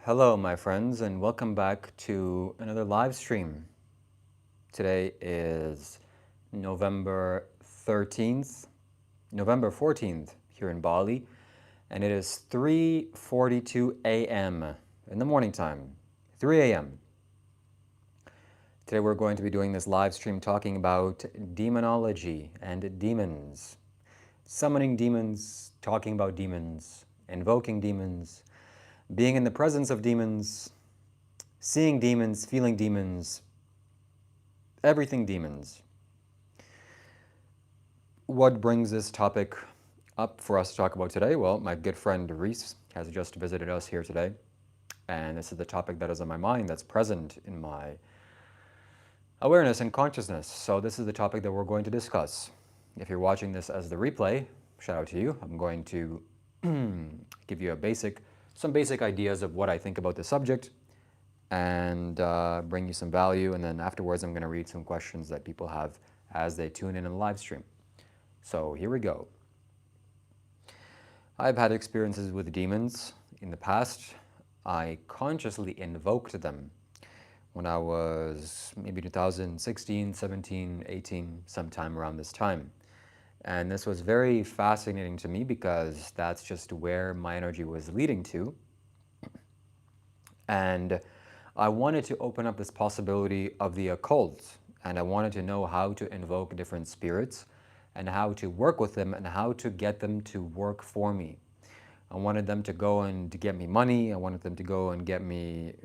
Hello, my friends, and welcome back to another live stream. Today is November 13th, November 14th here in Bali, and it is 3:42 a.m. in the morning time, 3 a.m. Today we're going to be doing this live stream talking about demonology and demons, summoning demons, talking about demons, invoking demons, being in the presence of demons, seeing demons, feeling demons, everything demons. What brings this topic up for us to talk about today? Well, my good friend Reese has just visited us here today, and this is the topic that is on my mind, that's present in my awareness and consciousness. So this is the topic that we're going to discuss. If you're watching this as the replay, shout out to you. I'm going to give you some basic ideas of what I think about the subject and bring you some value. And then afterwards, I'm going to read some questions that people have as they tune in the live stream. So here we go. I've had experiences with demons in the past. I consciously invoked them when I was maybe 2016, 17, 18, sometime around this time. And this was very fascinating to me because that's just where my energy was leading to. And I wanted to open up this possibility of the occult, and I wanted to know how to invoke different spirits and how to work with them and how to get them to work for me. I wanted them to go and to get me money. I wanted them to go and get me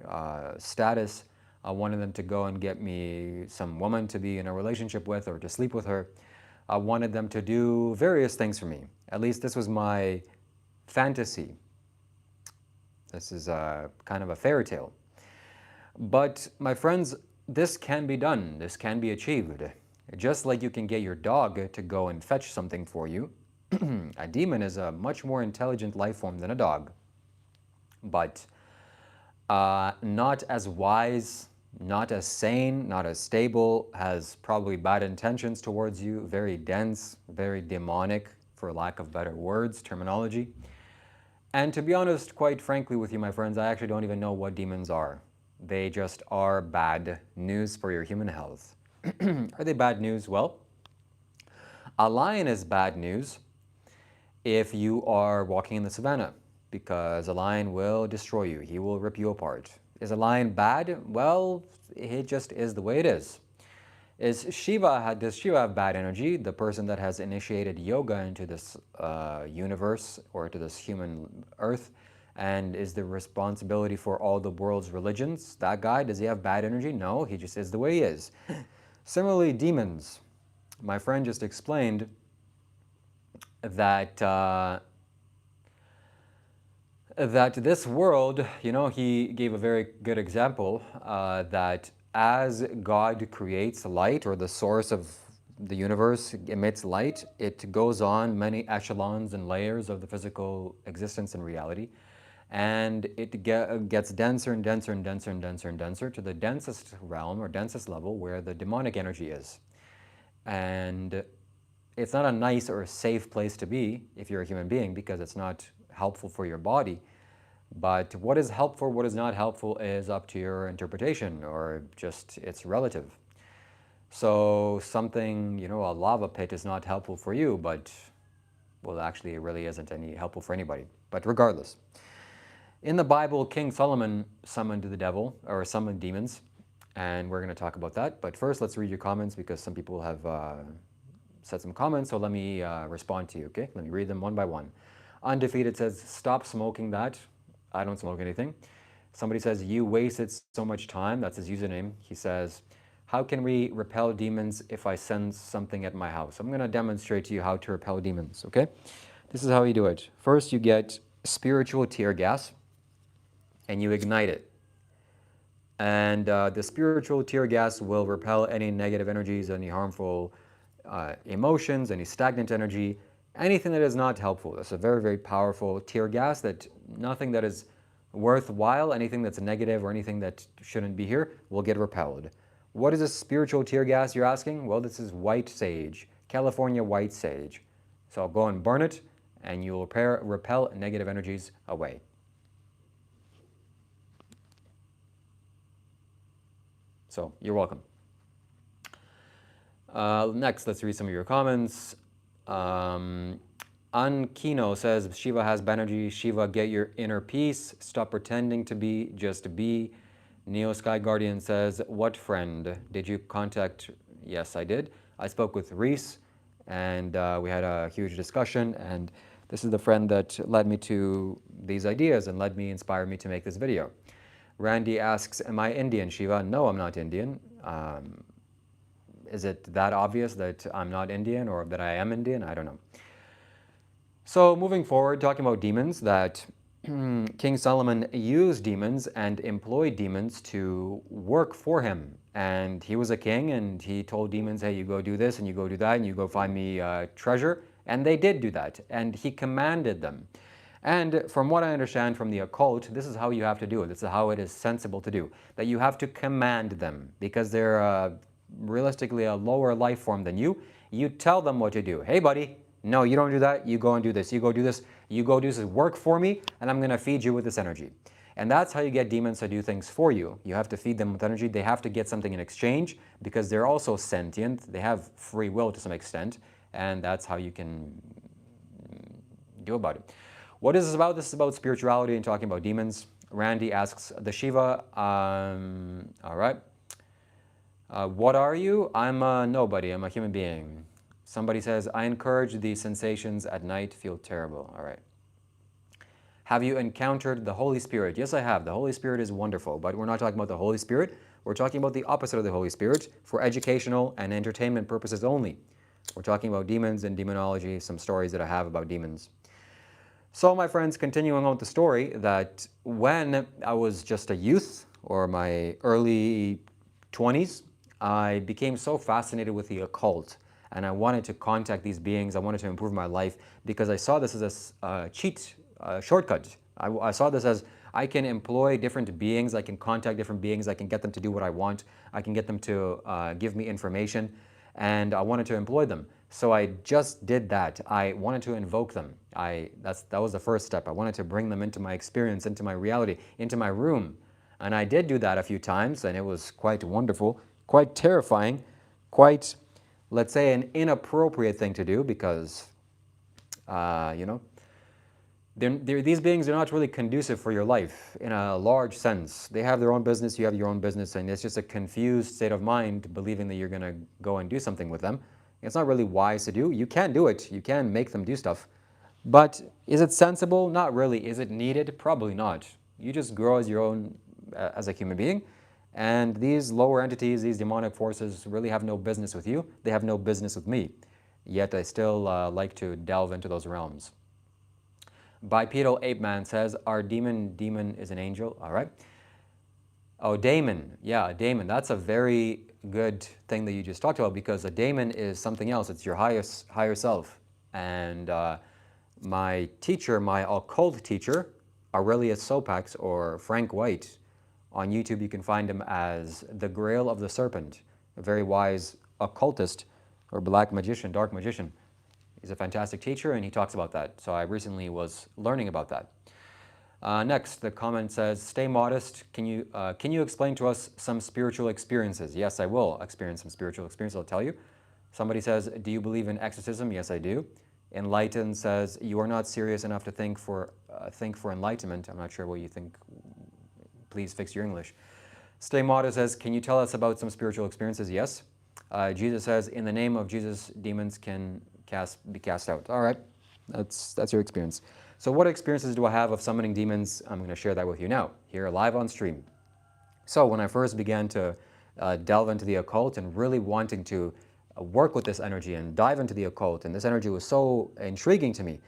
status. I wanted them to go and get me some woman to be in a relationship with or to sleep with her. I wanted them to do various things for me. At least this was my fantasy. This is kind of a fairy tale. But my friends, this can be done. This can be achieved. Just like you can get your dog to go and fetch something for you, a demon is a much more intelligent life form than a dog, but not as wise, not as sane, not as stable, has probably bad intentions towards you, very dense, very demonic, for lack of better words, terminology. And to be honest, quite frankly with you, my friends, I actually don't even know what demons are. They just are bad news for your human health. Are they bad news? Well, a lion is bad news if you are walking in the savannah, because a lion will destroy you. He will rip you apart. Is a lion bad? Well, it just is the way it is. Does Shiva have bad energy? The person that has initiated yoga into this universe or to this human earth and is the responsibility for all the world's religions, that guy, does he have bad energy? No, he just is the way he is. Similarly, demons. My friend just explained that that this world, he gave a very good example that as God creates light, or the source of the universe emits light, it goes on many echelons and layers of the physical existence and reality, and it gets denser and denser and denser and denser and denser to the densest realm or densest level where the demonic energy is. And it's not a nice or a safe place to be if you're a human being, because it's not helpful for your body. But what is helpful, what is not helpful is up to your interpretation, or just it's relative. So something, a lava pit is not helpful for you, but, well, actually it really isn't any helpful for anybody. But regardless, in the Bible, King Solomon summoned the devil, or summoned demons, and we're going to talk about that. But first, let's read your comments, because some people have said some comments, so let me respond to you, okay? Let me read them one by one. Undefeated says, stop smoking that. I don't smoke anything. Somebody says, you wasted so much time. That's his username. He says, how can we repel demons if I sense something at my house? I'm going to demonstrate to you how to repel demons, okay? This is how you do it. First, you get spiritual tear gas, and you ignite it. And the spiritual tear gas will repel any negative energies, any harmful emotions, any stagnant energy, anything that is not helpful. That's a very, very powerful tear gas, that nothing that is worthwhile, anything that's negative or anything that shouldn't be here, will get repelled. What is a spiritual tear gas, you're asking? Well, this is white sage, California white sage. So I'll go and burn it, and you'll repel negative energies away. So you're welcome. Next, let's read some of your comments. Ankino says, Shiva has Banerjee. Shiva, get your inner peace. Stop pretending to be, just be. Neo Sky Guardian says, what friend? Did you contact? Yes, I did. I spoke with Reese, and we had a huge discussion, and this is the friend that led me to these ideas and inspired me to make this video. Randy asks, am I Indian, Shiva? No, I'm not Indian. Is it that obvious that I'm not Indian or that I am Indian? I don't know. So moving forward, talking about demons, that King Solomon used demons and employed demons to work for him. And he was a king, and he told demons, hey, you go do this, and you go do that, and you go find me treasure. And they did do that, and he commanded them. And from what I understand from the occult, this is how you have to do it. This is how it is sensible to do, that you have to command them, because they're realistically a lower life form than you. You tell them what to do. Hey, buddy, no, you don't do that. You go and do this. You go do this. You go do this work for me, and I'm going to feed you with this energy. And that's how you get demons to do things for you. You have to feed them with energy. They have to get something in exchange, because they're also sentient. They have free will to some extent, and that's how you can do about it. What is this about? This is about spirituality and talking about demons. Randy asks, the Shiva, all right. What are you? I'm a nobody. I'm a human being. Somebody says, I encourage these sensations at night, feel terrible. All right. Have you encountered the Holy Spirit? Yes, I have. The Holy Spirit is wonderful, but we're not talking about the Holy Spirit. We're talking about the opposite of the Holy Spirit for educational and entertainment purposes only. We're talking about demons and demonology, some stories that I have about demons. So my friends, continuing on with the story, that when I was just a youth or my early 20s, I became so fascinated with the occult, and I wanted to contact these beings. I wanted to improve my life because I saw this as a shortcut. I saw this as I can employ different beings, I can contact different beings, I can get them to do what I want, I can get them to give me information, and I wanted to employ them. So I just did that. I wanted to invoke them. That was the first step. I wanted to bring them into my experience, into my reality, into my room. And I did do that a few times, and it was quite wonderful, quite terrifying, quite, let's say, an inappropriate thing to do because, you know, these beings are not really conducive for your life in a large sense. They have their own business, you have your own business, and it's just a confused state of mind believing that you're going to go and do something with them. It's not really wise to do. You can do it. You can make them do stuff. But is it sensible? Not really. Is it needed? Probably not. You just grow as your own, as a human being. And these lower entities, these demonic forces really have no business with you. They have no business with me. Yet I still like to delve into those realms. Bipedal Ape Man says, our demon is an angel. All right. Oh, daemon. Yeah, a daemon. That's a very good thing that you just talked about, because a daemon is something else. It's your higher self. And my teacher, my occult teacher, Aurelius Sopax, or Frank White, on YouTube you can find him as the Grail of the Serpent, a very wise occultist or black magician, dark magician. He's a fantastic teacher, and he talks about that. So I recently was learning about that. Next, the comment says, stay modest. Can you explain to us some spiritual experiences? Yes, I will experience some spiritual experiences, I'll tell you. Somebody says, do you believe in exorcism? Yes, I do. Enlightened says, you are not serious enough to think for enlightenment. I'm not sure what you think. Please fix your English. Stay modest says, can you tell us about some spiritual experiences? Yes. Jesus says, in the name of Jesus, demons can be cast out. All right, that's your experience. So what experiences do I have of summoning demons? I'm going to share that with you now, here live on stream. So when I first began to delve into the occult and really wanting to work with this energy and dive into the occult, and this energy was so intriguing to me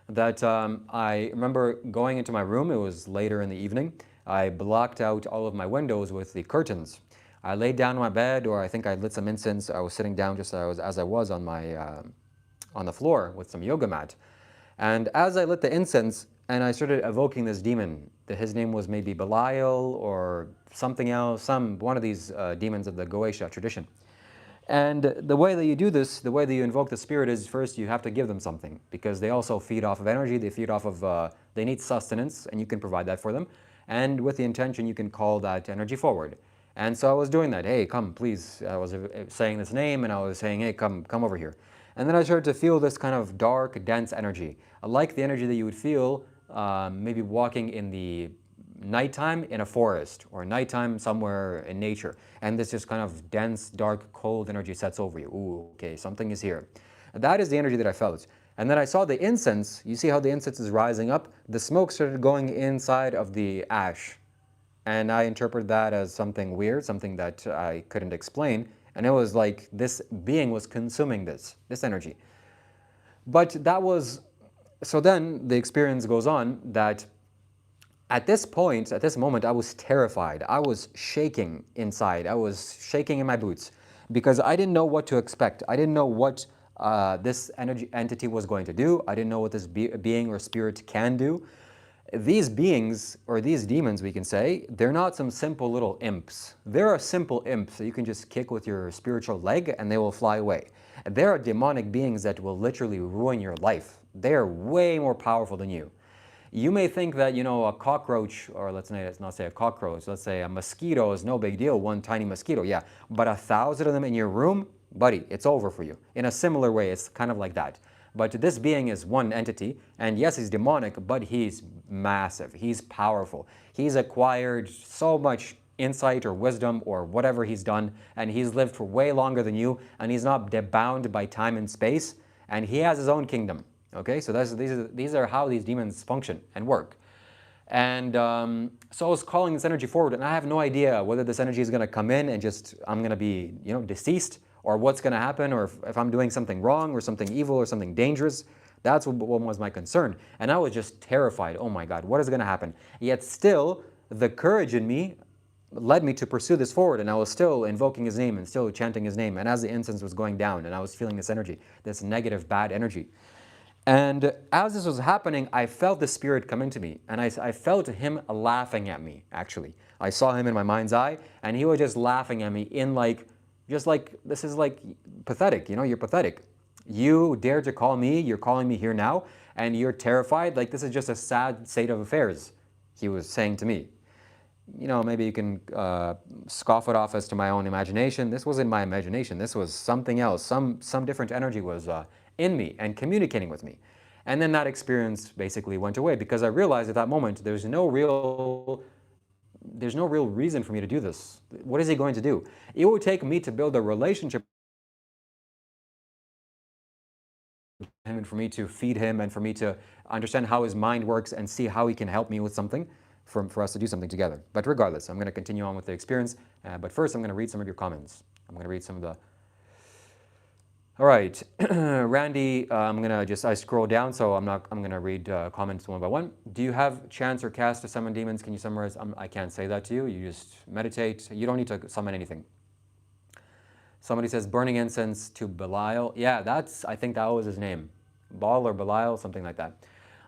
that I remember going into my room. It was later in the evening. I blocked out all of my windows with the curtains. I laid down on my bed, or I think I lit some incense. I was sitting down just as I was on my on the floor with some yoga mat. And as I lit the incense and I started evoking this demon, his name was maybe Belial or something else, one of these demons of the Goetia tradition. And the way that you do this, the way that you invoke the spirit is first you have to give them something, because they also feed off of energy, they feed off of, they need sustenance, and you can provide that for them. And with the intention, you can call that energy forward. And so I was doing that. Hey, come, please. I was saying this name, and I was saying, hey, come over here. And then I started to feel this kind of dark, dense energy, like the energy that you would feel maybe walking in the nighttime in a forest or nighttime somewhere in nature. And this just kind of dense, dark, cold energy sets over you. Ooh, okay, something is here. That is the energy that I felt. And then I saw the incense. You see how the incense is rising up? The smoke started going inside of the ash. And I interpreted that as something weird, something that I couldn't explain. And it was like this being was consuming this energy. But that was, so then the experience goes on that at this point, at this moment, I was terrified. I was shaking inside. I was shaking in my boots because I didn't know what to expect. I didn't know what this energy entity was going to do. I didn't know what this being or spirit can do. These beings, or these demons, we can say, they're not some simple little imps. They're a simple imp that you can just kick with your spiritual leg and they will fly away. There are demonic beings that will literally ruin your life. They're way more powerful than you. You may think that, you know, a cockroach, or let's not say a cockroach, let's say a mosquito is no big deal, one tiny mosquito, yeah. But 1,000 of them in your room, buddy, it's over for you. In a similar way, it's kind of like that. But this being is one entity, and yes, he's demonic, but he's massive. He's powerful. He's acquired so much insight or wisdom or whatever he's done, and he's lived for way longer than you, and he's not bound by time and space, and he has his own kingdom. Okay, so these are how these demons function and work. And so I was calling this energy forward, and I have no idea whether this energy is going to come in and just I'm going to be, you know, deceased, or what's going to happen, or if I'm doing something wrong or something evil or something dangerous. That's what was my concern. And I was just terrified. Oh my God, what is going to happen? Yet still, the courage in me led me to pursue this forward, and I was still invoking his name and still chanting his name. And as the incense was going down, and I was feeling this energy, this negative, bad energy. And as this was happening, I felt the spirit come into me, and I felt him laughing at me, actually. I saw him in my mind's eye, and he was just laughing at me in like, just like, this is like pathetic, you know, you're pathetic. You dare to call me, you're calling me here now, and you're terrified, like this is just a sad state of affairs, he was saying to me. You know, maybe you can scoff it off as to my own imagination. This wasn't my imagination. This was something else. Some different energy was in me and communicating with me. And then that experience basically went away because I realized at that moment there's no real reason for me to do this. What is he going to do? It would take me to build a relationship with him and for me to feed him and for me to understand how his mind works and see how he can help me with something. For us to do something together. But regardless, I'm going to continue on with the experience. But first, I'm going to read some of your comments. I'm going to read some of the... All right, Randy, I'm going to just... I scroll down, so I'm going to read comments one by one. Do you have chance or cast to summon demons? Can you summarize? I can't say that to you. You just meditate. You don't need to summon anything. Somebody says burning incense to Belial. Yeah, I think that was his name. Baal or Belial, something like that.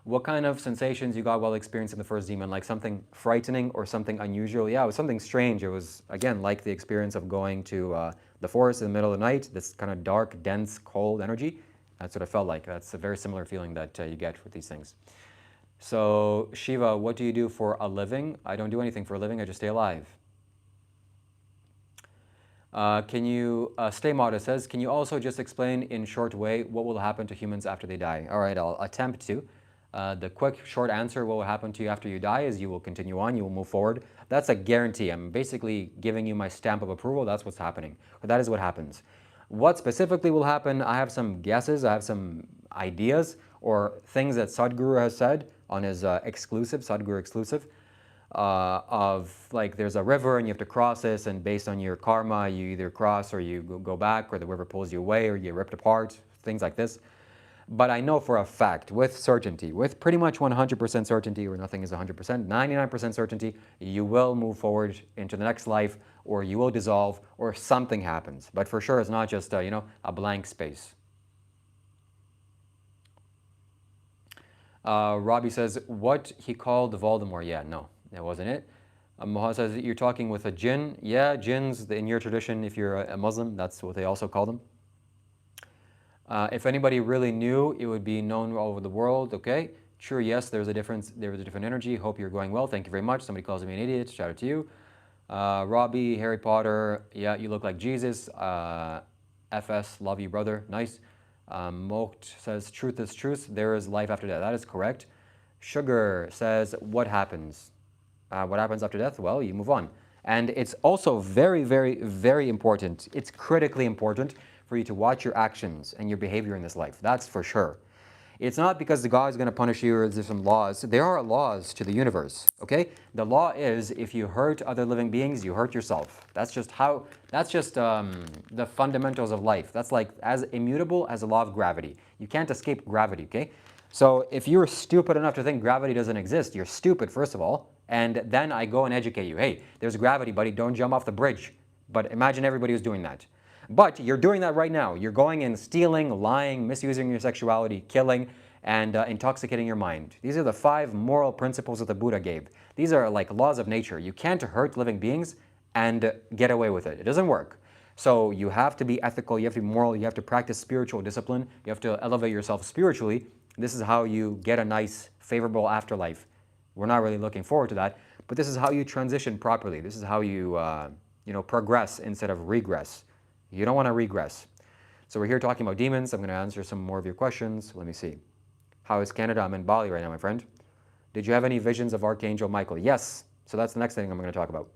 What kind of sensations you got while experiencing the first demon? Like something frightening or something unusual? Yeah, it was something strange. It was, again, like the experience of going to the forest in the middle of the night, this kind of dark, dense, cold energy. That's what it felt like. That's a very similar feeling that you get with these things. So, Shiva, what do you do for a living? I don't do anything for a living. I just stay alive. Can you, Stay Modest says, can you also just explain in short way what will happen to humans after they die? All right, I'll attempt to. The quick, short answer, what will happen to you after you die is you will continue on, you will move forward. That's a guarantee. I'm basically giving you my stamp of approval. That's what's happening. But that is what happens. What specifically will happen, I have some guesses, I have some ideas, or things that Sadhguru has said on his Sadhguru exclusive, of like there's a river and you have to cross this, and based on your karma, you either cross or you go back, or the river pulls you away, or you get ripped apart, things like this. But I know for a fact, with certainty, with pretty much 100% certainty, or nothing is 100%, 99% certainty, you will move forward into the next life, or you will dissolve, or something happens. But for sure, it's not just, you know, a blank space. Robbie says, what he called Voldemort. Yeah, no, that wasn't it. Moha says, you're talking with a jinn. Yeah, jinns, in your tradition, if you're a Muslim, that's what they also call them. If anybody really knew, it would be known all over the world. Okay, sure, yes, there's a difference. There was a different energy. Hope you're going well. Thank you very much. Somebody calls me an idiot. Shout out to you. Robbie, Harry Potter, yeah, you look like Jesus. FS, love you, brother. Nice. Mokt says, truth is truth. There is life after death. That is correct. Sugar says, what happens? What happens after death? Well, you move on. And it's also very, very, very important. It's critically important for you to watch your actions and your behavior in this life. That's for sure. It's not because the God is going to punish you or there's some laws. There are laws to the universe, okay? The law is if you hurt other living beings, you hurt yourself. That's just the fundamentals of life. That's like as immutable as the law of gravity. You can't escape gravity, okay? So if you're stupid enough to think gravity doesn't exist, you're stupid, first of all. And then I go and educate you. Hey, there's gravity, buddy. Don't jump off the bridge. But imagine everybody who's doing that. But you're doing that right now. You're going and stealing, lying, misusing your sexuality, killing, and intoxicating your mind. These are the 5 moral principles that the Buddha gave. These are like laws of nature. You can't hurt living beings and get away with it. It doesn't work. So you have to be ethical, you have to be moral, you have to practice spiritual discipline, you have to elevate yourself spiritually. This is how you get a nice, favorable afterlife. We're not really looking forward to that, but this is how you transition properly. This is how you, progress instead of regress. You don't want to regress. So we're here talking about demons. I'm going to answer some more of your questions. Let me see. How is Canada? I'm in Bali right now, my friend. Did you have any visions of Archangel Michael? Yes. So that's the next thing I'm going to talk about.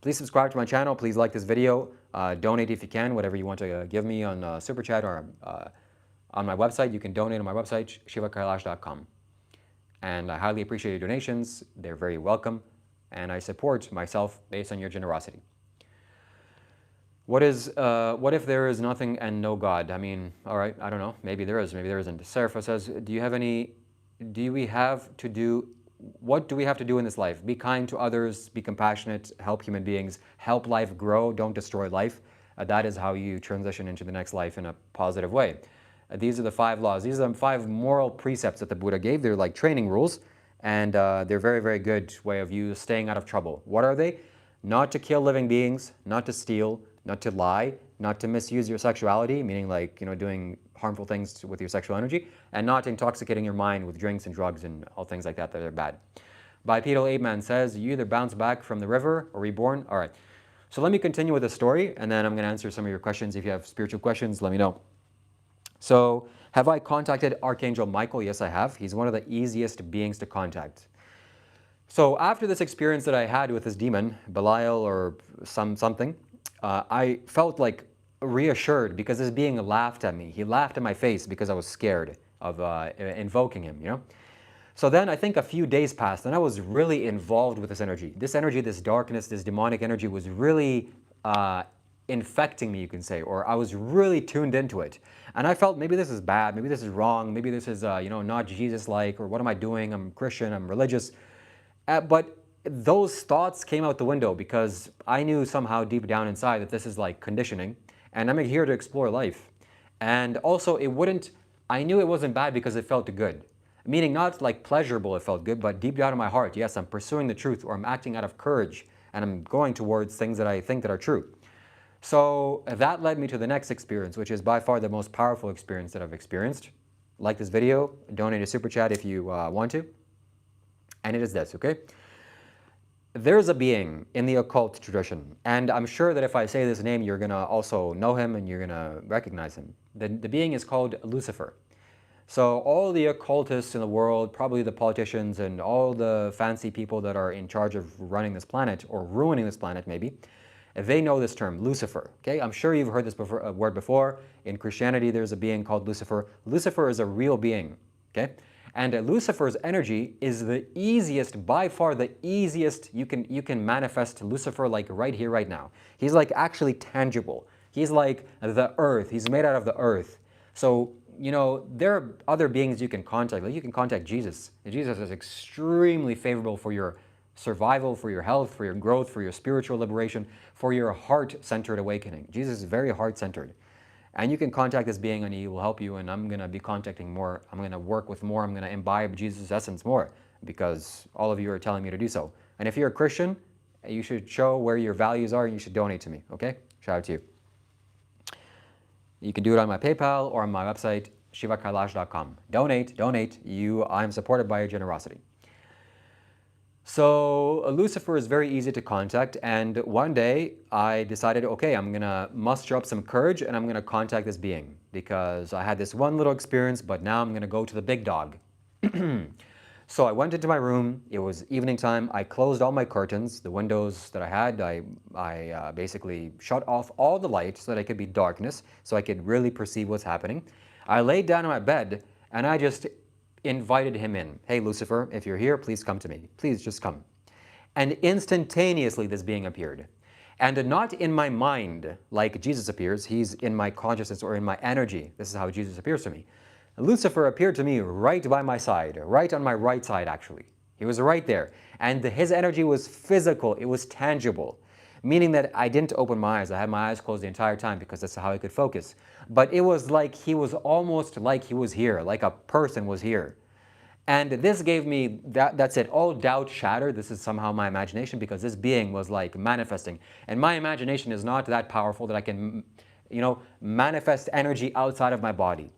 Please subscribe to my channel. Please like this video. Donate if you can, whatever you want to give me on Super Chat or on my website. You can donate on my website, shivakailash.com. And I highly appreciate your donations. They're very welcome. And I support myself based on your generosity. What if there is nothing and no God? I mean, all right, I don't know. Maybe there is, maybe there isn't. Serapha says, what do we have to do in this life? Be kind to others, be compassionate, help human beings, help life grow, don't destroy life. That is how you transition into the next life in a positive way. These are the 5 laws. These are the 5 moral precepts that the Buddha gave. They're like training rules, and they're very, very good way of you staying out of trouble. What are they? Not to kill living beings, not to steal, not to lie, not to misuse your sexuality, meaning like, doing harmful things with your sexual energy, and not intoxicating your mind with drinks and drugs and all things like that that are bad. Bipedal Ape Man says, you either bounce back from the river or reborn. All right. So let me continue with the story, and then I'm going to answer some of your questions. If you have spiritual questions, let me know. So, have I contacted Archangel Michael? Yes, I have. He's one of the easiest beings to contact. So after this experience that I had with this demon, Belial or something, I felt like reassured because this being laughed at me. He laughed in my face because I was scared of invoking him, So then I think a few days passed and I was really involved with this energy. This energy, this darkness, this demonic energy was really infecting me, you can say, or I was really tuned into it. And I felt maybe this is bad, maybe this is wrong, maybe this is, not Jesus-like, or what am I doing? I'm Christian, I'm religious. But those thoughts came out the window because I knew somehow deep down inside that this is like conditioning, and I'm here to explore life. And also I knew it wasn't bad because it felt good. Meaning not like pleasurable, it felt good, but deep down in my heart, yes, I'm pursuing the truth, or I'm acting out of courage, and I'm going towards things that I think that are true. So that led me to the next experience, which is by far the most powerful experience that I've experienced. Like this video, donate a super chat if you want to. And it is this, okay? There's a being in the occult tradition, and I'm sure that if I say this name, you're going to also know him and you're going to recognize him. The being is called Lucifer. So all the occultists in the world, probably the politicians and all the fancy people that are in charge of running this planet, or ruining this planet maybe, they know this term, Lucifer. Okay, I'm sure you've heard this word before. In Christianity, there's a being called Lucifer. Lucifer is a real being. Okay, and Lucifer's energy is the easiest, by far the easiest you can manifest Lucifer, like right here, right now. He's like actually tangible. He's like the earth. He's made out of the earth. So there are other beings you can contact. Like you can contact Jesus. And Jesus is extremely favorable for your survival, for your health, for your growth, for your spiritual liberation, for your heart-centered awakening. Jesus is very heart-centered. And you can contact this being and he will help you, and I'm going to be contacting more. I'm going to work with more. I'm going to imbibe Jesus' essence more because all of you are telling me to do so. And if you're a Christian, you should show where your values are and you should donate to me, okay? Shout out to you. You can do it on my PayPal or on my website, shivakailash.com. Donate. I'm supported by your generosity. So Lucifer is very easy to contact, and one day I decided, okay, I'm gonna muster up some courage and I'm gonna contact this being because I had this one little experience, but now I'm gonna go to the big dog. So I went into my room. It was evening time. I closed all my curtains, the windows that I had. I basically shut off all the light so that it could be darkness, so I could really perceive what's happening. I laid down on my bed and I just invited him in. Hey, Lucifer, if you're here, please come to me. Please just come. And instantaneously this being appeared. And not in my mind like Jesus appears. He's in my consciousness or in my energy. This is how Jesus appears to me. Lucifer appeared to me right by my side, right on my right side actually. He was right there. And his energy was physical, it was tangible. Meaning that I didn't open my eyes. I had my eyes closed the entire time because that's how I could focus. But it was like he was almost like he was here, like a person was here. And this gave me, that's it, all doubt shattered. This is somehow my imagination because this being was like manifesting. And my imagination is not that powerful that I can, manifest energy outside of my body.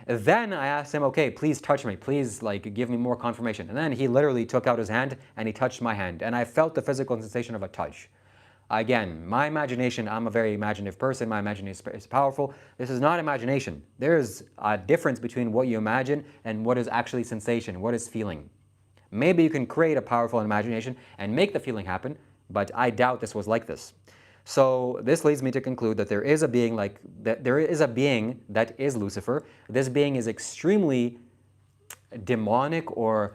Then I asked him, okay, please touch me. Please like give me more confirmation. And then he literally took out his hand and he touched my hand. And I felt the physical sensation of a touch. Again, my imagination, I'm a very imaginative person. My imagination is powerful. This is not imagination. There's a difference between what you imagine and what is actually sensation, what is feeling. Maybe you can create a powerful imagination and make the feeling happen, but I doubt this was like this. So this leads me to conclude that there is a being that is Lucifer. This being is extremely demonic, or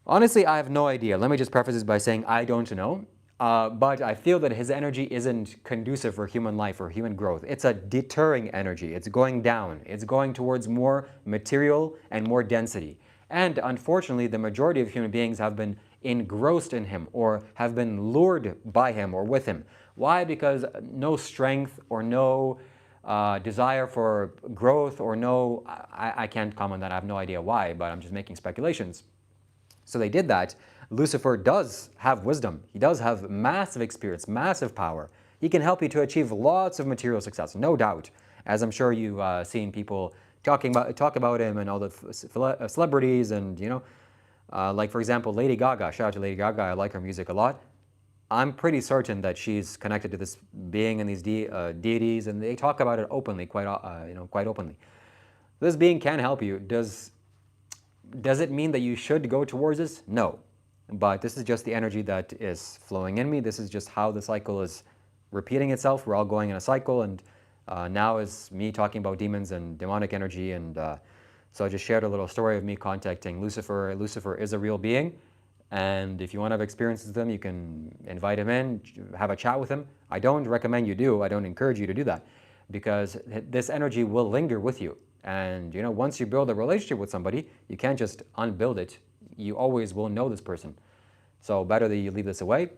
honestly, I have no idea. Let me just preface this by saying I don't know. But I feel that his energy isn't conducive for human life or human growth. It's a deterring energy. It's going down. It's going towards more material and more density. And unfortunately, the majority of human beings have been engrossed in him or have been lured by him or with him. Why? Because no strength or no desire for growth or no, I can't comment on that. I have no idea why, but I'm just making speculations. So they did that. Lucifer does have wisdom. He does have massive experience, massive power. He can help you to achieve lots of material success, no doubt. As I'm sure you've seen people talk about him and all the celebrities and, like for example, Lady Gaga. Shout out to Lady Gaga. I like her music a lot. I'm pretty certain that she's connected to this being and these deities, and they talk about it openly, quite openly. This being can help you. Does it mean that you should go towards this? No. But this is just the energy that is flowing in me. This is just how the cycle is repeating itself. We're all going in a cycle, and now is me talking about demons and demonic energy. And so I just shared a little story of me contacting Lucifer. Lucifer is a real being, and if you want to have experiences with him, you can invite him in, have a chat with him. I don't recommend you do. I don't encourage you to do that, because this energy will linger with you. And once you build a relationship with somebody, you can't just unbuild it. You always will know this person. So better that you leave this away.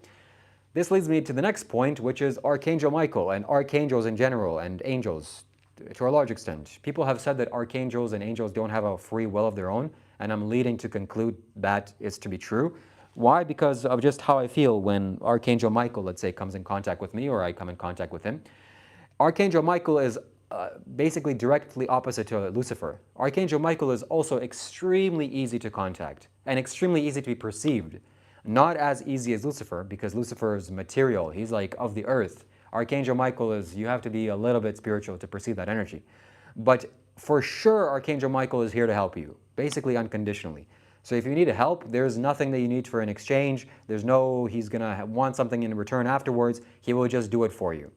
This leads me to the next point, which is Archangel Michael and archangels in general and angels to a large extent. People have said that archangels and angels don't have a free will of their own, and I'm leading to conclude that is to be true. Why? Because of just how I feel when Archangel Michael, let's say, comes in contact with me or I come in contact with him. Archangel Michael is basically directly opposite to Lucifer. Archangel Michael is also extremely easy to contact and extremely easy to be perceived. Not as easy as Lucifer, because Lucifer is material. He's like of the earth. Archangel Michael is, you have to be a little bit spiritual to perceive that energy. But for sure, Archangel Michael is here to help you, basically unconditionally. So if you need help, there's nothing that you need for an exchange. There's no, he's gonna want something in return afterwards. He will just do it for you.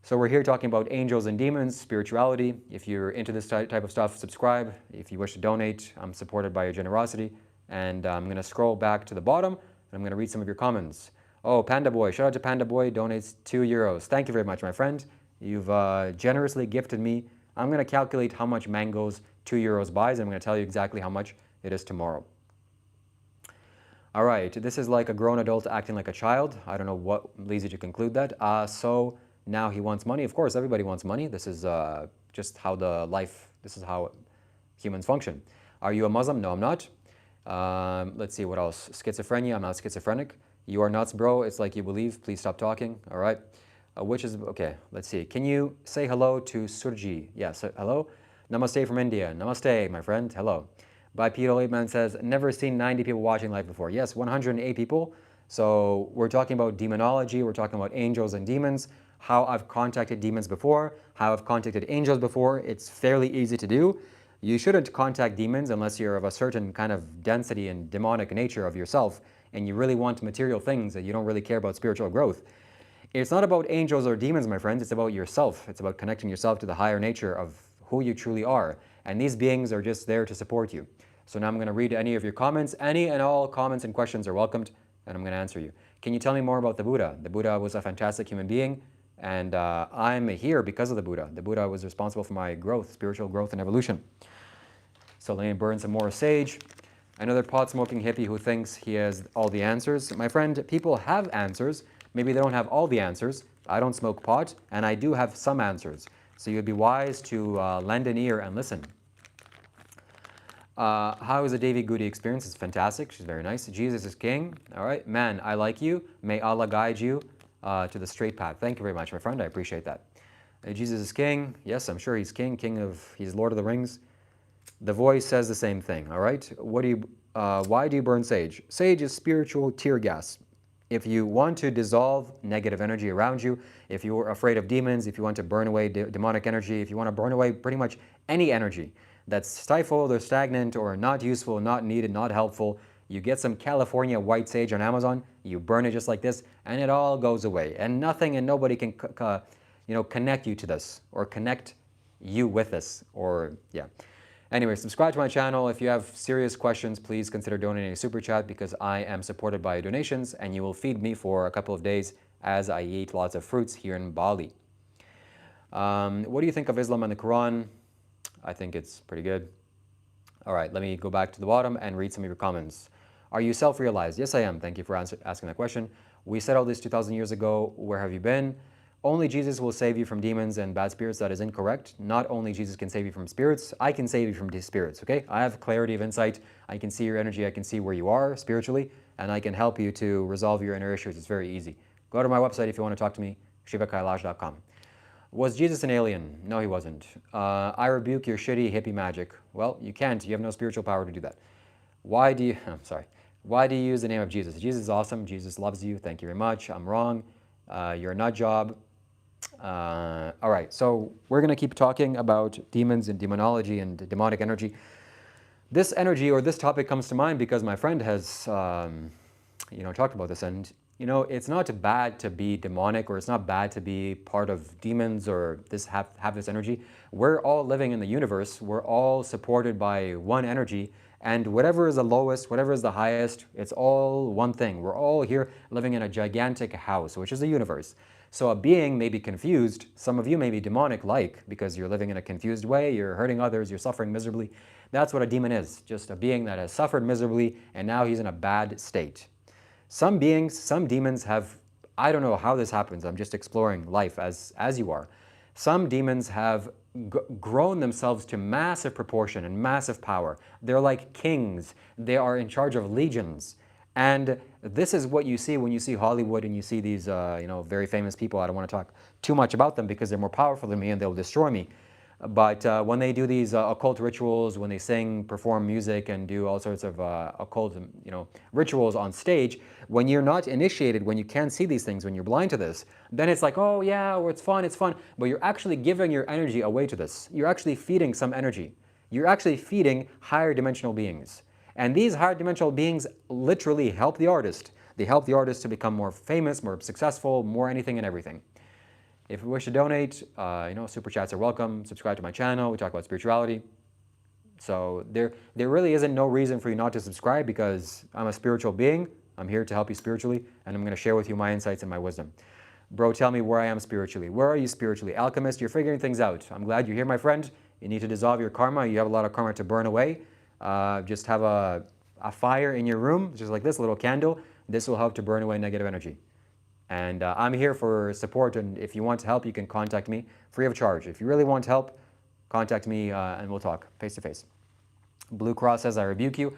So we're here talking about angels and demons, spirituality. If you're into this type of stuff, subscribe. If you wish to donate, I'm supported by your generosity. And I'm going to scroll back to the bottom, and I'm going to read some of your comments. Oh, Panda Boy. Shout out to Panda Boy. Donates €2. Thank you very much, my friend. You've generously gifted me. I'm going to calculate how much mangoes €2 buys, and I'm going to tell you exactly how much it is tomorrow. All right. This is like a grown adult acting like a child. I don't know what leads you to conclude that. So now he wants money. Of course, everybody wants money. This is just how this is how humans function. Are you a Muslim? No, I'm not. Let's see, what else? Schizophrenia, I'm not schizophrenic. You are nuts, bro. It's like you believe. Please stop talking. All right. Okay, let's see. Can you say hello to Surji? Yes, hello. Namaste from India. Namaste, my friend. Hello. Bipedal Ape Man says, never seen 90 people watching live before. Yes, 108 people. So we're talking about demonology, we're talking about angels and demons, how I've contacted demons before, how I've contacted angels before. It's fairly easy to do. You shouldn't contact demons unless you're of a certain kind of density and demonic nature of yourself, and you really want material things and you don't really care about spiritual growth. It's not about angels or demons, my friends. It's about yourself. It's about connecting yourself to the higher nature of who you truly are. And these beings are just there to support you. So now I'm going to read any of your comments. Any and all comments and questions are welcomed, and I'm going to answer you. Can you tell me more about the Buddha? The Buddha was a fantastic human being, and I'm here because of the Buddha. The Buddha was responsible for my growth, spiritual growth and evolution. So let me burn some more sage. Another pot-smoking hippie who thinks he has all the answers. My friend, people have answers. Maybe they don't have all the answers. I don't smoke pot, and I do have some answers. So you'd be wise to lend an ear and listen. How is the Devi Goody experience? It's fantastic. She's very nice. Jesus is king. All right. Man, I like you. May Allah guide you to the straight path. Thank you very much, my friend. I appreciate that. Jesus is king. Yes, I'm sure he's king. He's Lord of the Rings. The voice says the same thing. All right. Why do you burn sage? Sage is spiritual tear gas. If you want to dissolve negative energy around you, if you're afraid of demons, if you want to burn away demonic energy, if you want to burn away pretty much any energy that's stifled or stagnant or not useful, not needed, not helpful, you get some California white sage on Amazon, you burn it just like this, and it all goes away. And nothing and nobody can connect you to this or connect you with this or, yeah. Anyway, subscribe to my channel. If you have serious questions, please consider donating a super chat because I am supported by donations and you will feed me for a couple of days as I eat lots of fruits here in Bali. What do you think of Islam and the Quran? I think it's pretty good. All right, let me go back to the bottom and read some of your comments. Are you self-realized? Yes, I am. Thank you for asking that question. We said all this 2,000 years ago. Where have you been? Only Jesus will save you from demons and bad spirits. That is incorrect. Not only Jesus can save you from spirits, I can save you from these spirits, okay? I have clarity of insight. I can see your energy. I can see where you are spiritually, and I can help you to resolve your inner issues. It's very easy. Go to my website if you want to talk to me, shivakailash.com. Was Jesus an alien? No, he wasn't. I rebuke your shitty hippie magic. Well, you can't. You have no spiritual power to do that. Why do you use the name of Jesus? Jesus is awesome. Jesus loves you. Thank you very much. I'm wrong. You're a nut job. All right, so we're going to keep talking about demons and demonology and demonic energy. This energy or this topic comes to mind because my friend has, talked about this, and it's not bad to be demonic, or it's not bad to be part of demons or have this energy. We're all living in the universe. We're all supported by one energy, and whatever is the lowest, whatever is the highest, it's all one thing. We're all here living in a gigantic house, which is the universe. So a being may be confused. Some of you may be demonic-like because you're living in a confused way, you're hurting others, you're suffering miserably. That's what a demon is, just a being that has suffered miserably and now he's in a bad state. Some demons have, I don't know how this happens, I'm just exploring life as you are. Some demons have grown themselves to massive proportion and massive power. They're like kings. They are in charge of legions. And this is what you see when you see Hollywood and you see these very famous people. I don't want to talk too much about them because they're more powerful than me and they'll destroy me. But when they do these occult rituals, when they sing, perform music, and do all sorts of occult rituals on stage, when you're not initiated, when you can't see these things, when you're blind to this, then it's like, oh yeah, well, it's fun. But you're actually giving your energy away to this. You're actually feeding some energy. You're actually feeding higher dimensional beings. And these higher dimensional beings literally help the artist. They help the artist to become more famous, more successful, more anything and everything. If you wish to donate, super chats are welcome. Subscribe to my channel. We talk about spirituality. So there really isn't no reason for you not to subscribe because I'm a spiritual being. I'm here to help you spiritually, and I'm going to share with you my insights and my wisdom. Bro, tell me where I am spiritually. Where are you spiritually? Alchemist, you're figuring things out. I'm glad you're here, my friend. You need to dissolve your karma. You have a lot of karma to burn away. Just have a fire in your room, just like this, a little candle. This will help to burn away negative energy. And I'm here for support, and if you want to help, you can contact me free of charge. If you really want help, contact me and we'll talk face to face. Blue Cross says, I rebuke you.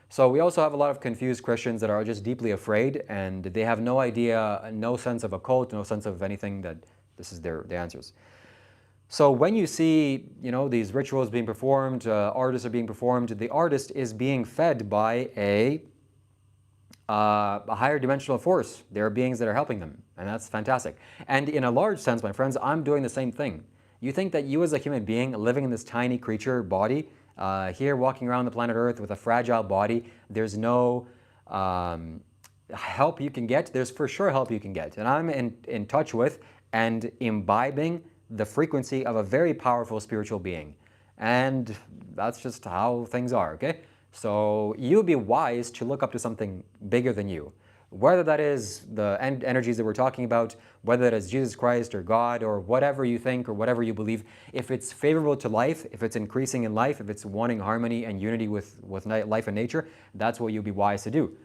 So we also have a lot of confused Christians that are just deeply afraid, and they have no idea, no sense of occult, no sense of anything, that this is their answers. So when you see, these rituals being performed, artists are being performed, the artist is being fed by a higher dimensional force. There are beings that are helping them, and that's fantastic. And in a large sense, my friends, I'm doing the same thing. You think that you as a human being living in this tiny creature body, here walking around the planet Earth with a fragile body, there's no help you can get? There's for sure help you can get. And I'm in touch with and imbibing the frequency of a very powerful spiritual being. And that's just how things are, okay? So you'd be wise to look up to something bigger than you. Whether that is the energies that we're talking about, whether that is Jesus Christ or God or whatever you think or whatever you believe, if it's favorable to life, if it's increasing in life, if it's wanting harmony and unity with life and nature, that's what you'd be wise to do.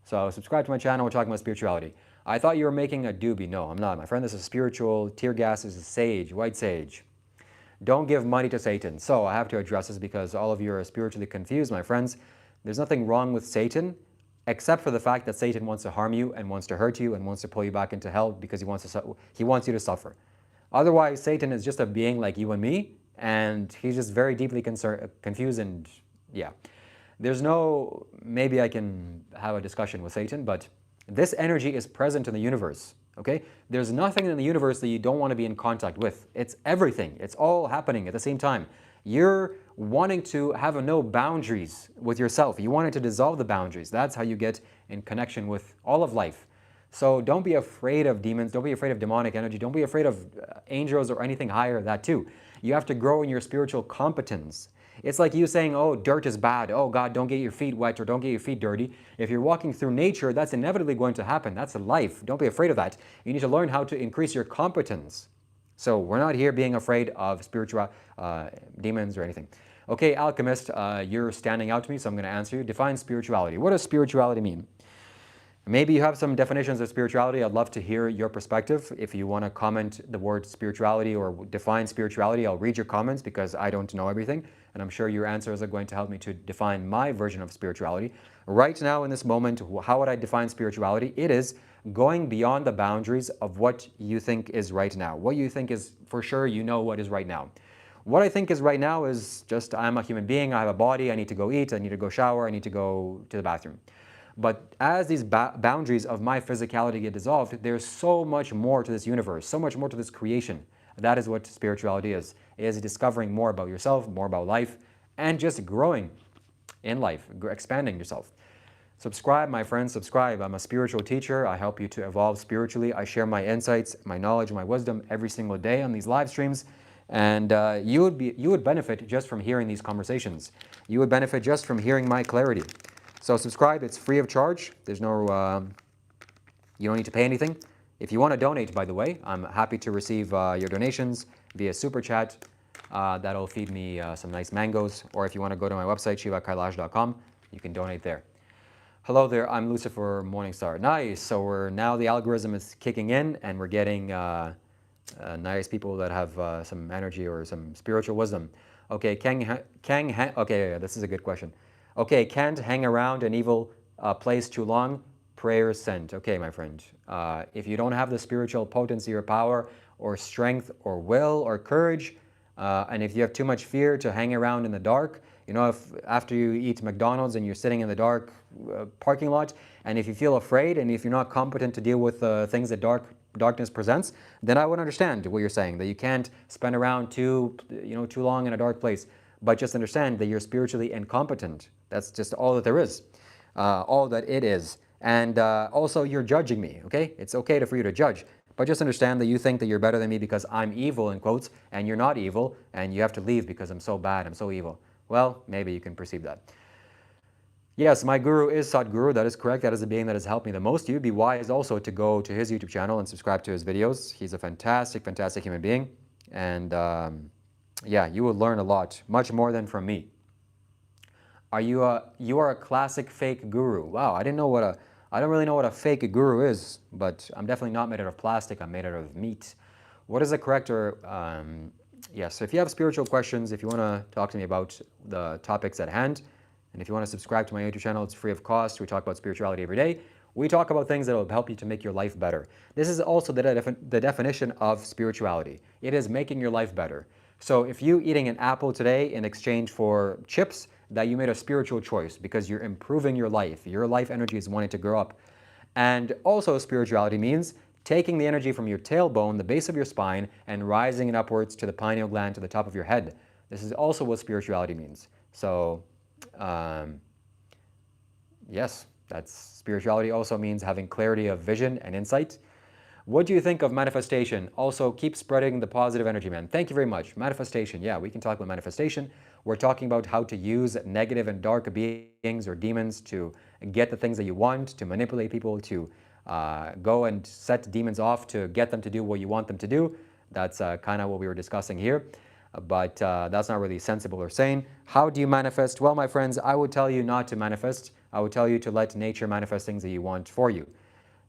So subscribe to my channel, we're talking about spirituality. I thought you were making a doobie. No, I'm not. My friend, this is spiritual. Tear gas is sage, white sage. Don't give money to Satan. So I have to address this because all of you are spiritually confused, my friends. There's nothing wrong with Satan, except for the fact that Satan wants to harm you and wants to hurt you and wants to pull you back into hell because he wants you to suffer. Otherwise, Satan is just a being like you and me, and he's just very deeply confused, and yeah. There's no, maybe I can have a discussion with Satan, but this energy is present in the universe, okay? There's nothing in the universe that you don't want to be in contact with. It's everything. It's all happening at the same time. You're wanting to have no boundaries with yourself. You want to dissolve the boundaries. That's how you get in connection with all of life. So don't be afraid of demons. Don't be afraid of demonic energy. Don't be afraid of angels or anything higher than that too. You have to grow in your spiritual competence. It's like you saying, oh, dirt is bad. Oh, God, don't get your feet wet or don't get your feet dirty. If you're walking through nature, that's inevitably going to happen. That's life. Don't be afraid of that. You need to learn how to increase your competence. So we're not here being afraid of spiritual demons or anything. Okay, alchemist, you're standing out to me, so I'm going to answer you. Define spirituality. What does spirituality mean? Maybe you have some definitions of spirituality. I'd love to hear your perspective. If you want to comment the word spirituality or define spirituality, I'll read your comments because I don't know everything. And I'm sure your answers are going to help me to define my version of spirituality. Right now in this moment, how would I define spirituality? It is going beyond the boundaries of what you think is right now. What you think is for sure, you know what is right now. What I think is right now is just I'm a human being, I have a body, I need to go eat, I need to go shower, I need to go to the bathroom. But as these boundaries of my physicality get dissolved, there's so much more to this universe, so much more to this creation. That is what spirituality is discovering more about yourself, more about life, and just growing in life, expanding yourself. Subscribe, my friends, subscribe. I'm a spiritual teacher. I help you to evolve spiritually. I share my insights, my knowledge, my wisdom every single day on these live streams. And you would benefit just from hearing these conversations. You would benefit just from hearing my clarity. So subscribe, it's free of charge. There's no, you don't need to pay anything. If you want to donate, by the way, I'm happy to receive your donations via Super Chat. That'll feed me some nice mangoes. Or if you want to go to my website, shivakailash.com, you can donate there. Hello there, I'm Lucifer Morningstar. Nice, so now the algorithm is kicking in and we're getting nice people that have some energy or some spiritual wisdom. Okay, okay, this is a good question. Okay, can't hang around an evil place too long, prayers sent. Okay, my friend, if you don't have the spiritual potency or power or strength or will or courage, and if you have too much fear to hang around in the dark, if after you eat McDonald's and you're sitting in the dark parking lot, and if you feel afraid and if you're not competent to deal with things that darkness presents, then I would understand what you're saying, that you can't spend around too long in a dark place. But just understand that you're spiritually incompetent. That's just all that there is, all that it is. And also, you're judging me, okay? It's okay for you to judge. But just understand that you think that you're better than me because I'm evil, in quotes, and you're not evil, and you have to leave because I'm so bad, I'm so evil. Well, maybe you can perceive that. Yes, my guru is Sadhguru. That is correct. That is the being that has helped me the most. You'd be wise also to go to his YouTube channel and subscribe to his videos. He's a fantastic, fantastic human being. And yeah, you will learn a lot, much more than from me. You are a classic fake guru. Wow, I don't really know what a fake guru is, but I'm definitely not made out of plastic. I'm made out of meat. What is the correct or, yes, so if you have spiritual questions, if you want to talk to me about the topics at hand, and if you want to subscribe to my YouTube channel, it's free of cost. We talk about spirituality every day. We talk about things that will help you to make your life better. This is also the definition of spirituality. It is making your life better. So if you eating an apple today in exchange for chips, that you made a spiritual choice because you're improving your life. Your life energy is wanting to grow up. And also spirituality means taking the energy from your tailbone, the base of your spine, and rising it upwards to the pineal gland, to the top of your head. This is also what spirituality means. So, yes, that's spirituality also means having clarity of vision and insight. What do you think of manifestation? Also, keep spreading the positive energy, man. Thank you very much. Manifestation, yeah, we can talk about manifestation. We're talking about how to use negative and dark beings or demons to get the things that you want, to manipulate people, to go and set demons off to get them to do what you want them to do. That's kind of what we were discussing here. But that's not really sensible or sane. How do you manifest? Well, my friends, I would tell you not to manifest. I would tell you to let nature manifest things that you want for you.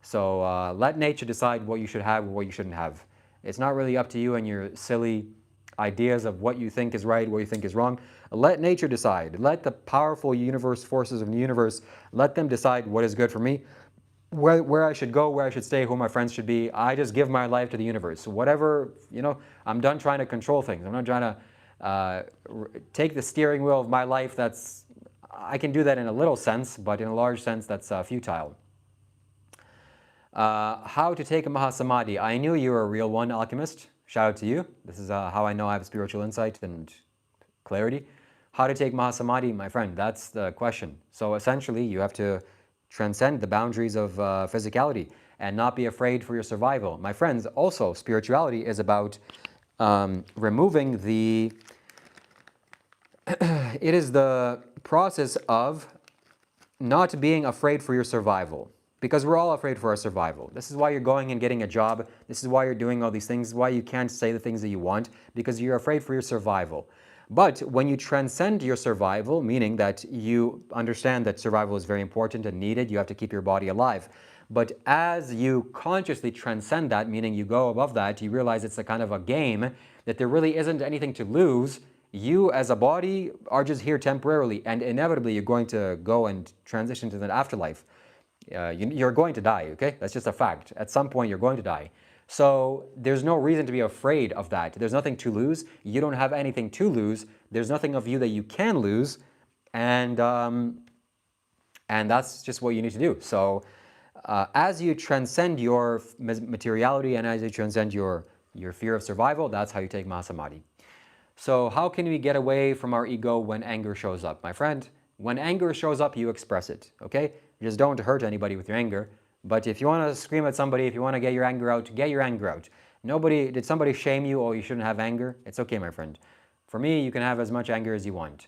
So let nature decide what you should have or what you shouldn't have. It's not really up to you and your silly ideas of what you think is right, what you think is wrong. Let nature decide. Let the powerful universe forces of the universe, let them decide what is good for me, where I should go, where I should stay, who my friends should be. I just give my life to the universe. So whatever, I'm done trying to control things. I'm not trying to take the steering wheel of my life. I can do that in a little sense, but in a large sense, that's futile. How to take a Mahasamadhi. I knew you were a real one, alchemist. Shout out to you. This is how I know I have spiritual insight and clarity. How to take Mahasamadhi, my friend, that's the question. So essentially, you have to transcend the boundaries of physicality and not be afraid for your survival. My friends, also, spirituality is about removing the... it is the process of not being afraid for your survival. Because we're all afraid for our survival. This is why you're going and getting a job. This is why you're doing all these things. This is why you can't say the things that you want, because you're afraid for your survival. But when you transcend your survival, meaning that you understand that survival is very important and needed, you have to keep your body alive. But as you consciously transcend that, meaning you go above that, you realize it's a kind of a game, that there really isn't anything to lose. You as a body are just here temporarily, and inevitably you're going to go and transition to the afterlife. You're going to die, okay? That's just a fact. At some point, you're going to die. So there's no reason to be afraid of that. There's nothing to lose. You don't have anything to lose. There's nothing of you that you can lose. And that's just what you need to do. So as you transcend your materiality and as you transcend your fear of survival, that's how you take Mahasamadhi. So how can we get away from our ego when anger shows up? My friend, when anger shows up, you express it, okay? You just don't hurt anybody with your anger. But if you want to scream at somebody, if you want to get your anger out, get your anger out. Did somebody shame you, oh, you shouldn't have anger? It's okay, my friend. For me, you can have as much anger as you want.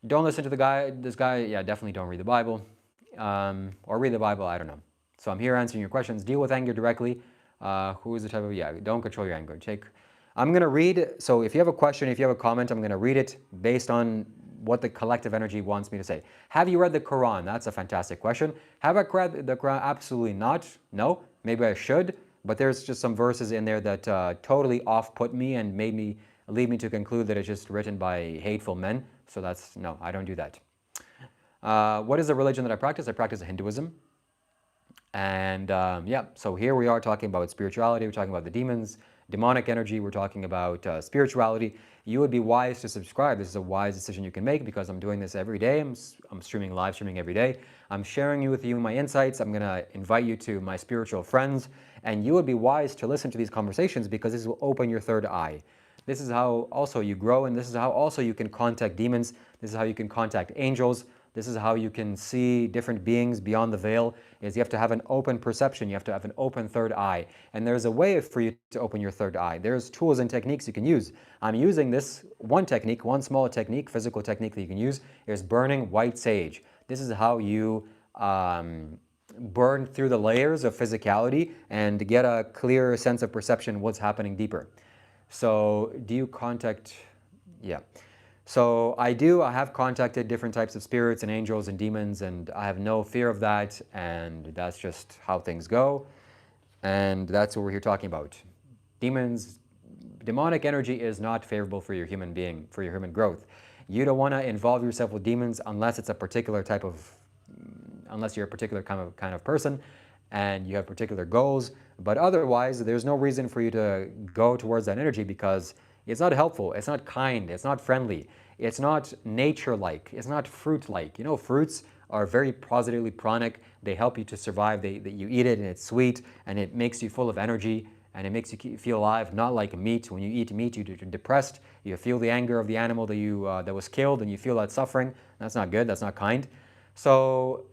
Don't listen to this guy, yeah, definitely don't read the Bible. Or read the Bible, I don't know. So I'm here answering your questions. Deal with anger directly. Who is the type of, yeah, don't control your anger. I'm going to read, so if you have a question, if you have a comment, I'm going to read it based on what the collective energy wants me to say. Have you read the Quran? That's a fantastic question. Have I read the Quran? Absolutely not. No. Maybe I should, but there's just some verses in there that totally off-put me and lead me to conclude that it's just written by hateful men. So no, I don't do that. What is the religion that I practice? I practice Hinduism. And yeah, so here we are talking about spirituality. We're talking about the demons, demonic energy. We're talking about spirituality. You would be wise to subscribe. This is a wise decision you can make because I'm doing this every day. I'm streaming, live streaming every day. I'm sharing with you my insights. I'm going to invite you to my spiritual friends. And you would be wise to listen to these conversations because this will open your third eye. This is how also you grow, and this is how also you can contact demons. This is how you can contact angels. This is how you can see different beings beyond the veil, is you have to have an open perception. You have to have an open third eye. And there's a way for you to open your third eye. There's tools and techniques you can use. I'm using this one technique, one small technique, physical technique that you can use, is burning white sage. This is how you burn through the layers of physicality and get a clearer sense of perception what's happening deeper. So do you contact, yeah. So I have contacted different types of spirits and angels and demons, and I have no fear of that, and that's just how things go. And that's what we're here talking about. Demons, demonic energy is not favorable for your human being, for your human growth. You don't want to involve yourself with demons unless it's a particular type of unless you're a particular kind of person and you have particular goals. But otherwise, there's no reason for you to go towards that energy because it's not helpful, it's not kind, it's not friendly, it's not nature-like, it's not fruit-like. You know, fruits are very positively pranic. They help you to survive. You eat it and it's sweet and it makes you full of energy and it makes you feel alive, not like meat. When you eat meat, you're depressed. You feel the anger of the animal that was killed and you feel that suffering. That's not good, that's not kind. So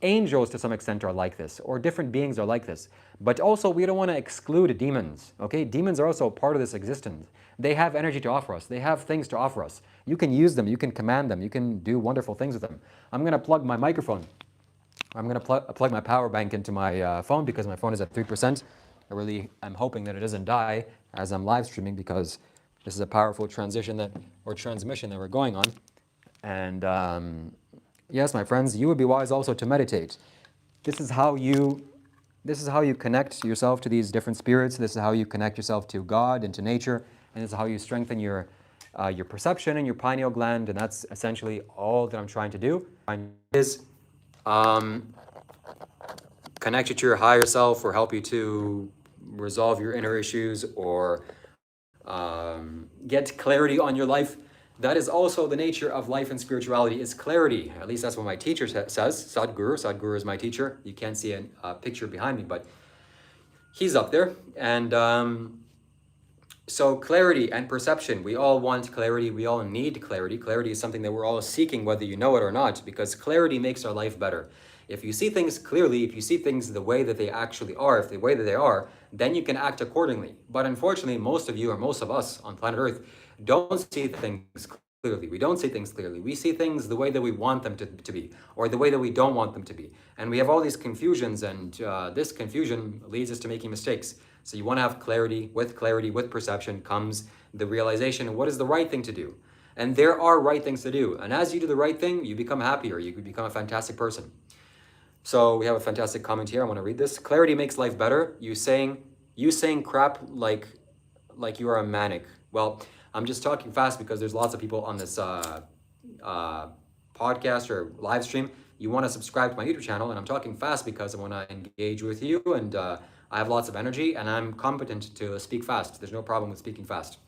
angels to some extent are like this, or different beings are like this. But also we don't want to exclude demons, okay? Demons are also part of this existence. They have energy to offer us. They have things to offer us. You can use them, you can command them, you can do wonderful things with them. I'm going to plug my microphone. I'm going to plug my power bank into my phone because my phone is at 3%. I'm hoping that it doesn't die as I'm live streaming because this is a powerful transmission that we're going on. And yes, my friends, you would be wise also to meditate. This is how you connect yourself to these different spirits. This is how you connect yourself to God and to nature. And this is how you strengthen your perception and your pineal gland. And that's essentially all that I'm trying to do. Is connect you to your higher self or help you to resolve your inner issues or get clarity on your life. That is also the nature of life and spirituality, is clarity. At least that's what my teacher says, Sadhguru. Sadhguru is my teacher. You can't see a picture behind me, but he's up there. And so clarity and perception, we all want clarity. We all need clarity. Clarity is something that we're all seeking, whether you know it or not, because clarity makes our life better. If you see things clearly, if you see things the way that they actually are, if the way that they are, then you can act accordingly. But unfortunately, most of you or most of us on planet Earth don't see things clearly. We don't see things clearly. We see things the way that we want them to be, or the way that we don't want them to be. And we have all these confusions, and this confusion leads us to making mistakes. So you want to have clarity. With perception comes the realization of what is the right thing to do. And there are right things to do. And as you do the right thing, you become happier. You become a fantastic person. So we have a fantastic comment here. I want to read this. Clarity makes life better. You saying crap like you are a manic. Well, I'm just talking fast because there's lots of people on this podcast or live stream. You want to subscribe to my YouTube channel, and I'm talking fast because I want to engage with you, and I have lots of energy, and I'm competent to speak fast. There's no problem with speaking fast.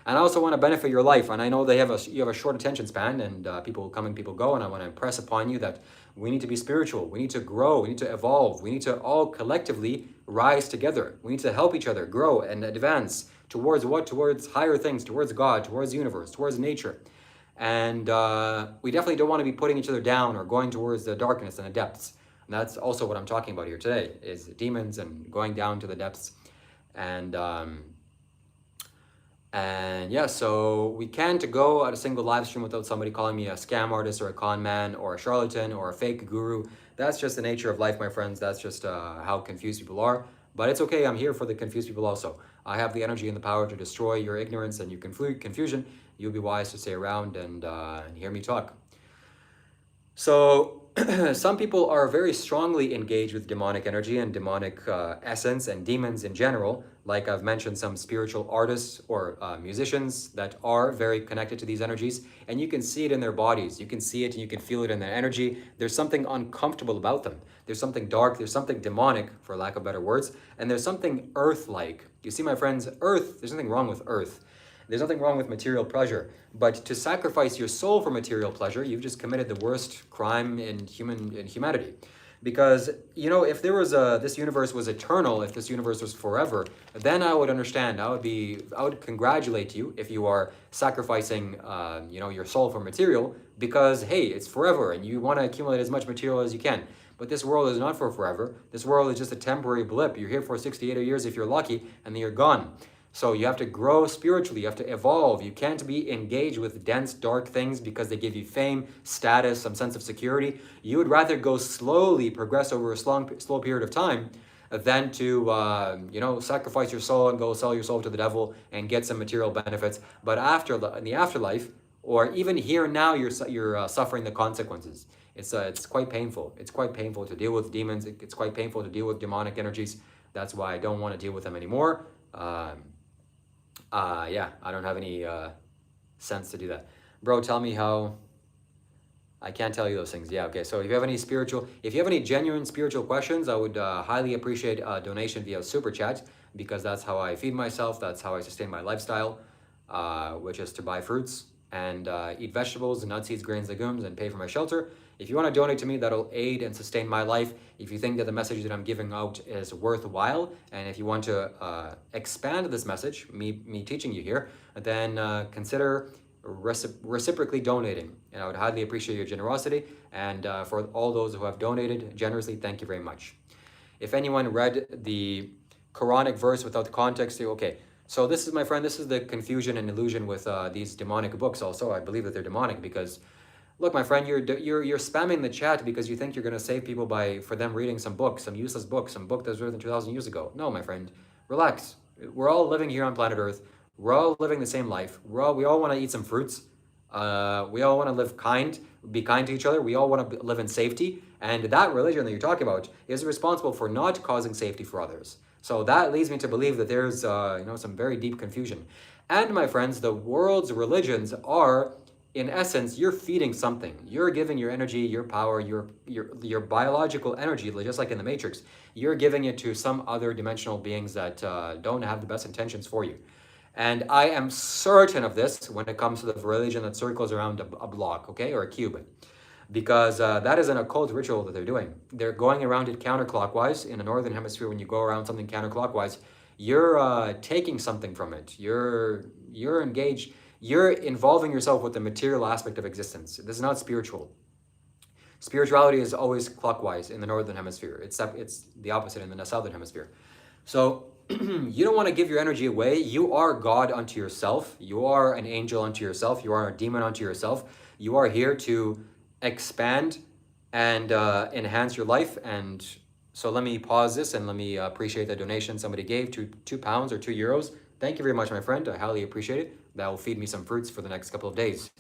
And I also want to benefit your life, and I know you have a short attention span, and people come and people go, and I want to impress upon you that we need to be spiritual, we need to grow, we need to evolve, we need to all collectively rise together. We need to help each other grow and advance towards what? Towards higher things, towards God, towards the universe, towards nature. And we definitely don't want to be putting each other down or going towards the darkness and the depths. And that's also what I'm talking about here today, is demons and going down to the depths. And yeah, so we can't go at a single live stream without somebody calling me a scam artist or a con man or a charlatan or a fake guru. That's just the nature of life, my friends. That's just how confused people are. But it's okay, I'm here for the confused people also. I have the energy and the power to destroy your ignorance and your confusion. You'll be wise to stay around and hear me talk. So some people are very strongly engaged with demonic energy and demonic essence and demons in general. Like I've mentioned, some spiritual artists or musicians that are very connected to these energies, and you can see it in their bodies. You can see it and you can feel it in their energy. There's something uncomfortable about them. There's something dark, there's something demonic, for lack of better words, and there's something earth-like. You see, my friends, earth, there's nothing wrong with earth. There's nothing wrong with material pleasure, but to sacrifice your soul for material pleasure, you've just committed the worst crime in humanity. Because, you know, if there was this universe was eternal, if this universe was forever, then I would understand. I would congratulate you if you are sacrificing, your soul for material, because hey, it's forever and you want to accumulate as much material as you can. But this world is not for forever. This world is just a temporary blip. You're here for 68 years if you're lucky, and then you're gone. So you have to grow spiritually, you have to evolve. You can't be engaged with dense, dark things because they give you fame, status, some sense of security. You would rather go slowly, progress over a slow period of time than to, sacrifice your soul and go sell your soul to the devil and get some material benefits. But in the afterlife, or even here and now, you're suffering the consequences. It's quite painful. It's quite painful to deal with demons. It's quite painful to deal with demonic energies. That's why I don't want to deal with them anymore. I don't have any sense to do that. Bro, tell me how I can't tell you those things. Yeah, okay. So if you have any genuine spiritual questions, I would highly appreciate a donation via Super Chat, because that's how I feed myself. That's how I sustain my lifestyle, which is to buy fruits and eat vegetables, nuts, seeds, grains, legumes, and pay for my shelter. If you want to donate to me, that'll aid and sustain my life. If you think that the message that I'm giving out is worthwhile, and if you want to expand this message, me teaching you here, then consider reciprocally donating, and I would highly appreciate your generosity. And for all those who have donated generously, thank you very much. If anyone read the Quranic verse without the context, okay, so this is, my friend, this is the confusion and illusion with these demonic books. Also, I believe that they're demonic because, look, my friend, you're spamming the chat because you think you're going to save people for them reading some book, some useless book, some book that was written 2,000 years ago. No, my friend, relax. We're all living here on planet Earth. We're all living the same life. We all want to eat some fruits. We all want to live be kind to each other. We all want to live in safety. And that religion that you're talking about is responsible for not causing safety for others. So that leads me to believe that there's some very deep confusion. And my friends, the world's religions are, in essence, you're feeding something. You're giving your energy, your power, your biological energy, just like in the Matrix. You're giving it to some other dimensional beings that don't have the best intentions for you. And I am certain of this when it comes to the religion that circles around a block, okay, or a cube, because that is an occult ritual that they're doing. They're going around it counterclockwise. In the northern hemisphere, when you go around something counterclockwise, you're taking something from it. You're engaged. You're involving yourself with the material aspect of existence. This is not spiritual. Spirituality is always clockwise in the northern hemisphere. It's the opposite in the southern hemisphere. So you don't want to give your energy away. You are God unto yourself. You are an angel unto yourself. You are a demon unto yourself. You are here to expand and enhance your life. And so let me pause this and let me appreciate the donation somebody gave, £2 or €2. Thank you very much, my friend. I highly appreciate it. That will feed me some fruits for the next couple of days.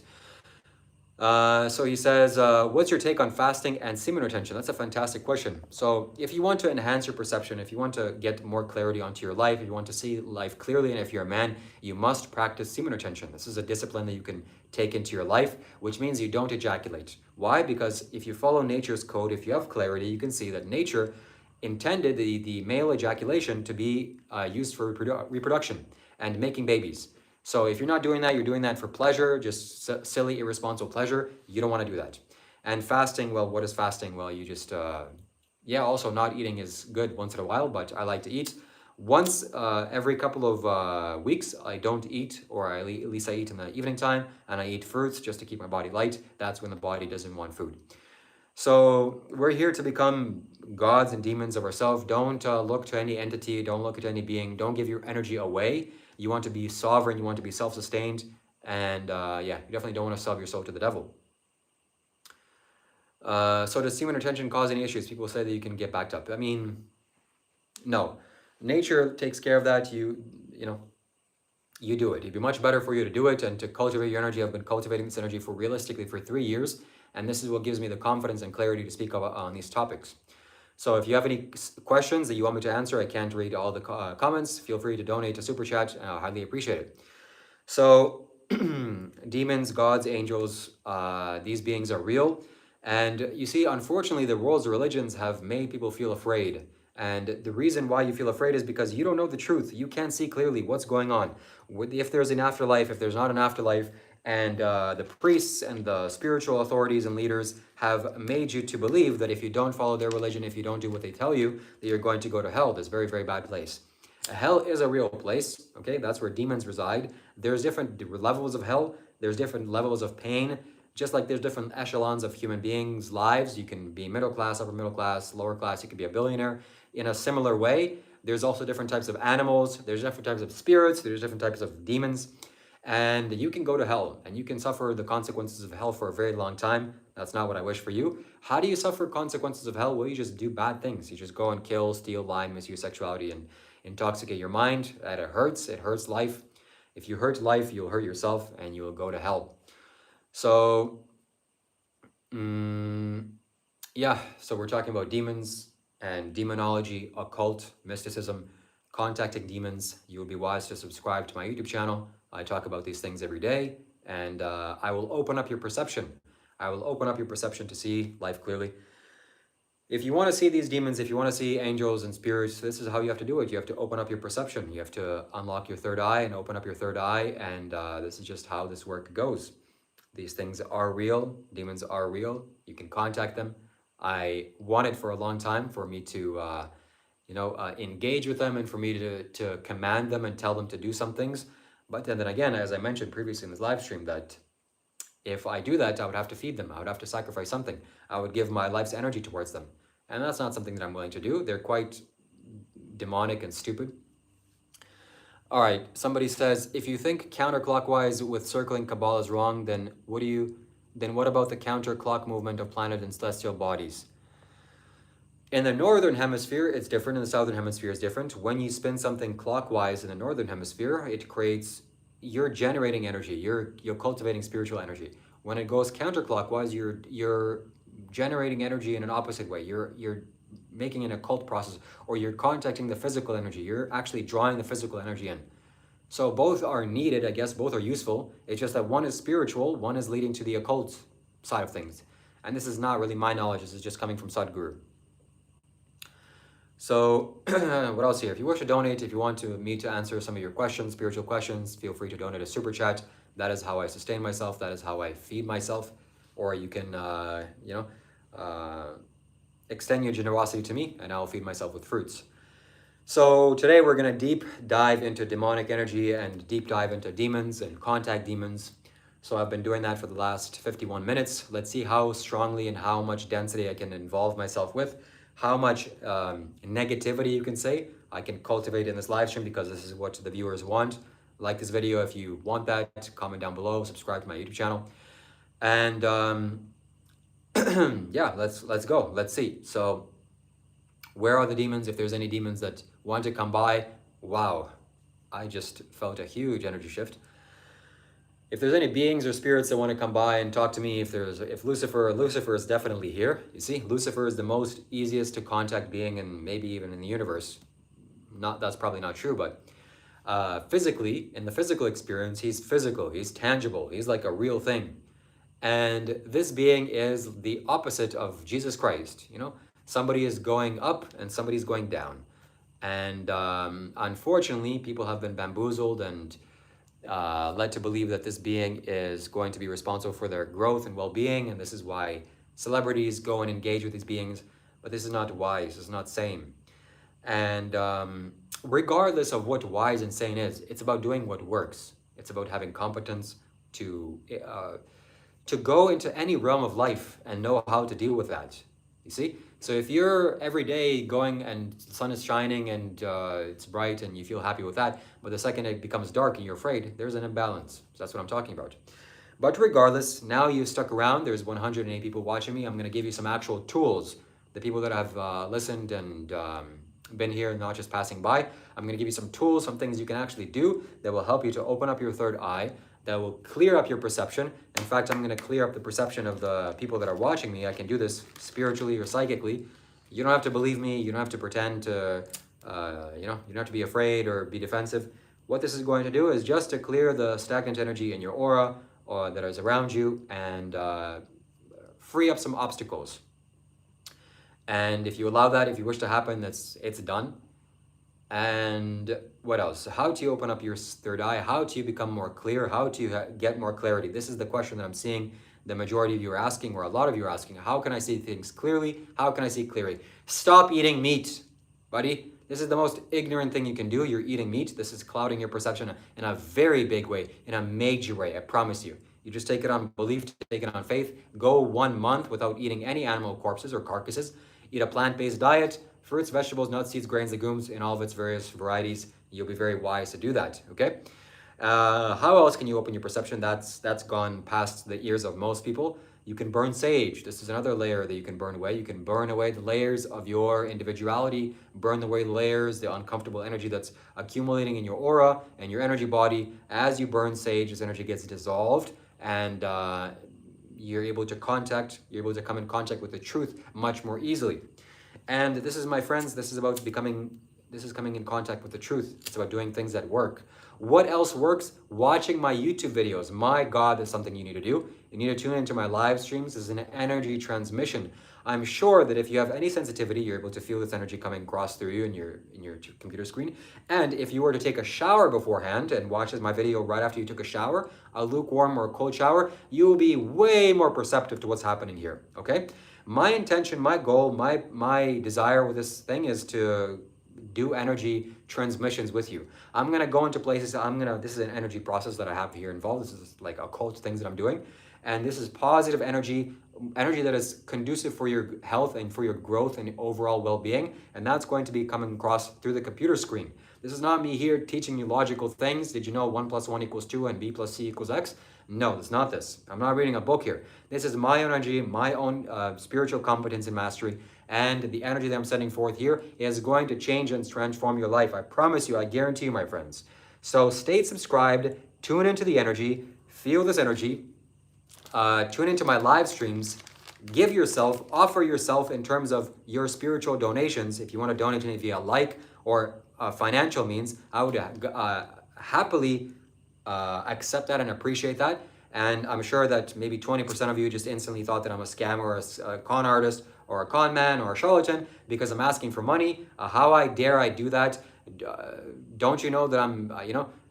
So he says, what's your take on fasting and semen retention? That's a fantastic question. So if you want to enhance your perception, if you want to get more clarity onto your life, if you want to see life clearly, and if you're a man, you must practice semen retention. This is a discipline that you can take into your life, which means you don't ejaculate. Why? Because if you follow nature's code, if you have clarity, you can see that nature intended the male ejaculation to be used for reproduction and making babies. So if you're not doing that, you're doing that for pleasure, just silly, irresponsible pleasure. You don't want to do that. And fasting, well, what is fasting? Well, you just, also not eating is good once in a while, but I like to eat. Once every couple of weeks, I don't eat, or at least I eat in the evening time, and I eat fruits just to keep my body light. That's when the body doesn't want food. So we're here to become gods and demons of ourselves. Don't look to any entity. Don't look at any being. Don't give your energy away. You want to be sovereign. You want to be self-sustained. And you definitely don't want to sell your soul to the devil. So does semen retention cause any issues? People say that you can get backed up. I mean, no. Nature takes care of that. You do it. It'd be much better for you to do it and to cultivate your energy. I've been cultivating this energy realistically for 3 years. And this is what gives me the confidence and clarity to speak on these topics. So if you have any questions that you want me to answer, I can't read all the comments. Feel free to donate to Super Chat. I highly appreciate it. So demons, gods, angels, these beings are real. And you see, unfortunately, the world's religions have made people feel afraid. And the reason why you feel afraid is because you don't know the truth. You can't see clearly what's going on. If there's an afterlife, if there's not an afterlife, and the priests and the spiritual authorities and leaders have made you to believe that if you don't follow their religion, if you don't do what they tell you, that you're going to go to hell. This very, very bad place. Hell is a real place, okay? That's where demons reside. There's different levels of hell. There's different levels of pain. Just like there's different echelons of human beings' lives. You can be middle class, upper middle class, lower class. You could be a billionaire. In a similar way, there's also different types of animals. There's different types of spirits. There's different types of demons. And you can go to hell, and you can suffer the consequences of hell for a very long time. That's not what I wish for you. How do you suffer consequences of hell? Well, you just do bad things. You just go and kill, steal, lie, misuse sexuality, and intoxicate your mind. And it hurts. It hurts life. If you hurt life, you'll hurt yourself, and you will go to hell. So, so we're talking about demons and demonology, occult, mysticism, contacting demons. You would be wise to subscribe to my YouTube channel. I talk about these things every day, and I will open up your perception. I will open up your perception to see life clearly. If you want to see these demons, if you want to see angels and spirits, this is how you have to do it. You have to open up your perception. You have to unlock your third eye and open up your third eye. And this is just how this work goes. These things are real. Demons are real. You can contact them. I wanted for a long time for me to, engage with them and for me to command them and tell them to do some things. But then again, as I mentioned previously in this live stream, that if I do that, I would have to feed them. I would have to sacrifice something. I would give my life's energy towards them. And that's not something that I'm willing to do. They're quite demonic and stupid. All right, somebody says, if you think counterclockwise with circling Kabbalah is wrong, then what about the counterclock movement of planet and celestial bodies? In the northern hemisphere, it's different. In the southern hemisphere, it's different. When you spin something clockwise in the northern hemisphere, it creates, you're generating energy. You're cultivating spiritual energy. When it goes counterclockwise, you're generating energy in an opposite way. You're making an occult process, or you're contacting the physical energy. You're actually drawing the physical energy in. So both are needed, I guess, both are useful. It's just that one is spiritual, one is leading to the occult side of things. And this is not really my knowledge, this is just coming from Sadhguru. So what else here? If you wish to donate, if you want me to answer some of your questions, spiritual questions, feel free to donate a super chat. That is how I sustain myself. That is how I feed myself. Or you can, extend your generosity to me and I'll feed myself with fruits. So today we're going to deep dive into demonic energy and deep dive into demons and contact demons. So I've been doing that for the last 51 minutes. Let's see how strongly and how much density I can involve myself with, how much negativity, you can say, I can cultivate in this live stream, because this is what the viewers want. Like this video if you want that, comment down below, subscribe to my YouTube channel. And yeah, let's go. Let's see. So where are the demons? If there's any demons that want to come by, wow, I just felt a huge energy shift. If there's any beings or spirits that want to come by and talk to me, if Lucifer is definitely here. You see, Lucifer is the most easiest to contact being, and maybe even in the universe. That's probably not true, but physically, in the physical experience, he's physical, he's tangible, he's like a real thing. And this being is the opposite of Jesus Christ. You know, somebody is going up and somebody's going down. And unfortunately, people have been bamboozled and led to believe that this being is going to be responsible for their growth and well-being. And this is why celebrities go and engage with these beings. But this is not wise, this is not sane. And regardless of what wise and sane is, it's about doing what works. It's about having competence to go into any realm of life and know how to deal with that. You see? So if you're every day going and the sun is shining and it's bright and you feel happy with that, but the second it becomes dark and you're afraid, there's an imbalance. So that's what I'm talking about. But regardless, now you've stuck around, there's 108 people watching me. I'm going to give you some actual tools. The people that have listened and been here, not just passing by, I'm going to give you some tools, some things you can actually do that will help you to open up your third eye, that will clear up your perception. In fact, I'm going to clear up the perception of the people that are watching me. I can do this spiritually or psychically. You don't have to believe me. You don't have to pretend to, you don't have to be afraid or be defensive. What this is going to do is just to clear the stagnant energy in your aura or that is around you and free up some obstacles. And if you allow that, if you wish to happen, it's done. And what else? How do you open up your third eye? How do you become more clear? How do you get more clarity? This is the question that I'm seeing the majority of you are asking, or a lot of you are asking. How can I see things clearly? How can I see clearly? Stop eating meat, buddy. This is the most ignorant thing you can do. You're eating meat. This is clouding your perception in a very big way, in a major way, I promise you. You just take it on belief, take it on faith. Go 1 month without eating any animal corpses or carcasses. Eat a plant-based diet. Fruits, vegetables, nuts, seeds, grains, legumes in all of its various varieties. You'll be very wise to do that, okay? How else can you open your perception? That's gone past the ears of most people. You can burn sage. This is another layer that you can burn away. You can burn away the layers of your individuality, burn away the layers, the uncomfortable energy that's accumulating in your aura and your energy body. As you burn sage, this energy gets dissolved and you're able to come in contact with the truth much more easily. And this is, my friends, this is about becoming This is coming in contact with the truth. It's about doing things that work. What else works? Watching my YouTube videos. My God, that's something you need to do. You need to tune into my live streams. This is an energy transmission. I'm sure that if you have any sensitivity, you're able to feel this energy coming across through you in your computer screen. And if you were to take a shower beforehand and watch my video right after you took a shower, a lukewarm or a cold shower, you will be way more perceptive to what's happening here, okay? My intention, my goal, my desire with this thing is to do energy transmissions with you. I'm gonna go into places, this is an energy process that I have here involved. This is like occult things that I'm doing. And this is positive energy that is conducive for your health and for your growth and overall well-being. And that's going to be coming across through the computer screen. This is not me here teaching you logical things. Did you know 1 + 1 = 2 and B + C = X? No, it's not this. I'm not reading a book here. This is my own energy, my own spiritual competence and mastery. And the energy that I'm sending forth here is going to change and transform your life. I promise you, I guarantee you, my friends. So stay subscribed, tune into the energy, feel this energy, tune into my live streams, give yourself, offer yourself in terms of your spiritual donations. If you want to donate to me via like or financial means, I would happily accept that and appreciate that. And I'm sure that maybe 20% of you just instantly thought that I'm a scammer or a con artist or a con man or a charlatan because I'm asking for money. How dare I do that? Don't you know that I'm,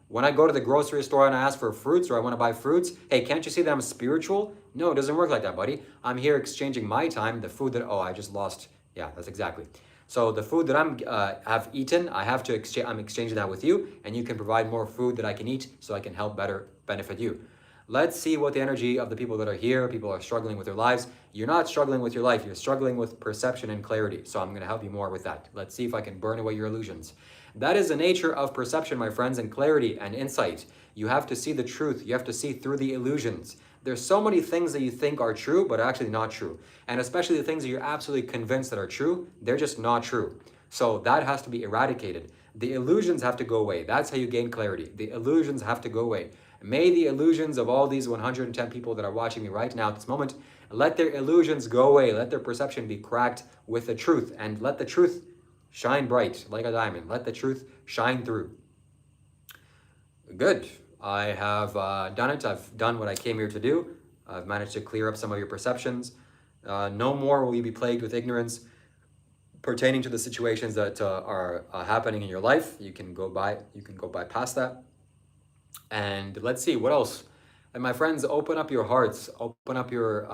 when I go to the grocery store and I ask for fruits or I want to buy fruits, hey, can't you see that I'm spiritual? No, it doesn't work like that, buddy. I'm here exchanging my time, the food that, I just lost. Yeah, that's exactly. So the food that have eaten, I'm exchanging that with you, and you can provide more food that I can eat so I can help better benefit you. Let's see what the energy of the people that are here, people are struggling with their lives. You're not struggling with your life, you're struggling with perception and clarity. So I'm going to help you more with that. Let's see if I can burn away your illusions. That is the nature of perception, my friends, and clarity and insight. You have to see the truth. You have to see through the illusions. There's so many things that you think are true, but are actually not true. And especially the things that you're absolutely convinced that are true, they're just not true. So that has to be eradicated. The illusions have to go away. That's how you gain clarity. The illusions have to go away. May the illusions of all these 110 people that are watching me right now at this moment, let their illusions go away. Let their perception be cracked with the truth, and let the truth shine bright like a diamond. Let the truth shine through. Good. I have done it. I've done what I came here to do. I've managed to clear up some of your perceptions. No more will you be plagued with ignorance pertaining to the situations that are happening in your life. You can go bypass that. And let's see what else. And my friends, open up your hearts, open up your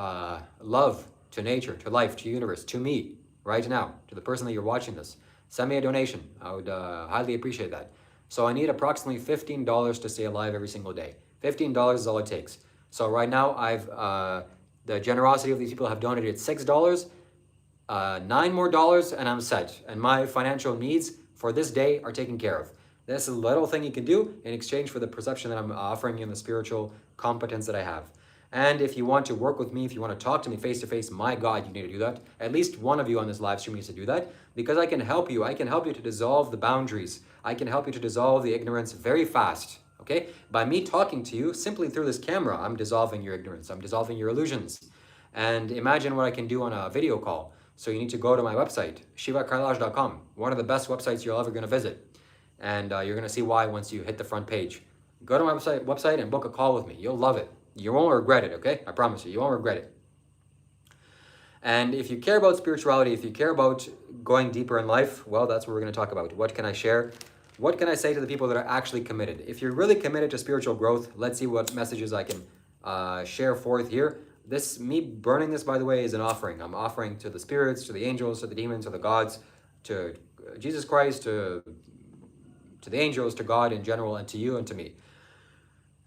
love to nature, to life, to universe, to me right now, to the person that you're watching this. Send me a donation. I would highly appreciate that. So I need approximately $15 to stay alive every single day. $15 is all it takes. So right now, the generosity of these people have donated $6, $9 more, and I'm set. And my financial needs for this day are taken care of. This is a little thing you can do in exchange for the perception that I'm offering you and the spiritual competence that I have. And if you want to work with me, if you want to talk to me face to face, my God, you need to do that. At least one of you on this live stream needs to do that, because I can help you. I can help you to dissolve the boundaries. I can help you to dissolve the ignorance very fast, okay? By me talking to you simply through this camera, I'm dissolving your ignorance. I'm dissolving your illusions. And imagine what I can do on a video call. So you need to go to my website, shivakailash.com, one of the best websites you're ever going to visit. And you're going to see why once you hit the front page. Go to my website and book a call with me. You'll love it. You won't regret it, okay? I promise you, you won't regret it. And if you care about spirituality, if you care about going deeper in life, well, that's what we're going to talk about. What can I share? What can I say to the people that are actually committed? If you're really committed to spiritual growth, let's see what messages I can share forth here. Me burning this, by the way, is an offering. I'm offering to the spirits, to the angels, to the demons, to the gods, to Jesus Christ, to the angels, to God in general, and to you and to me.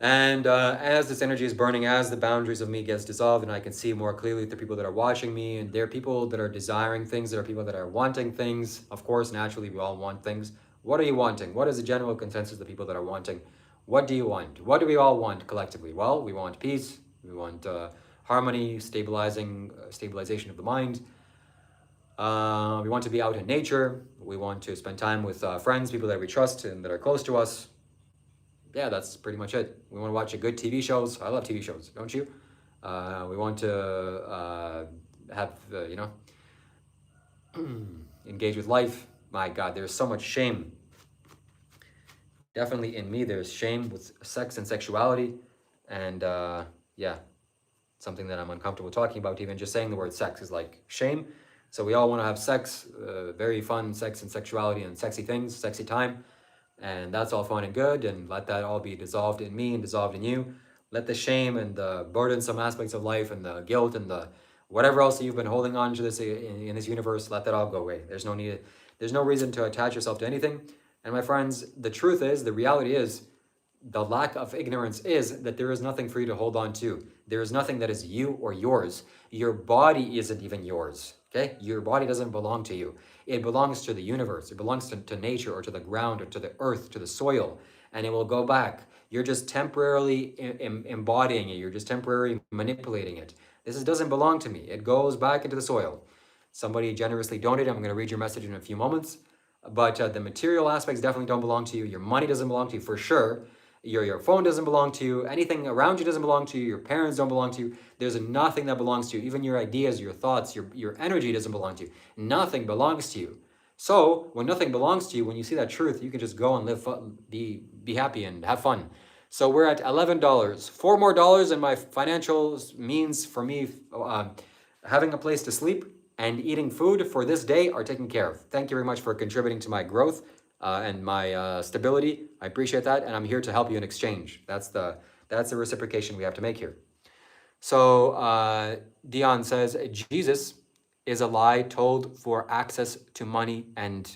And as this energy is burning, as the boundaries of me gets dissolved, and I can see more clearly the people that are watching me, and there are people that are desiring things, there are people that are wanting things. Of course, naturally, we all want things. What are you wanting? What is the general consensus of the people that are wanting? What do you want? What do we all want collectively? Well, we want peace. We want harmony, stabilization of the mind. We want to be out in nature. We want to spend time with friends, people that we trust and that are close to us. Yeah, that's pretty much it. We want to watch good TV shows. I love TV shows, don't you? We want to have, engage with life. My God, there's so much shame. Definitely in me, there's shame with sex and sexuality. And yeah, something that I'm uncomfortable talking about. Even just saying the word sex is like shame. So we all want to have sex, very fun sex and sexuality and sexy things, sexy time. And that's all fun and good. And let that all be dissolved in me and dissolved in you. Let the shame and the burdensome aspects of life and the guilt and the whatever else that you've been holding on to this in this universe, let that all go away. There's no need, there's no reason to attach yourself to anything. And my friends, the truth is, the reality is, the lack of ignorance is that there is nothing for you to hold on to. There is nothing that is you or yours. Your body isn't even yours. Okay? Your body doesn't belong to you. It belongs to the universe. It belongs to nature or to the ground or to the earth, to the soil, and it will go back. You're just temporarily embodying it. You're just temporarily manipulating it. This doesn't belong to me. It goes back into the soil. Somebody generously donated. I'm going to read your message in a few moments. But the material aspects definitely don't belong to you. Your money doesn't belong to you for sure. Your phone doesn't belong to you. Anything around you doesn't belong to you. Your parents don't belong to you. There's nothing that belongs to you. Even your ideas, your thoughts, your energy doesn't belong to you. Nothing belongs to you. So when nothing belongs to you, when you see that truth, you can just go and live, be happy and have fun. So we're at $11. $4 more in my financial means for me having a place to sleep and eating food for this day are taken care of. Thank you very much for contributing to my growth and my stability. I appreciate that, and I'm here to help you in exchange. That's the reciprocation we have to make here. So Dion says, Jesus is a lie told for access to money, and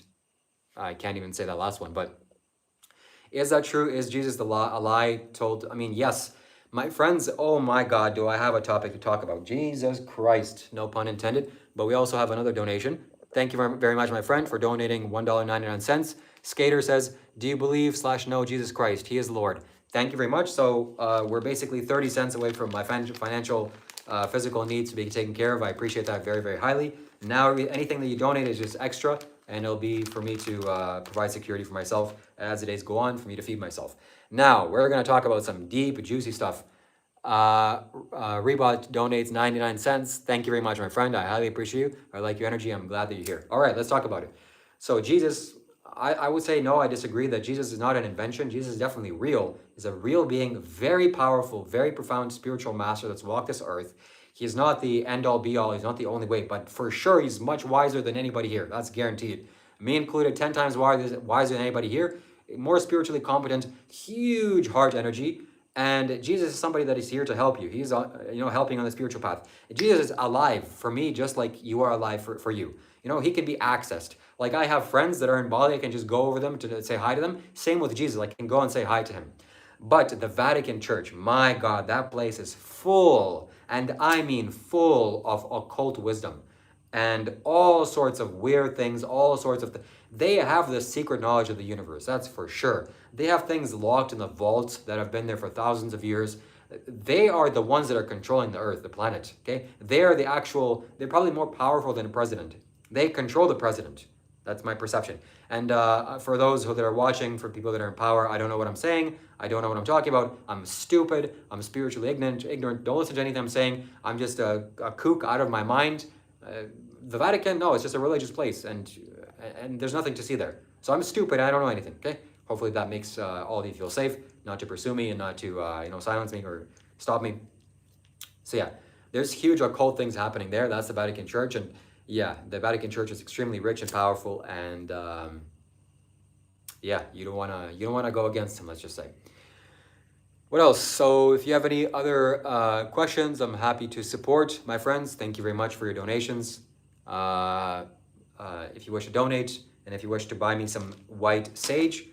I can't even say that last one, but is that true? Is Jesus a lie told? I mean, yes. My friends, oh my God, do I have a topic to talk about. Jesus Christ, no pun intended. But we also have another donation. Thank you very much, my friend, for donating $1.99. Skater says, do you believe / know Jesus Christ? He is Lord. Thank you very much. So we're basically 30 cents away from my financial, physical needs to be taken care of. I appreciate that very, very highly. Now, anything that you donate is just extra, and it'll be for me to provide security for myself as the days go on, for me to feed myself. Now, we're going to talk about some deep, juicy stuff. Rebot donates 99 cents. Thank you very much, my friend. I highly appreciate you. I like your energy. I'm glad that you're here. All right, let's talk about it. So Jesus, I would say no, I disagree that Jesus is not an invention. Jesus is definitely real. He's a real being, very powerful, very profound spiritual master that's walked this earth. He's not the end-all, be-all. He's not the only way, but for sure, he's much wiser than anybody here. That's guaranteed. Me included, 10 times wiser than anybody here. More spiritually competent, huge heart energy. And Jesus is somebody that is here to help you. He's helping on the spiritual path. Jesus is alive for me, just like you are alive for you. He can be accessed. Like I have friends that are in Bali, I can just go over them to say hi to them. Same with Jesus, I can go and say hi to him. But the Vatican Church, my God, that place is full, and I mean full of occult wisdom and all sorts of weird things, all sorts of they have the secret knowledge of the universe, that's for sure. They have things locked in the vaults that have been there for thousands of years. They are the ones that are controlling the earth, the planet, okay? They're probably more powerful than a president. They control the president. That's my perception. And for those that are watching, for people that are in power, I don't know what I'm saying. I don't know what I'm talking about. I'm stupid. I'm spiritually ignorant. Don't listen to anything I'm saying. I'm just a kook out of my mind. The Vatican, no, it's just a religious place, and there's nothing to see there. So I'm stupid. I don't know anything. Okay. Hopefully that makes all of you feel safe, not to pursue me and not to silence me or stop me. So yeah, there's huge occult things happening there. That's the Vatican Church, and yeah, the Vatican Church is extremely rich and powerful, and yeah, you don't wanna go against him. Let's just say. What else? So if you have any other questions, I'm happy to support my friends. Thank you very much for your donations. If you wish to donate, and if you wish to buy me some white sage,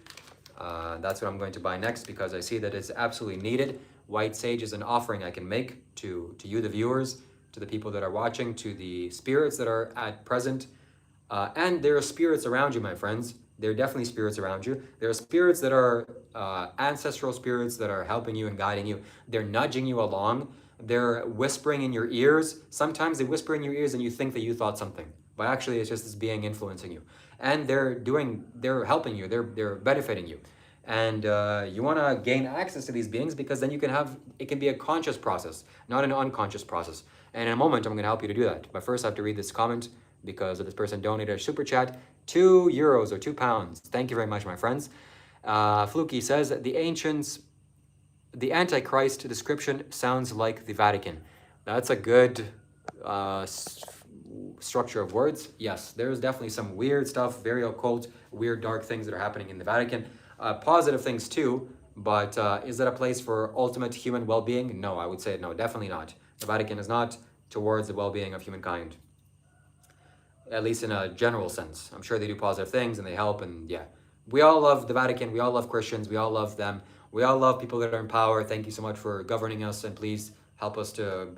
that's what I'm going to buy next, because I see that it's absolutely needed. White sage is an offering I can make to you, the viewers, to the people that are watching, to the spirits that are at present. And there are spirits around you, my friends. There are definitely spirits around you. There are spirits that are ancestral spirits that are helping you and guiding you. They're nudging you along. They're whispering in your ears. Sometimes they whisper in your ears and you think that you thought something, but actually it's just this being influencing you. And they're helping you, they're benefiting you. And you want to gain access to these beings, because then it can be a conscious process, not an unconscious process. And in a moment, I'm going to help you to do that. But first, I have to read this comment, because this person donated a super chat. €2 or £2. Thank you very much, my friends. Fluky says, the Antichrist description sounds like the Vatican. That's a good structure of words. Yes, there's definitely some weird stuff, very occult, weird, dark things that are happening in the Vatican. Positive things too, but is that a place for ultimate human well-being? No, I would say no, definitely not. The Vatican is not towards the well-being of humankind, at least in a general sense. I'm sure they do positive things and they help, and yeah. We all love the Vatican, we all love Christians, we all love them. We all love people that are in power. Thank you so much for governing us, and please help us to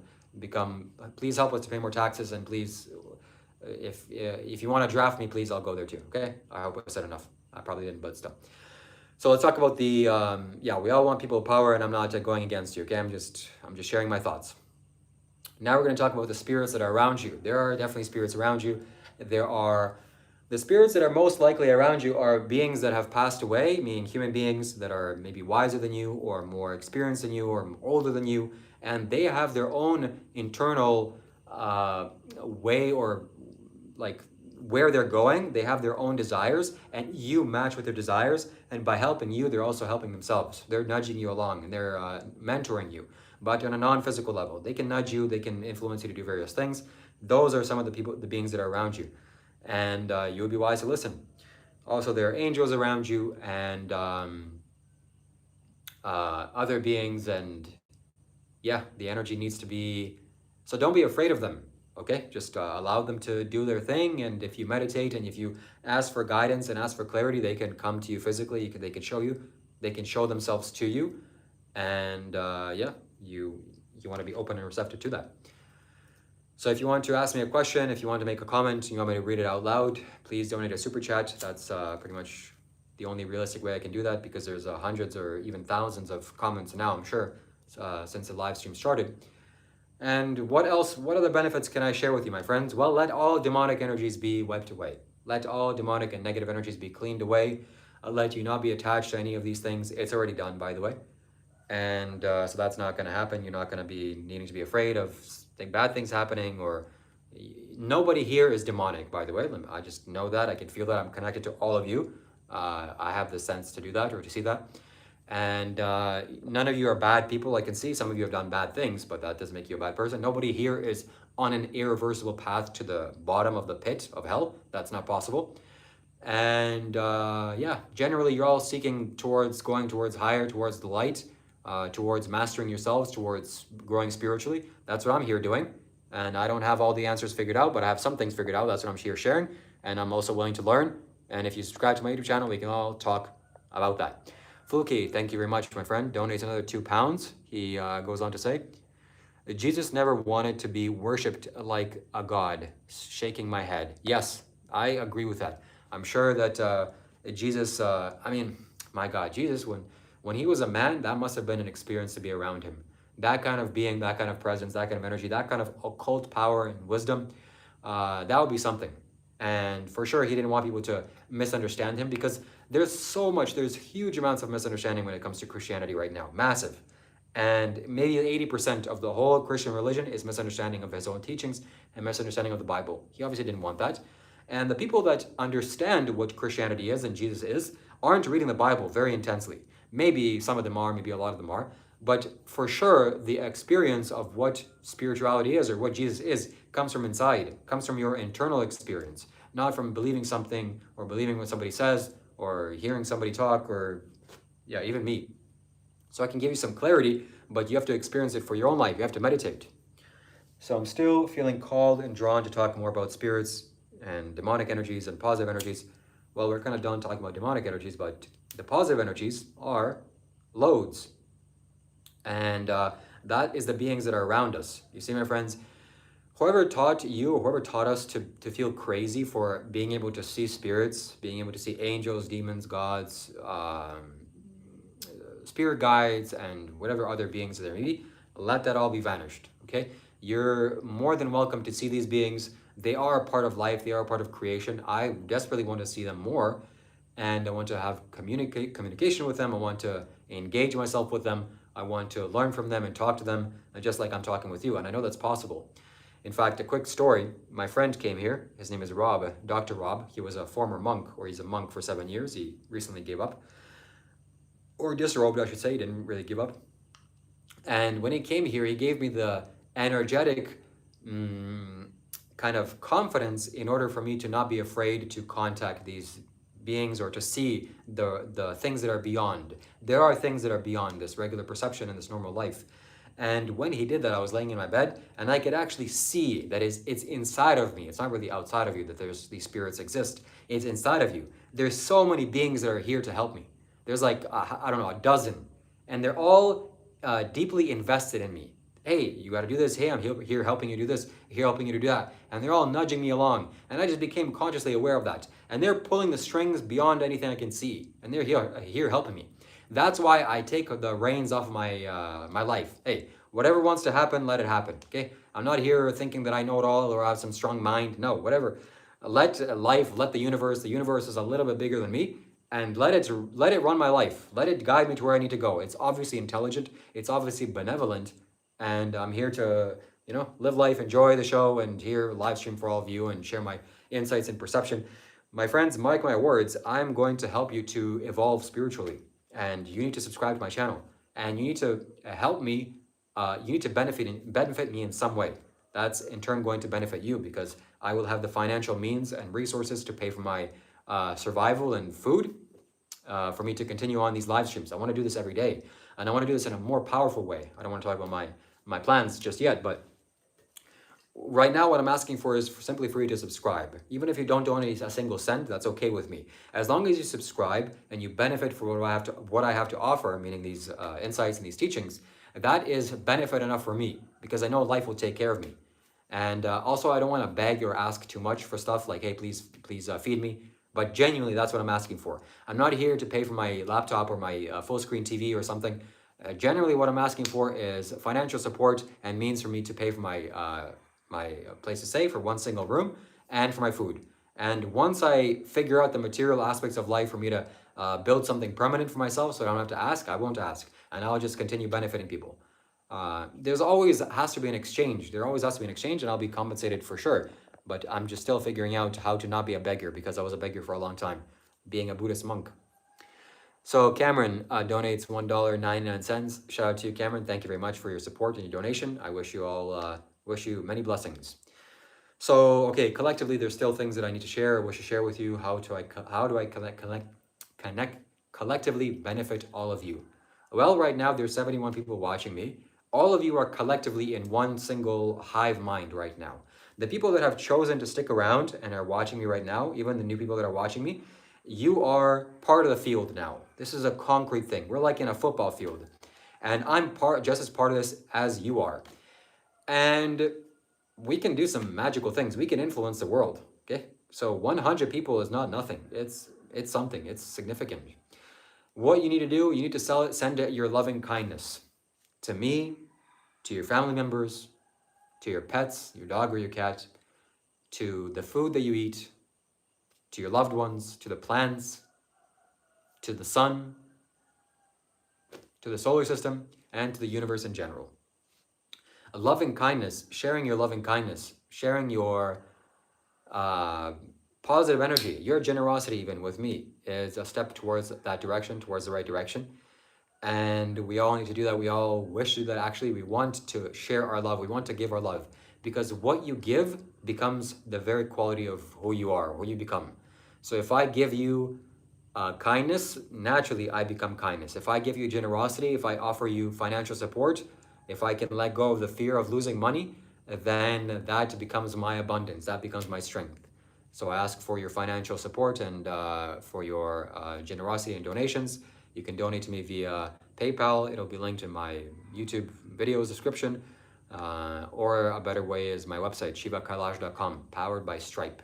please help us to pay more taxes, and please, if you want to draft me, please, I'll go there too, okay? I hope I said enough. I probably didn't, but still. So let's talk about the, yeah, we all want people in power, and I'm not going against you, okay? I'm just sharing my thoughts. Now we're going to talk about the spirits that are around you. There are definitely spirits around you. The spirits that are most likely around you are beings that have passed away, meaning human beings that are maybe wiser than you, or more experienced than you, or older than you, and they have their own internal way, or like where they're going. They have their own desires, and you match with their desires, and by helping you, they're also helping themselves. They're nudging you along, and they're mentoring you, but on a non-physical level. They can nudge you, they can influence you to do various things. Those are some of the beings that are around you, and you would be wise to listen. Also, there are angels around you, and other beings, and yeah, the energy needs to be, so don't be afraid of them, okay? Just allow them to do their thing, and if you meditate and if you ask for guidance and ask for clarity, they can come to you physically. They can show you, they can show themselves to you, and yeah, you want to be open and receptive to that. So if you want to ask me a question, if you want to make a comment, you want me to read it out loud, please donate a super chat. That's pretty much the only realistic way I can do that, because there's hundreds or even thousands of comments now, I'm sure, since the live stream started. And what else, what other benefits can I share with you, my friends? Well, let all demonic energies be wiped away. Let all demonic and negative energies be cleaned away. Let you not be attached to any of these things. It's already done, by the way. And so that's not going to happen. You're not going to be needing to be afraid of bad things happening, or nobody here is demonic, by the way. I just know that. I can feel that. I'm connected to all of you. I have the sense to do that, or to see that. And none of you are bad people. I can see some of you have done bad things, but that doesn't make you a bad person. Nobody here is on an irreversible path to the bottom of the pit of hell. That's not possible. And yeah, generally you're all seeking towards, going towards higher, towards the light, towards mastering yourselves, towards growing spiritually. That's what I'm here doing. And I don't have all the answers figured out, but I have some things figured out. That's what I'm here sharing. And I'm also willing to learn. And if you subscribe to my YouTube channel, we can all talk about that. Fluky, thank you very much, my friend. Donates another £2. He goes on to say, Jesus never wanted to be worshipped like a god. Shaking my head. Yes, I agree with that. I'm sure that Jesus, I mean, my God, Jesus, when he was a man, that must have been an experience to be around him. That kind of being, that kind of presence, that kind of energy, that kind of occult power and wisdom, that would be something. And for sure, he didn't want people to misunderstand him, because there's huge amounts of misunderstanding when it comes to Christianity right now, massive. And maybe 80% of the whole Christian religion is misunderstanding of his own teachings and misunderstanding of the Bible. He obviously didn't want that. And the people that understand what Christianity is and Jesus is aren't reading the Bible very intensely. Maybe some of them are, maybe a lot of them are. But for sure, the experience of what spirituality is, or what Jesus is, comes from inside, comes from your internal experience, not from believing something, or believing what somebody says, or hearing somebody talk, or yeah, even me. So I can give you some clarity, but you have to experience it for your own life. You have to meditate. So I'm still feeling called and drawn to talk more about spirits and demonic energies and positive energies. Well, we're kind of done talking about demonic energies, but the positive energies are loads. And that is the beings that are around us. You see, my friends, whoever taught you, or whoever taught us to feel crazy for being able to see spirits, being able to see angels, demons, gods, spirit guides, and whatever other beings there may be, let that all be vanished, okay? You're more than welcome to see these beings. They are a part of life. They are a part of creation. I desperately want to see them more, and I want to have communication with them. I want to engage myself with them. I want to learn from them and talk to them, just like I'm talking with you, and I know that's possible. In fact, a quick story, my friend came here. His name is Rob, Dr. Rob. He was a former monk, or he's a monk for 7 years. He recently gave up, or disrobed, I should say. He didn't really give up. And when he came here, he gave me the energetic kind of confidence in order for me to not be afraid to contact these beings or to see the things that are beyond. There are things that are beyond this regular perception and this normal life. And when he did that, I was laying in my bed and I could actually see that it's inside of me. It's not really outside of you that these spirits exist. It's inside of you. There's so many beings that are here to help me. There's like, I don't know, a dozen. And they're all deeply invested in me. Hey, you got to do this. Hey, I'm here helping you do this. Here helping you to do that. And they're all nudging me along. And I just became consciously aware of that. And they're pulling the strings beyond anything I can see. And they're here helping me. That's why I take the reins off my my life. Hey, whatever wants to happen, let it happen. Okay, I'm not here thinking that I know it all or have some strong mind. No, whatever. Let life, let the universe. The universe is a little bit bigger than me, and let it run my life. Let it guide me to where I need to go. It's obviously intelligent. It's obviously benevolent, and I'm here to live life, enjoy the show, and here live stream for all of you and share my insights and perception. My friends, mark my words. I'm going to help you to evolve spiritually. And you need to subscribe to my channel, and you need to help me. You need to benefit me in some way. That's in turn going to benefit you, because I will have the financial means and resources to pay for my survival and food for me to continue on these live streams. I want to do this every day, and I want to do this in a more powerful way. I don't want to talk about my plans just yet, but right now what I'm asking for is simply for you to subscribe. Even if you don't donate a single cent, that's okay with me. As long as you subscribe and you benefit from what I have to offer, meaning these insights and these teachings, that is benefit enough for me, because I know life will take care of me. And also, I don't want to beg or ask too much for stuff like, hey, please feed me. But genuinely, that's what I'm asking for. I'm not here to pay for my laptop or my full screen TV or something. Generally, what I'm asking for is financial support and means for me to pay for my my place to stay, for one single room, and for my food. And once I figure out the material aspects of life for me to build something permanent for myself so I don't have to ask, I won't ask. And I'll just continue benefiting people. There's always has to be an exchange. There always has to be an exchange, and I'll be compensated for sure. But I'm just still figuring out how to not be a beggar, because I was a beggar for a long time, being a Buddhist monk. So Cameron donates $1.99. Shout out to you, Cameron. Thank you very much for your support and your donation. I wish you all wish you many blessings. So okay, collectively, there's still things that I need to share. Wish to share with you. How do I collectively benefit all of you? Well, right now there's 71 people watching me. All of you are collectively in one single hive mind right now. The people that have chosen to stick around and are watching me right now, even the new people that are watching me, you are part of the field now. This is a concrete thing. We're like in a football field. And I'm just as part of this as you are. And we can do some magical things. We can influence the world, okay? So 100 people is not nothing. It's something. It's significant. What you need to do, you need to send your loving kindness to me, to your family members, to your pets, your dog or your cat, to the food that you eat, to your loved ones, to the plants, to the sun, to the solar system, and to the universe in general. A loving kindness, sharing your loving kindness, sharing your positive energy, your generosity even with me is a step towards that direction, towards the right direction. And we all need to do that. We all wish to do that. Actually, we want to share our love. We want to give our love, because what you give becomes the very quality of who you are, who you become. So if I give you kindness, naturally I become kindness. If I give you generosity, if I offer you financial support, if I can let go of the fear of losing money, then that becomes my abundance. That becomes my strength. So I ask for your financial support and for your generosity and donations. You can donate to me via PayPal. It'll be linked in my YouTube videos description. Or a better way is my website, shivakailash.com, powered by Stripe.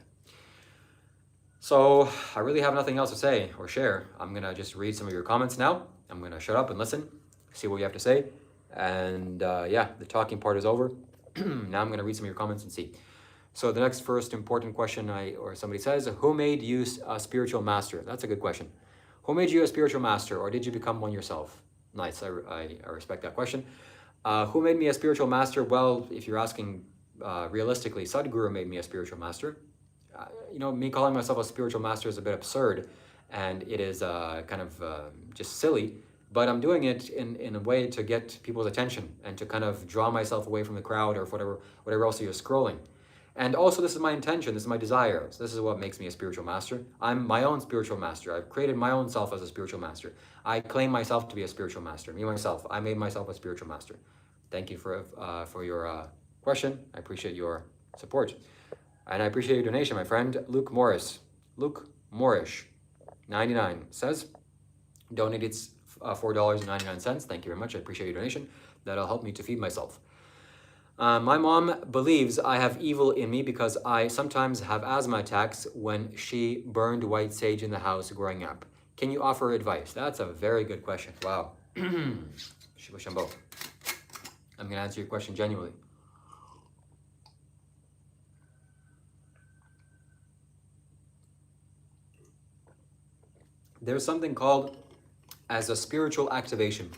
So I really have nothing else to say or share. I'm going to just read some of your comments now. I'm going to shut up and listen, see what you have to say. And yeah, the talking part is over. Now I'm going to read some of your comments and see. So the next first important question or somebody says, who made you a spiritual master? That's a good question. Who made you a spiritual master, or did you become one yourself? Nice, I respect that question. Who made me a spiritual master? Well, if you're asking realistically, Sadhguru made me a spiritual master. Me calling myself a spiritual master is a bit absurd, and it is kind of just silly, but I'm doing it in a way to get people's attention and to kind of draw myself away from the crowd or whatever else you're scrolling. And also, this is my intention, this is my desire. So this is what makes me a spiritual master. I'm my own spiritual master. I've created my own self as a spiritual master. I claim myself to be a spiritual master. Me, myself, I made myself a spiritual master. Thank you for your question. I appreciate your support. And I appreciate your donation, my friend. Luke Morris. Luke Morris, 99, says, donated $4.99. Thank you very much. I appreciate your donation. That'll help me to feed myself. My mom believes I have evil in me because I sometimes have asthma attacks when she burned white sage in the house growing up. Can you offer advice? That's a very good question. Wow. Shiva Shambho. I'm going to answer your question genuinely. There's something called as a spiritual activation,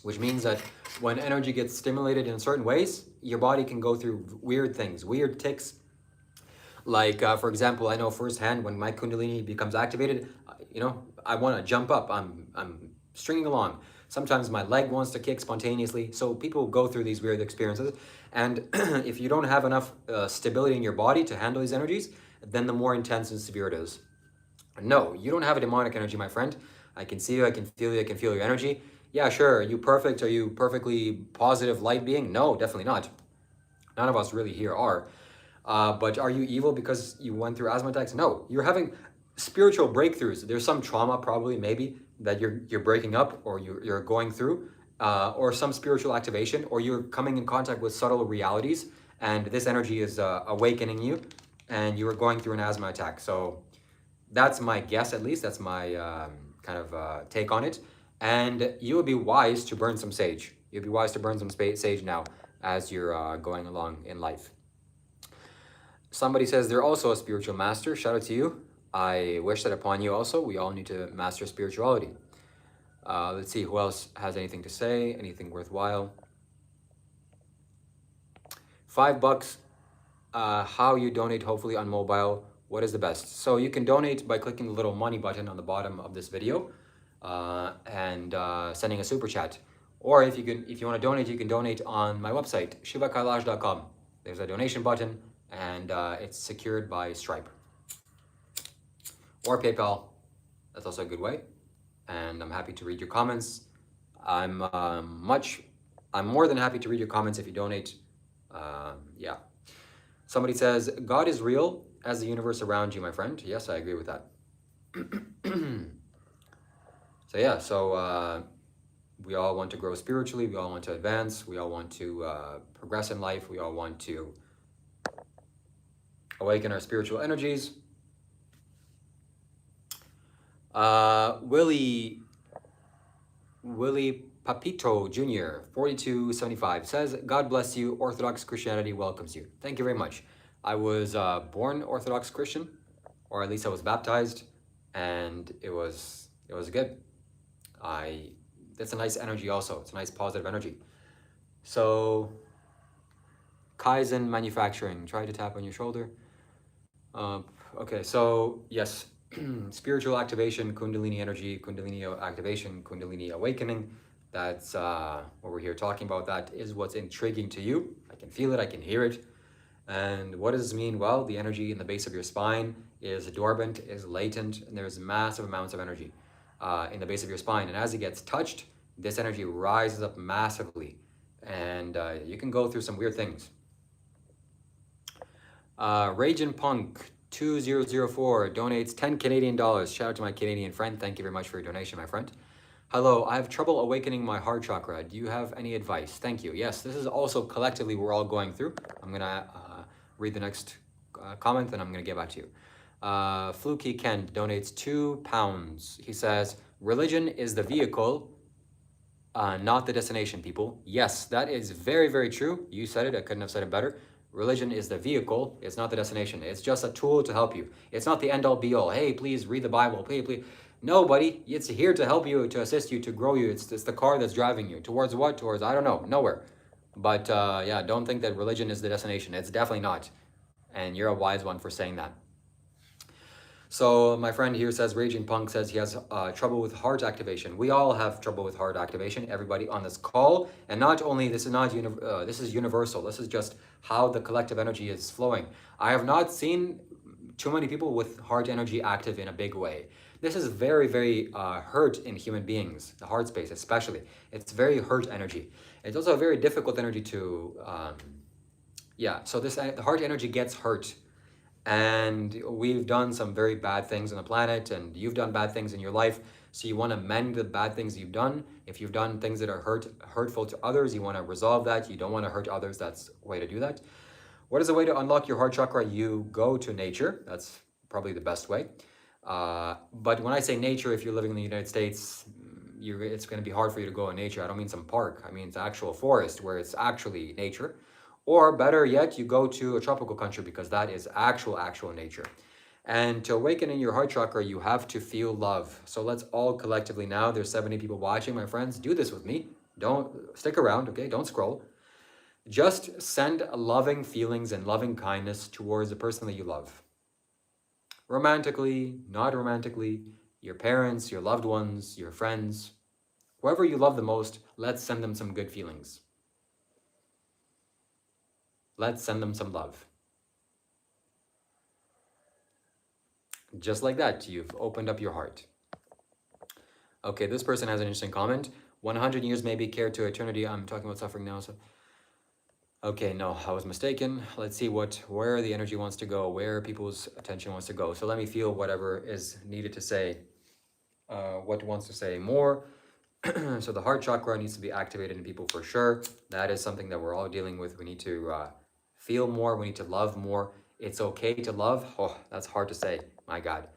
which means that when energy gets stimulated in certain ways, your body can go through weird things, weird tics. Like, for example, I know firsthand when my Kundalini becomes activated, I want to jump up. I'm stringing along. Sometimes my leg wants to kick spontaneously. So people go through these weird experiences. And if you don't have enough stability in your body to handle these energies, then the more intense and severe it is. No, you don't have a demonic energy, my friend. I can see you, I can feel you, I can feel your energy. Yeah, sure, are you perfect? Are you perfectly positive light being? No, definitely not. None of us really here are. But are you evil because you went through asthma attacks? No, you're having spiritual breakthroughs. There's some trauma probably, maybe, that you're breaking up or you're going through, or some spiritual activation, or you're coming in contact with subtle realities, and this energy is awakening you, and you are going through an asthma attack. So that's my guess, at least. That's my kind of take on it. And you would be wise to burn some sage. You'd be wise to burn some sage now as you're going along in life. Somebody says they're also a spiritual master. Shout out to you. I wish that upon you also. We all need to master spirituality. Let's see who else has anything to say, anything worthwhile. $5. How you donate, hopefully on mobile. What is the best? So you can donate by clicking the little money button on the bottom of this video and sending a super chat. Or if you want to donate, you can donate on my website, shivakailash.com. There's a donation button, and it's secured by Stripe or PayPal. That's also a good way. And I'm happy to read your comments. I'm more than happy to read your comments if you donate. Yeah. Somebody says, God is real as the universe around you, my friend. Yes, I agree with that. So we all want to grow spiritually. We all want to advance. We all want to progress in life. We all want to awaken our spiritual energies. Willie Papito Jr., 4275, says, God bless you. Orthodox Christianity welcomes you. Thank you very much. I was born Orthodox Christian, or at least I was baptized, and it was good. That's a nice energy also. It's a nice positive energy. So, Kaizen Manufacturing, try to tap on your shoulder. Okay, so yes, spiritual activation, Kundalini energy, Kundalini activation, Kundalini awakening. That's what we're here talking about. That is what's intriguing to you. I can feel it, I can hear it. And what does this mean? Well, the energy in the base of your spine is dormant, is latent, and there's massive amounts of energy in the base of your spine. And as it gets touched, this energy rises up massively. And you can go through some weird things. Ragin Punk 2004 donates 10 Canadian dollars. Shout out to my Canadian friend. Thank you very much for your donation, my friend. Hello, I have trouble awakening my heart chakra. Do you have any advice? Thank you. Yes, this is also collectively we're all going through. I'm going to read the next comment and I'm going to get back to you. Fluky Kent donates £2. He says, religion is the vehicle, not the destination, people. Yes, that is very, very true. You said it. I couldn't have said it better. Religion is the vehicle. It's not the destination. It's just a tool to help you. It's not the end-all be-all. Hey, please read the Bible. Please. No, buddy. It's here to help you, to assist you, to grow you. It's the car that's driving you. Towards what? Towards, I don't know, nowhere. But yeah, don't think that religion is the destination. It's definitely not. And you're a wise one for saying that. So my friend here says, Raging Punk says he has trouble with heart activation. We all have trouble with heart activation. Everybody on this call, and not only this is not this is universal. This is just how the collective energy is flowing. I have not seen too many people with heart energy active in a big way. This is very, very hurt in human beings, the heart space especially. It's very hurt energy. It's also a very difficult energy to, yeah. So this the heart energy gets hurt. And we've done some very bad things on the planet, and you've done bad things in your life. So you want to mend the bad things you've done. If you've done things that are hurtful to others, you want to resolve that. You don't want to hurt others. That's a way to do that. What is a way to unlock your heart chakra? You go to nature. That's probably the best way. But when I say nature, if you're living in the United States, it's going to be hard for you to go in nature. I don't mean some park. I mean it's actual forest where it's actually nature. Or better yet, you go to a tropical country because that is actual nature. And to awaken in your heart chakra, you have to feel love. So let's all collectively now, there's 70 people watching, my friends, do this with me. Don't stick around, okay? Don't scroll. Just send loving feelings and loving kindness towards the person that you love. Romantically, not romantically, your parents, your loved ones, your friends, whoever you love the most, let's send them some good feelings. Let's send them some love. Just like that, you've opened up your heart. Okay, this person has an interesting comment. 100 years may be cared to eternity. I'm talking about suffering now. So, okay, no, I was mistaken. Let's see where the energy wants to go, where people's attention wants to go. So let me feel whatever is needed to say, what wants to say more. So the heart chakra needs to be activated in people for sure. That is something that we're all dealing with. We need to feel more. We need to love more. It's okay to love. Oh, that's hard to say. My God.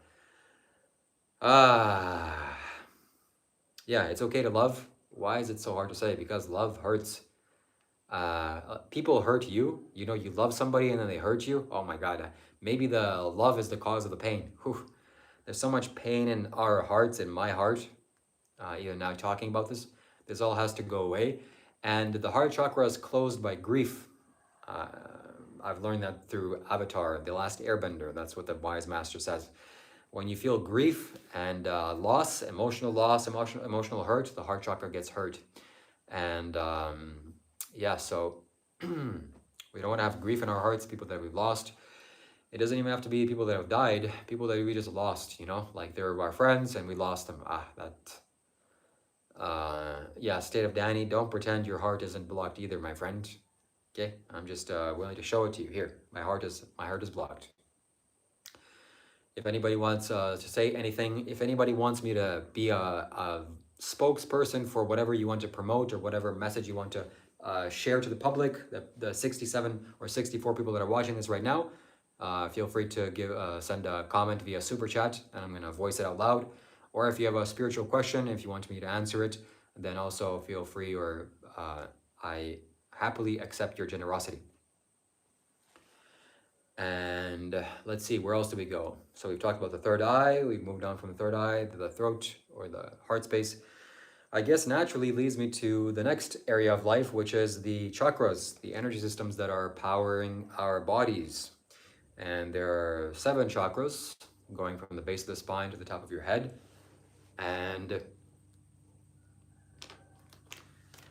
Yeah, it's okay to love. Why is it so hard to say? Because love hurts. People hurt you. You know, you love somebody and then they hurt you. Oh my God. Maybe the love is the cause of the pain. Whew. There's so much pain in our hearts, in my heart. Even now talking about this all has to go away. And the heart chakra is closed by grief. I've learned that through Avatar, The Last Airbender. That's what the wise master says. When you feel grief and loss, emotional hurt, the heart chakra gets hurt. And yeah, so we don't want to have grief in our hearts, people that we've lost. It doesn't even have to be people that have died, people that we just lost, you know, like they're our friends and we lost them. Yeah, state of Danny, don't pretend your heart isn't blocked either, my friend. Okay, I'm just willing to show it to you. Here, my heart is blocked. If anybody wants to say anything, if anybody wants me to be a spokesperson for whatever you want to promote or whatever message you want to share to the public, the 67 or 64 people that are watching this right now, feel free to send a comment via super chat, and I'm going to voice it out loud. Or if you have a spiritual question, if you want me to answer it, then also feel free, or I happily accept your generosity. And let's see, where else do we go? So we've talked about the third eye. We've moved on from the third eye to the throat or the heart space. I guess naturally leads me to the next area of life, which is the chakras, the energy systems that are powering our bodies. And there are 7 chakras going from the base of the spine to the top of your head. And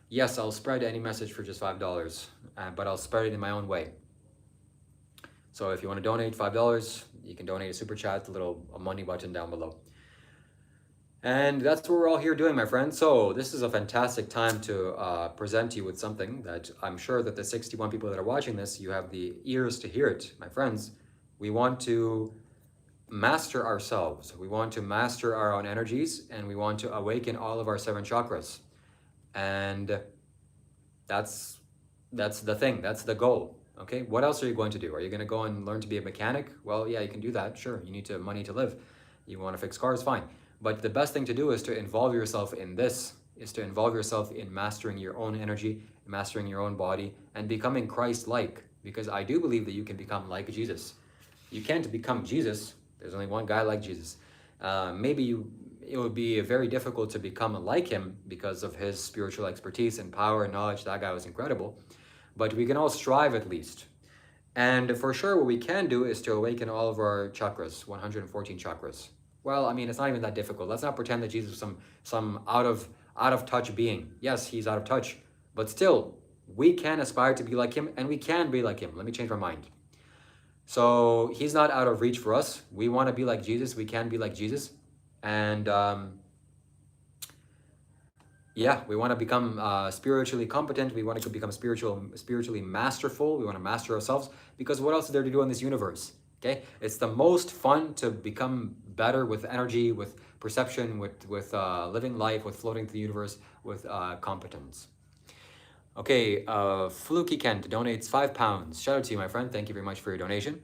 yes, I'll spread any message for just $5, but I'll spread it in my own way. So if you want to donate $5, you can donate a super chat, the little money button down below. And that's what we're all here doing, my friends. So this is a fantastic time to present you with something that I'm sure that the 61 people that are watching this, you have the ears to hear it, my friends. We want to master ourselves. We want to master our own energies, and we want to awaken all of our 7 chakras. And that's the thing, that's the goal. Okay, what else are you going to do? Are you going to go and learn to be a mechanic? Well, yeah, you can do that, sure. You need money to live. You want to fix cars, fine. But the best thing to do is to involve yourself in this, is to involve yourself in mastering your own energy, mastering your own body, and becoming Christ-like. Because I do believe that you can become like Jesus. You can't become Jesus. There's only one guy like Jesus. Maybe it would be very difficult to become like him because of his spiritual expertise and power and knowledge. That guy was incredible. But we can all strive at least. And for sure, what we can do is to awaken all of our chakras, 114 chakras. Well, I mean, it's not even that difficult. Let's not pretend that Jesus is some out of touch being. Yes, he's out of touch, but still, we can aspire to be like him, and we can be like him. Let me change my mind. So he's not out of reach for us. We want to be like Jesus. We can be like Jesus, and yeah, we want to become spiritually competent. We want to become spiritually masterful. We want to master ourselves, because what else is there to do in this universe? Okay, it's the most fun to become better with energy, with perception, with living life, with floating through the universe, with competence. Okay, Fluky Kent donates £5. Shout out to you, my friend. Thank you very much for your donation.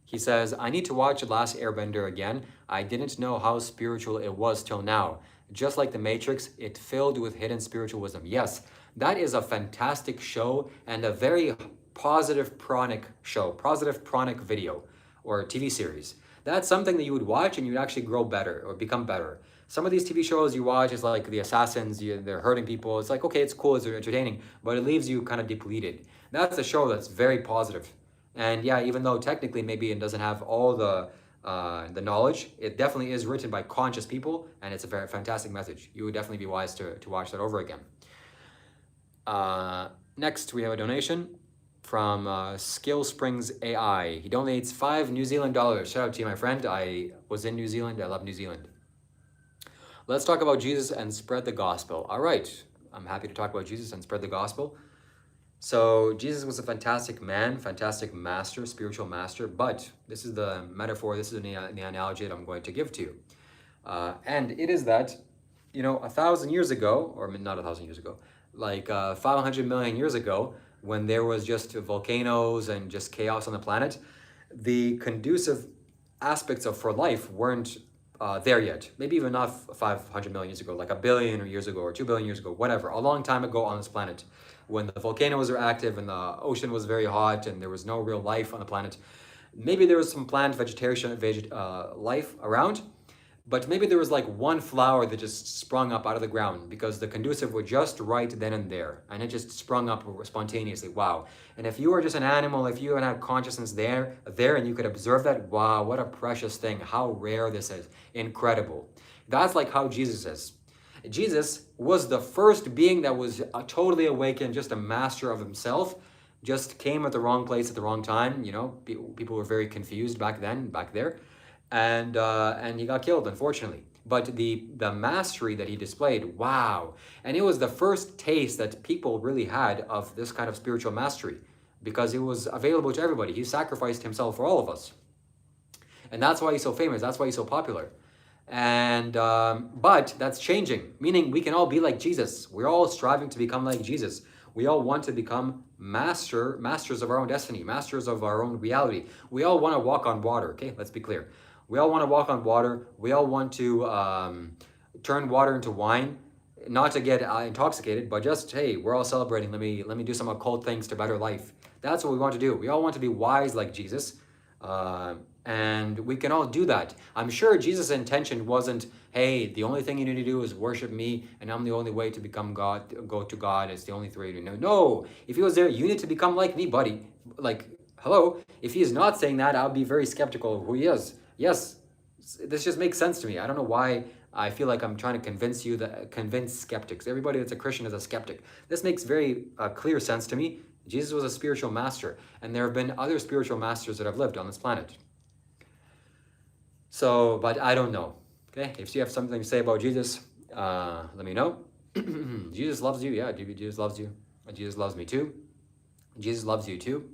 He says, I need to watch The Last Airbender again. I didn't know how spiritual it was till now. Just like The Matrix, it filled with hidden spiritual wisdom. Yes, that is a fantastic show and a very positive pranic show, positive pranic video or TV series. That's something that you would watch and you'd actually grow better or become better. Some of these TV shows you watch is like The Assassins, they're hurting people. It's like, okay, it's cool, it's entertaining, but it leaves you kind of depleted. That's a show that's very positive. And yeah, even though technically maybe it doesn't have all the knowledge, it definitely is written by conscious people, and it's a very fantastic message. You would definitely be wise to watch that over again. Next, we have a donation from Skill Springs AI. He donates $5 New Zealand dollars. Shout out to you, my friend. I was in New Zealand. I love New Zealand. Let's talk about Jesus and spread the gospel. All right, I'm happy to talk about Jesus and spread the gospel. So Jesus was a fantastic man, fantastic master, spiritual master, but this is the metaphor, this is the analogy that I'm going to give to you. And it is that, 1,000 years ago, or not 1,000 years ago, like 500 million years ago, when there was just volcanoes and just chaos on the planet, the conducive aspects for life weren't there yet. Maybe even not 500 million years ago, like 1 billion years ago or 2 billion years ago, whatever, a long time ago on this planet, when the volcanoes were active and the ocean was very hot and there was no real life on the planet. Maybe there was some plant vegetation, life around, but maybe there was like one flower that just sprung up out of the ground because the conducive were just right then and there, and it just sprung up spontaneously. Wow. And if you were just an animal, if you had consciousness there and you could observe that, wow, what a precious thing, how rare this is, incredible. That's like how Jesus is. Jesus was the first being that was totally awakened, just a master of himself, just came at the wrong place at the wrong time. People were very confused back there, and he got killed, unfortunately. But the mastery that he displayed, wow. And it was the first taste that people really had of this kind of spiritual mastery, because it was available to everybody. He sacrificed himself for all of us. And that's why he's so famous, that's why he's so popular. And but that's changing, meaning we can all be like Jesus. We're all striving to become like Jesus. We all want to become masters of our own destiny, masters of our own reality. We all want to walk on water. Okay, let's be clear. We all want to walk on water. We all want to turn water into wine, not to get intoxicated, but just, hey, we're all celebrating. Let me do some occult things to better life. That's what we want to do. We all want to be wise like Jesus. And we can all do that. I'm sure Jesus' intention wasn't, hey, the only thing you need to do is worship me, and I'm the only way to become God, go to God. It's the only way to know. No, if he was there, you need to become like me, buddy. Like, hello? If he is not saying that, I'll be very skeptical of who he is. Yes, this just makes sense to me. I don't know why I feel like I'm trying to convince skeptics. Everybody that's a Christian is a skeptic. This makes very clear sense to me. Jesus was a spiritual master, and there have been other spiritual masters that have lived on this planet. So, but I don't know. Okay, if you have something to say about Jesus, let me know. Jesus loves you. Yeah, Jesus loves you. Jesus loves me too. Jesus loves you too.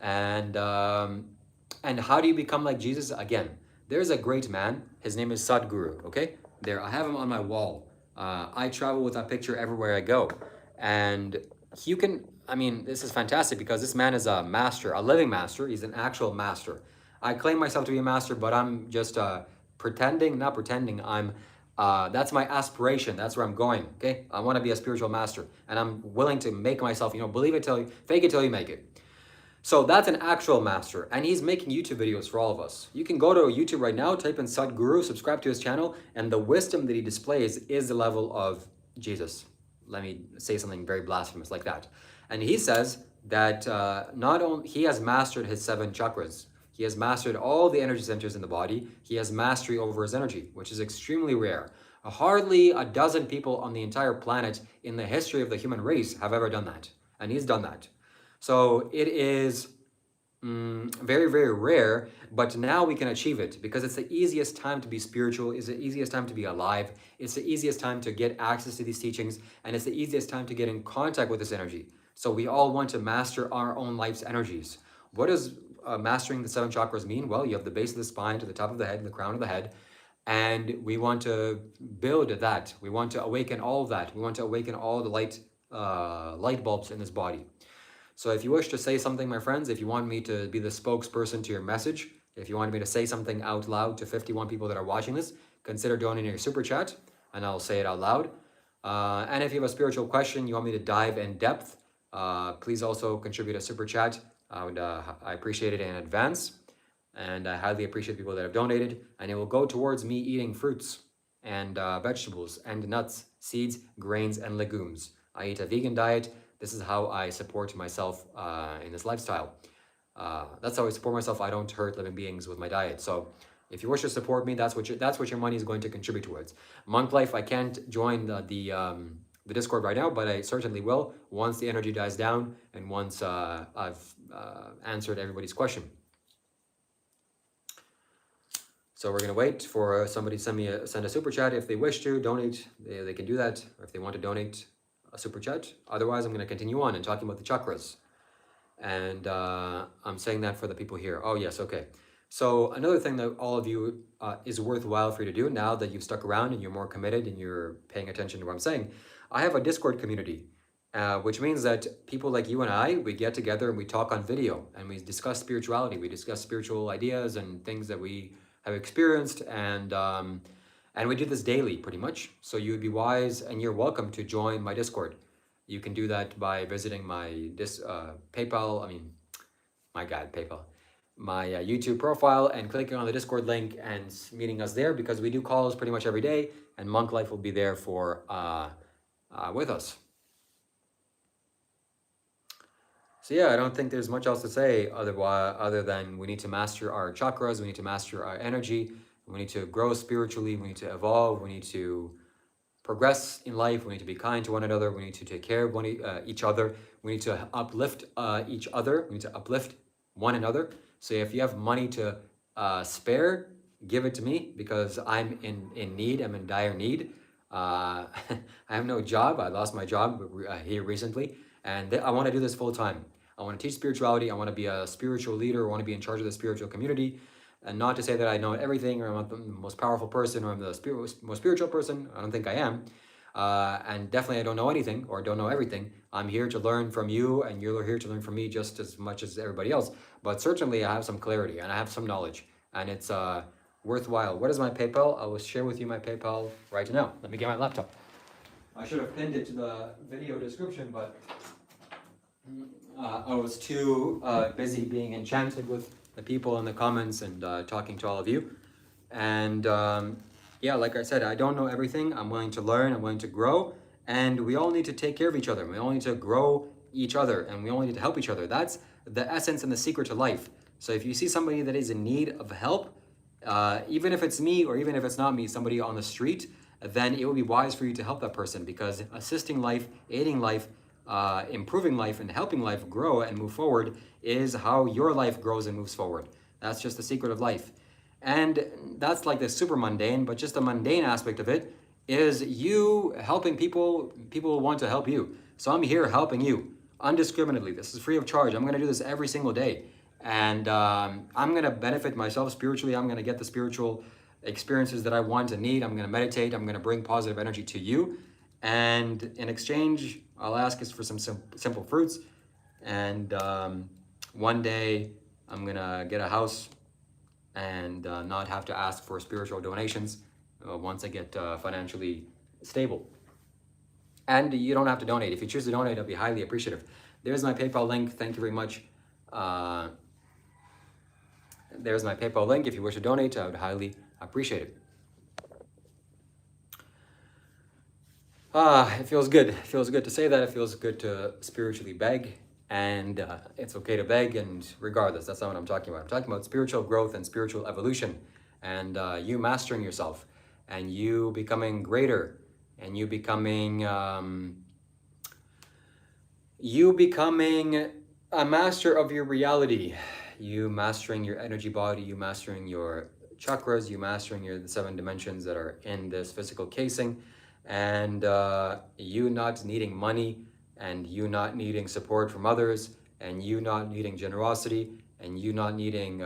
And how do you become like Jesus? Again, there's a great man. His name is Sadhguru. Okay, there I have him on my wall. I travel with that picture everywhere I go, and you can. I mean, this is fantastic because this man is a master, a living master. He's an actual master. I claim myself to be a master, but I'm just not pretending. That's my aspiration. That's where I'm going, okay? I want to be a spiritual master, and I'm willing to make myself, fake it till you make it. So that's an actual master, and he's making YouTube videos for all of us. You can go to YouTube right now, type in Sadhguru, subscribe to his channel, and the wisdom that he displays is the level of Jesus. Let me say something very blasphemous like that. And he says that not only he has mastered his 7 chakras, he has mastered all the energy centers in the body. He has mastery over his energy, which is extremely rare. Hardly a dozen people on the entire planet in the history of the human race have ever done that, and he's done that. So it is very, very rare, but now we can achieve it because it's the easiest time to be spiritual, it's the easiest time to be alive, it's the easiest time to get access to these teachings, and it's the easiest time to get in contact with this energy. So we all want to master our own life's energies. What does mastering the 7 chakras mean? Well, you have the base of the spine to the top of the head, the crown of the head, and we want to build that. We want to awaken all of that. We want to awaken all the light bulbs in this body. So if you wish to say something, my friends, if you want me to be the spokesperson to your message, if you want me to say something out loud to 51 people that are watching this, consider donating your super chat, and I'll say it out loud. And if you have a spiritual question, you want me to dive in depth, please also contribute a super chat. I appreciate it in advance, and I highly appreciate people that have donated, and it will go towards me eating fruits and vegetables and nuts, seeds, grains, and legumes. I eat a vegan diet. This is how I support myself in this lifestyle. That's how I support myself. I don't hurt living beings with my diet. So if you wish to support me, that's what your money is going to contribute towards. Monk Life, I can't join the Discord right now, but I certainly will once the energy dies down and once I've answered everybody's question. So we're going to wait for somebody to send a super chat. If they wish to donate, they can do that. Or if they want to donate a super chat. Otherwise, I'm going to continue on and talking about the chakras. And I'm saying that for the people here. Oh, yes, okay. So another thing that all of you is worthwhile for you to do now that you've stuck around and you're more committed and you're paying attention to what I'm saying, I have a Discord community, which means that people like you and I, we get together and we talk on video and we discuss spirituality. We discuss spiritual ideas and things that we have experienced, and we do this daily pretty much. So you would be wise and you're welcome to join my Discord. You can do that by visiting my PayPal, my YouTube profile and clicking on the Discord link and meeting us there, because we do calls pretty much every day and Monk Life will be there for with us. So yeah, I don't think there's much else to say other than we need to master our chakras, we need to master our energy, we need to grow spiritually, we need to evolve, we need to progress in life, we need to be kind to one another, we need to take care of each other, we need to uplift each other, we need to uplift one another. So if you have money to spare, give it to me, because I'm in need, I'm in dire need. I have no job, I lost my job here recently, and I want to do this full time. I want to teach spirituality, I want to be a spiritual leader, I want to be in charge of the spiritual community. And not to say that I know everything, or I'm the most powerful person, or I'm the most spiritual person. I don't think I am. And definitely I don't know anything, or don't know everything. I'm here to learn from you, and you're here to learn from me just as much as everybody else. But certainly I have some clarity, and I have some knowledge, and it's worthwhile. What is my PayPal? I will share with you my PayPal right now. Let me get my laptop. I should have pinned it to the video description, but I was too busy being enchanted with the people in the comments and talking to all of you. And yeah, like I said, I don't know everything. I'm willing to learn, I'm willing to grow, and we all need to take care of each other. We all need to grow each other, and we all need to help each other. That's the essence and the secret to life. So if you see somebody that is in need of help, even if it's me or even if it's not me, somebody on the street, then it would be wise for you to help that person, because assisting life, aiding life, improving life and helping life grow and move forward is how your life grows and moves forward. That's just the secret of life. And that's like the super mundane, but just the mundane aspect of it is you helping people. People want to help you. So I'm here helping you undiscriminately. This is free of charge. I'm going to do this every single day. And I'm going to benefit myself spiritually. I'm going to get the spiritual experiences that I want and need. I'm going to meditate. I'm going to bring positive energy to you. And in exchange, I'll ask us for some simple fruits. And one day I'm going to get a house and not have to ask for spiritual donations once I get financially stable. And you don't have to donate. If you choose to donate, I'll be highly appreciative. There's my PayPal link. Thank you very much. Uh, there's my PayPal link. If you wish to donate, I would highly appreciate it. It feels good. It feels good to say that. It feels good to spiritually beg. And it's okay to beg, and regardless, that's not what I'm talking about. I'm talking about spiritual growth and spiritual evolution, and you mastering yourself, and you becoming greater, and you becoming a master of your reality, you mastering your energy body, you mastering your chakras, you mastering the 7 dimensions that are in this physical casing, and you not needing money, and you not needing support from others, and you not needing generosity, and you not needing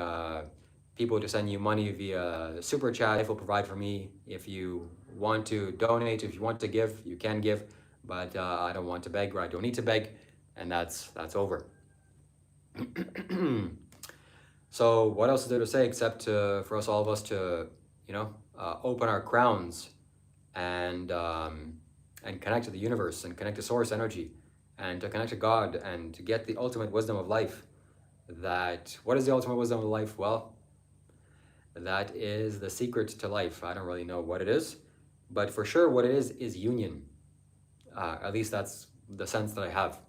people to send you money via super chat. Life will provide for me. If you want to donate, if you want to give, you can give, but I don't want to beg, or I don't need to beg, and that's over. So what else is there to say except for us, all of us, to open our crowns and connect to the universe, and connect to source energy, and to connect to God, and to get the ultimate wisdom of life. What is the ultimate wisdom of life? Well, that is the secret to life. I don't really know what it is, but for sure what it is union. At least that's the sense that I have.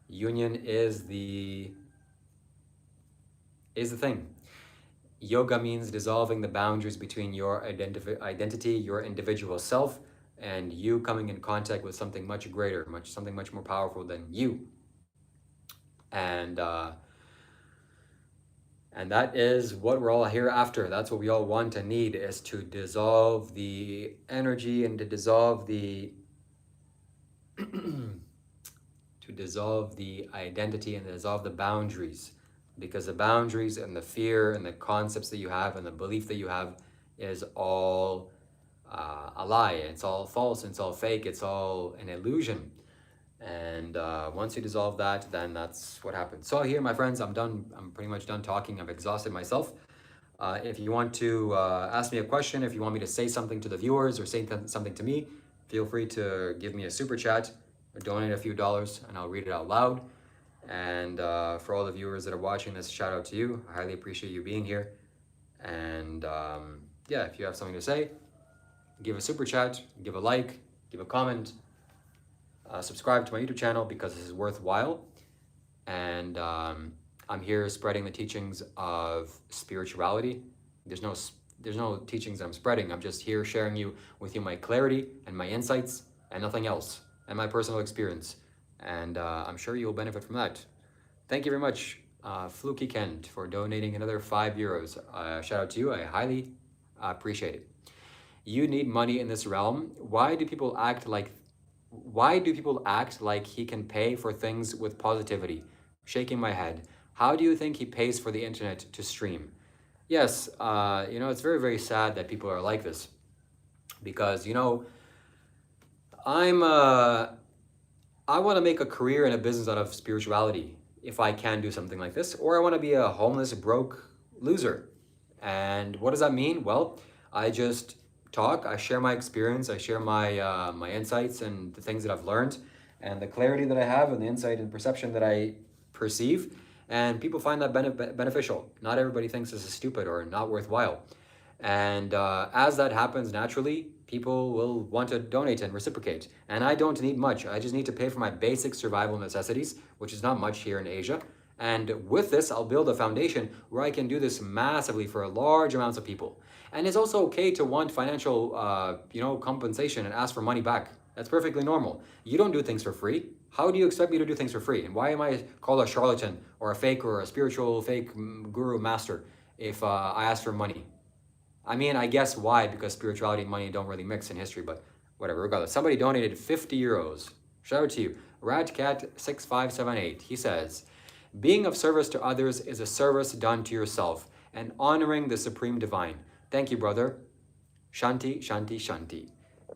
Union is the thing. Yoga means dissolving the boundaries between your identity, your individual self, and you coming in contact with something much greater, something much more powerful than you. And that is what we're all here after. That's what we all want and need, is to dissolve the energy, and to dissolve the identity, and dissolve the boundaries. Because the boundaries and the fear and the concepts that you have and the belief that you have is all a lie. It's all false. It's all fake. It's all an illusion. And once you dissolve that, then that's what happens. So here, my friends, I'm done. I'm pretty much done talking. I've exhausted myself. If you want to ask me a question, if you want me to say something to the viewers or say something to me, feel free to give me a super chat or donate a few dollars, and I'll read it out loud. And for all the viewers that are watching this, shout out to you. I highly appreciate you being here. And yeah, if you have something to say, give a super chat, give a like, give a comment, subscribe to my YouTube channel, because this is worthwhile. And I'm here spreading the teachings of spirituality. There's no teachings I'm spreading. I'm just here sharing with you my clarity and my insights, and nothing else, and my personal experience. And I'm sure you'll benefit from that. Thank you very much, Fluky Kent, for donating another €5. Shout out to you. I highly appreciate it. You need money in this realm. Why do people act like he can pay for things with positivity? Shaking my head. How do you think he pays for the internet to stream? Yes, it's very, very sad that people are like this, because I want to make a career and a business out of spirituality, if I can do something like this, or I want to be a homeless, broke loser. And what does that mean? Well, I just talk, I share my experience, I share my my insights and the things that I've learned, and the clarity that I have, and the insight and perception that I perceive, and people find that beneficial. Not everybody thinks this is stupid or not worthwhile. And as that happens naturally, people will want to donate and reciprocate. And I don't need much. I just need to pay for my basic survival necessities, which is not much here in Asia. And with this, I'll build a foundation where I can do this massively for large amounts of people. And it's also okay to want financial, compensation and ask for money back. That's perfectly normal. You don't do things for free. How do you expect me to do things for free? And why am I called a charlatan or a fake or a spiritual fake guru master if I ask for money? I mean, I guess why? Because spirituality and money don't really mix in history, but whatever, regardless. Somebody donated €50. Shout out to you. Radcat6578. He says, being of service to others is a service done to yourself and honoring the Supreme Divine. Thank you, brother. Shanti, Shanti, Shanti.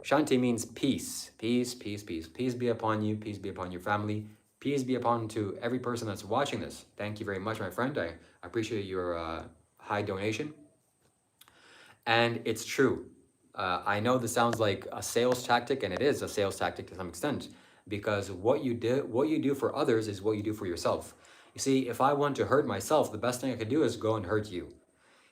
Shanti means peace. Peace, peace, peace. Peace be upon you. Peace be upon your family. Peace be upon to every person that's watching this. Thank you very much, my friend. I appreciate your high donation. And it's true. I know this sounds like a sales tactic, and it is a sales tactic to some extent, because what you do for others is what you do for yourself. You see, if I want to hurt myself, the best thing I could do is go and hurt you.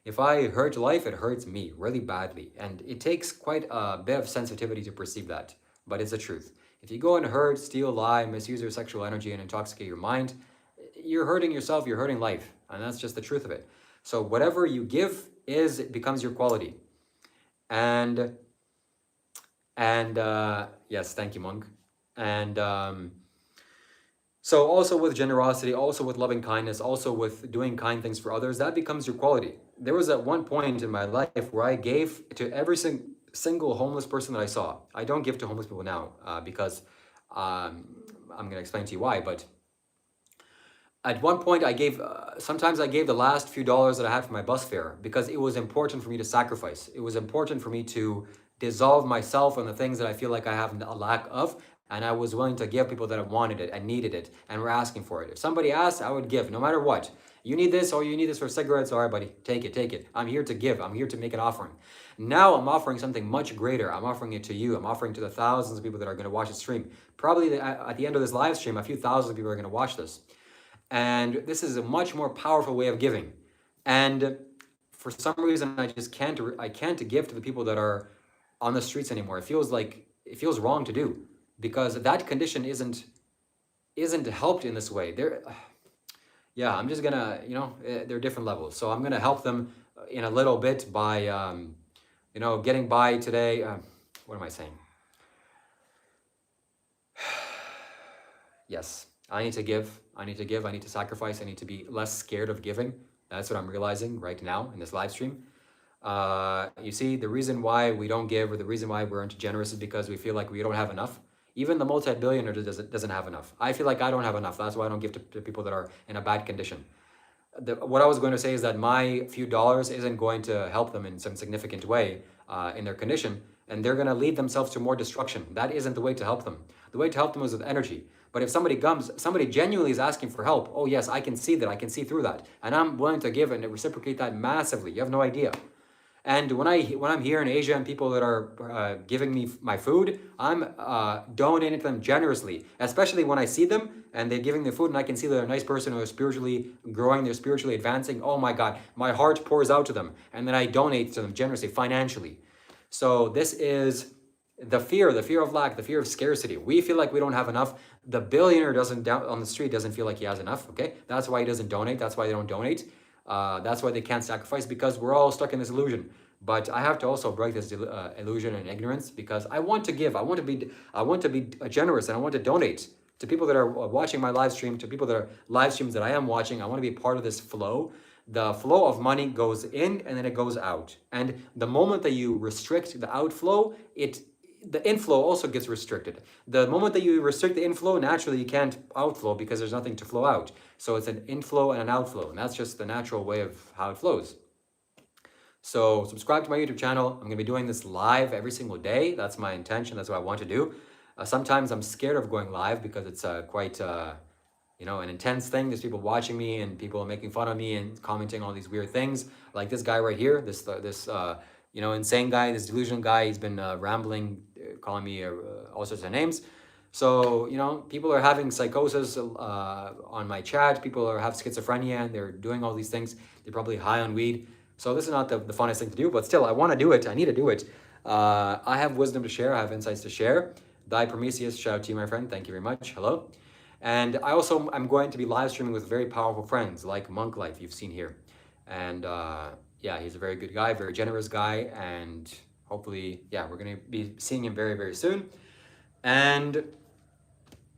If I hurt life, it hurts me really badly. And it takes quite a bit of sensitivity to perceive that, but it's the truth. If you go and hurt, steal, lie, misuse your sexual energy, and intoxicate your mind, you're hurting yourself, you're hurting life. And that's just the truth of it. So whatever you give it becomes your quality. And yes, thank you, Monk. And so also with generosity, also with loving kindness, also with doing kind things for others, that becomes your quality. There was at one point in my life where I gave to every single homeless person that I saw. I don't give to homeless people now because I'm going to explain to you why, but at one point I gave, sometimes I gave the last few dollars that I had for my bus fare because it was important for me to sacrifice. It was important for me to dissolve myself on the things that I feel like I have a lack of, and I was willing to give people that wanted it and needed it and were asking for it. If somebody asked, I would give, no matter what. You need this, or you need this for cigarettes, all right, buddy, take it, take it. I'm here to give, I'm here to make an offering. Now I'm offering something much greater. I'm offering it to you. I'm offering to the thousands of people that are going to watch the stream. Probably at the end of this live stream, a few thousand people are going to watch this. And this is a much more powerful way of giving. And for some reason, I can't give to the people that are on the streets anymore. It feels wrong to do because that condition isn't helped in this way. Yeah, I'm just gonna, there are different levels. So I'm gonna help them in a little bit by, getting by today. What am I saying? Yes, I need to give, I need to sacrifice, I need to be less scared of giving. That's what I'm realizing right now in this live stream. You see, the reason why we don't give, or the reason why we aren't generous, is because we feel like we don't have enough. Even the multi-billionaire doesn't have enough. I feel like I don't have enough. That's why I don't give to people that are in a bad condition. What I was going to say is that my few dollars isn't going to help them in some significant way in their condition, and they're going to lead themselves to more destruction. That isn't the way to help them. The way to help them is with energy. But if somebody genuinely is asking for help, oh yes, I can see that, I can see through that, and I'm willing to give and reciprocate that massively. You have no idea. And when I'm here in Asia and people that are giving me my food, I'm donating to them generously, especially when I see them and they're giving their food and I can see they're a nice person who is spiritually growing, they're spiritually advancing. Oh my God, my heart pours out to them, and then I donate to them generously, financially. So this is the fear of lack, the fear of scarcity. We feel like we don't have enough. The billionaire on the street doesn't feel like he has enough, okay? That's why he doesn't donate. That's why they don't donate. That's why they can't sacrifice, because we're all stuck in this illusion. But I have to also break this illusion and ignorance, because I want to give. I want to be generous, and I want to donate to people that are watching my live stream, to people that are live streams that I am watching. I want to be part of this flow. The flow of money goes in and then it goes out. And the moment that you restrict the outflow, the inflow also gets restricted. The moment that you restrict the inflow, naturally you can't outflow because there's nothing to flow out. So it's an inflow and an outflow, and that's just the natural way of how it flows. So subscribe to my YouTube channel. I'm gonna be doing this live every single day. That's my intention, that's what I want to do. Sometimes I'm scared of going live because it's quite, an intense thing. There's people watching me and people making fun of me and commenting all these weird things. Like this guy right here, this insane guy, this delusional guy. He's been rambling, calling me all sorts of names. So, people are having psychosis on my chat. People have schizophrenia and they're doing all these things. They're probably high on weed. So this is not the funnest thing to do, but still, I want to do it. I need to do it. I have wisdom to share. I have insights to share. Thy Prometheus, shout out to you, my friend. Thank you very much. Hello. And I'm going to be live streaming with very powerful friends like Monk Life, you've seen here. And yeah, he's a very good guy, very generous guy. And hopefully, yeah, we're going to be seeing him very, very soon. And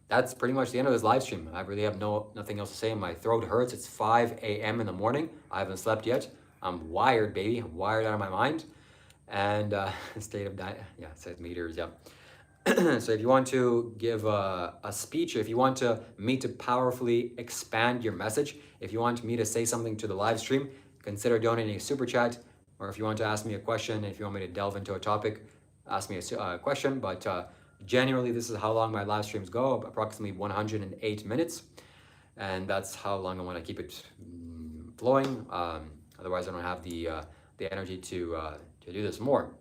that's pretty much the end of this live stream. I really have nothing else to say. My throat hurts. It's 5 a.m. in the morning. I haven't slept yet. I'm wired, baby. I'm wired out of my mind. And state of diet. Yeah, it says meters. Yeah. So if you want to give a speech, if you want me to powerfully expand your message, if you want me to say something to the live stream, consider donating a super chat. Or if you want to ask me a question, if you want me to delve into a topic, ask me a question. But generally, this is how long my live streams go, approximately 108 minutes. And that's how long I want to keep it flowing. Otherwise, I don't have the energy to do this more.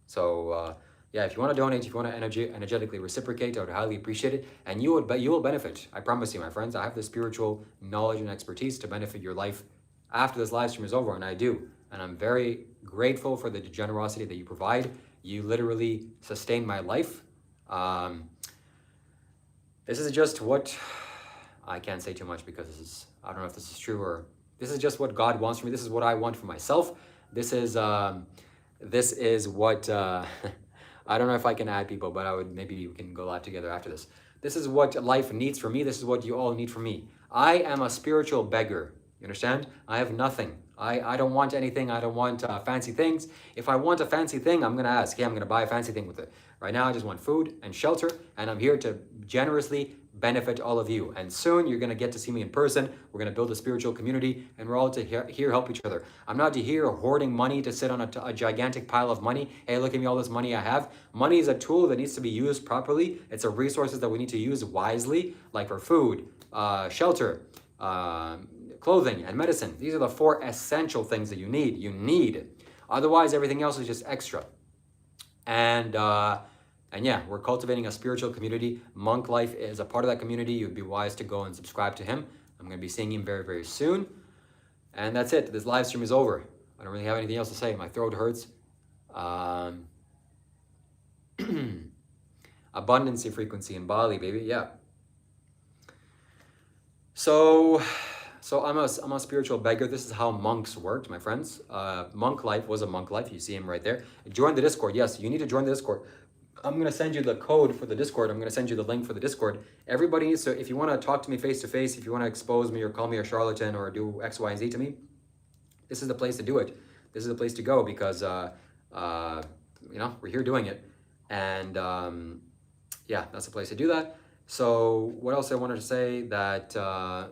So Yeah, if you want to donate, if you want to energetically reciprocate, I would highly appreciate it. And you will benefit. I promise you, my friends. I have the spiritual knowledge and expertise to benefit your life after this live stream is over, and I do. And I'm very grateful for the generosity that you provide. You literally sustain my life. This is just what, I can't say too much because this is, I don't know if this is true, or this is just what God wants for me. This is what I want for myself. This is what, I don't know if I can add people, but maybe we can go live together after this. This is what life needs from me. This is what you all need from me. I am a spiritual beggar. You understand? I have nothing. I don't want anything. I don't want fancy things. If I want a fancy thing, I'm going to ask. Yeah, I'm going to buy a fancy thing with it. Right now, I just want food and shelter, and I'm here to generously benefit all of you. And soon, you're going to get to see me in person. We're going to build a spiritual community, and we're all to here help each other. I'm not here hoarding money to sit on a gigantic pile of money. Hey, look at me, all this money I have. Money is a tool that needs to be used properly. It's a resources that we need to use wisely, like for food, shelter, clothing, and medicine. These are the 4 essential things that you need. You need. Otherwise, everything else is just extra. And yeah, we're cultivating a spiritual community. Monk Life is a part of that community. You'd be wise to go and subscribe to him. I'm going to be seeing him very, very soon. And that's it. This live stream is over. I don't really have anything else to say. My throat hurts. Abundancy frequency in Bali, baby. Yeah. So I'm a spiritual beggar. This is how monks worked, my friends. Monk life was a monk life. You see him right there. Join the Discord. Yes, you need to join the Discord. I'm going to send you the code for the Discord. I'm going to send you the link for the Discord. Everybody needs to, if you want to talk to me face to face, if you want to expose me or call me a charlatan or do X, Y, and Z to me, this is the place to do it. This is the place to go because, we're here doing it. And yeah, that's the place to do that. So what else I wanted to say, that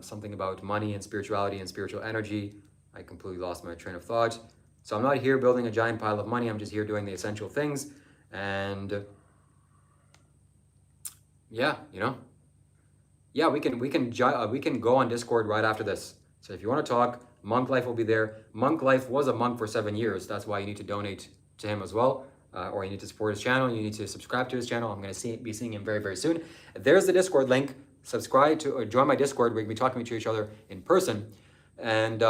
something about money and spirituality and spiritual energy. I completely lost my train of thought. So I'm not here building a giant pile of money. I'm just here doing the essential things. And yeah, we can go on Discord right after this. So if you want to talk, Monk Life will be there. Monk Life was a monk for 7 years. That's why you need to donate to him as well. Or you need to support his channel. You need to subscribe to his channel. I'm going to be seeing him very, very soon. There's the Discord link. Subscribe to or join my Discord. We're going to be talking to each other in person. And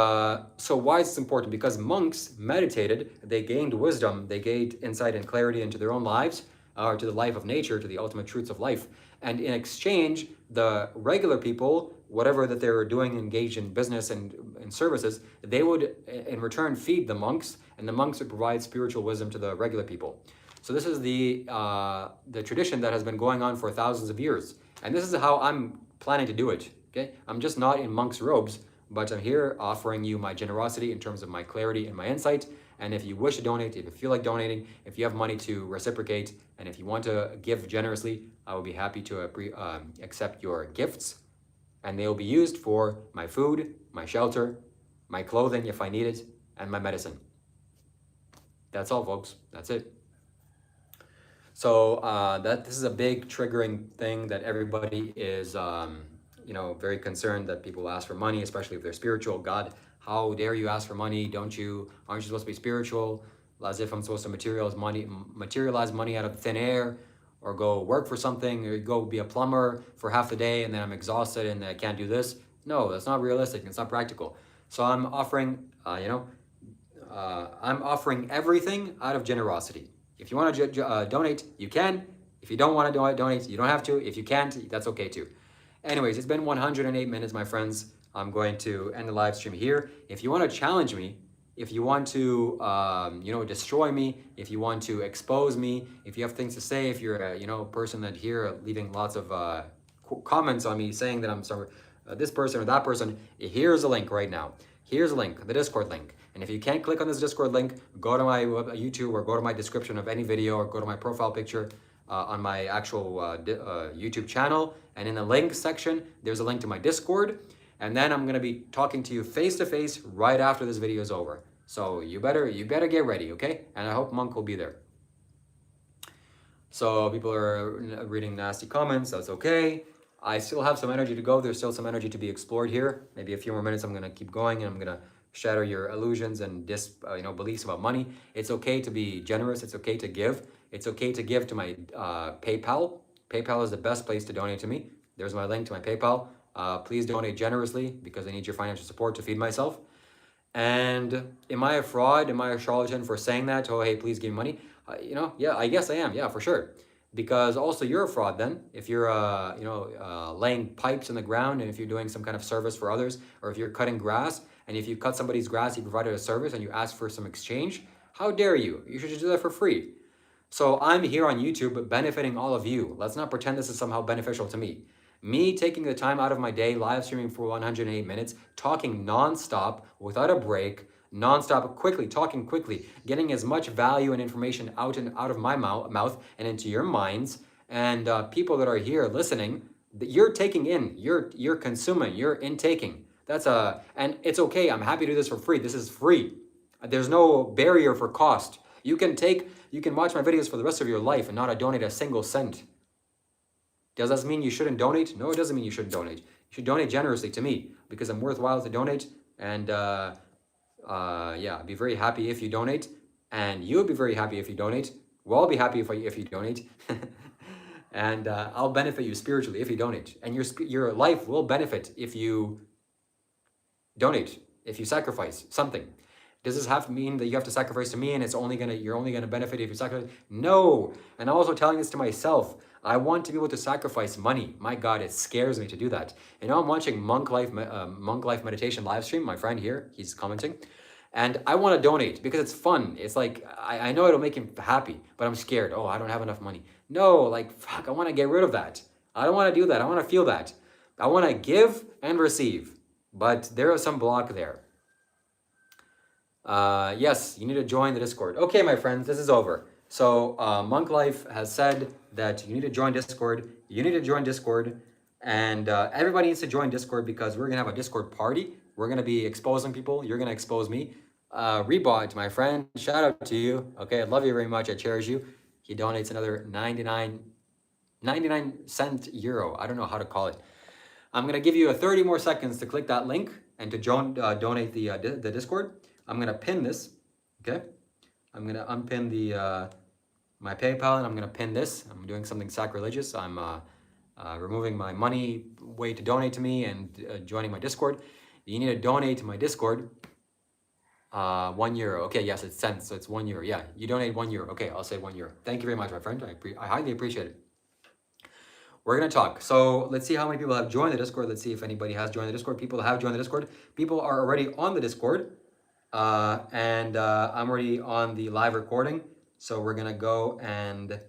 so why is this important? Because monks meditated, they gained wisdom, they gained insight and clarity into their own lives, or to the life of nature, to the ultimate truths of life. And in exchange, the regular people, whatever that they were doing, engaged in business and services, they would in return feed the monks, and the monks would provide spiritual wisdom to the regular people. So this is the tradition that has been going on for thousands of years. And this is how I'm planning to do it, okay? I'm just not in monk's robes, but I'm here offering you my generosity in terms of my clarity and my insight. And if you wish to donate, if you feel like donating, if you have money to reciprocate, and if you want to give generously, I will be happy to accept your gifts. And they will be used for my food, my shelter, my clothing if I need it, and my medicine. That's all, folks. That's it. So this is a big triggering thing that everybody is very concerned that people ask for money, especially if they're spiritual. God, how dare you ask for money? Aren't you supposed to be spiritual? As if I'm supposed to materialize money out of thin air, or go work for something, or go be a plumber for half the day and then I'm exhausted and I can't do this. No, that's not realistic. It's not practical. So I'm offering, I'm offering everything out of generosity. If you want to donate, you can. If you don't want to donate, you don't have to. If you can't, that's okay too. Anyways, it's been 108 minutes, my friends. I'm going to end the live stream here. If you want to challenge me, if you want to, destroy me, if you want to expose me, if you have things to say, if you're a, person that here leaving lots of comments on me saying that I'm sorry, this person or that person, here's a link right now. Here's a link, the Discord link. And if you can't click on this Discord link, go to my YouTube or go to my description of any video or go to my profile picture on my actual YouTube channel. And in the link section, there's a link to my Discord. And then I'm gonna be talking to you face to face right after this video is over. So you better get ready, okay? And I hope Monk will be there. So people are reading nasty comments, that's okay. I still have some energy to go. There's still some energy to be explored here. Maybe a few more minutes, I'm gonna keep going and I'm gonna shatter your illusions and beliefs about money. It's okay to be generous, it's okay to give. It's okay to give to my PayPal. PayPal is the best place to donate to me. There's my link to my PayPal. Please donate generously because I need your financial support to feed myself. And am I a fraud? Am I a charlatan for saying that? Oh, hey, please give me money. Yeah, I guess I am. Yeah, for sure. Because also you're a fraud then. If you're, laying pipes in the ground, and if you're doing some kind of service for others, or if you're cutting grass, and if you cut somebody's grass, you provided a service, and you ask for some exchange, how dare you? You should just do that for free. So I'm here on YouTube benefiting all of you. Let's not pretend this is somehow beneficial to me. Me taking the time out of my day, live streaming for 108 minutes, talking nonstop without a break, nonstop, quickly, talking quickly, getting as much value and information out and out of my mouth and into your minds. And people that are here listening, you're taking in, you're consuming, you're intaking. And it's okay. I'm happy to do this for free. This is free. There's no barrier for cost. You can watch my videos for the rest of your life and not donate a single cent. Does that mean you shouldn't donate? No, it doesn't mean you shouldn't donate. You should donate generously to me because I'm worthwhile to donate. And yeah, be very happy if you donate. And you'll be very happy if you donate. We'll all be happy if you donate. And I'll benefit you spiritually if you donate. And your life will benefit if you donate, if you sacrifice something. Does this have to mean that you have to sacrifice to me and you're only gonna benefit if you sacrifice? No. And I'm also telling this to myself. I want to be able to sacrifice money. My God, it scares me to do that. And now I'm watching Monk Life Meditation live stream. My friend here, he's commenting. And I want to donate because it's fun. It's like, I know it'll make him happy, but I'm scared. Oh, I don't have enough money. No, like, fuck, I want to get rid of that. I don't want to do that. I want to feel that. I want to give and receive, but there is some block there. Yes, you need to join the Discord. Okay, my friends, this is over. So Monk Life has said that you need to join Discord. You need to join Discord. And everybody needs to join Discord because we're going to have a Discord party. We're going to be exposing people. You're going to expose me. Rebot, my friend, shout out to you. Okay, I love you very much. I cherish you. He donates another 99 cent euro. I don't know how to call it. I'm going to give you 30 more seconds to click that link and to donate the Discord. I'm going to pin this. Okay. I'm going to unpin my PayPal and I'm going to pin this. I'm doing something sacrilegious. I'm removing my money way to donate to me and joining my Discord. You need to donate to my Discord. €1. Okay, yes, it's cents, so it's €1. Yeah, you donate €1. Okay, I'll say €1. Thank you very much, my friend. I highly appreciate it. We're going to talk. So let's see how many people have joined the Discord. Let's see if anybody has joined the Discord. People have joined the Discord. People are already on the Discord. I'm already on the live recording. So we're going to go and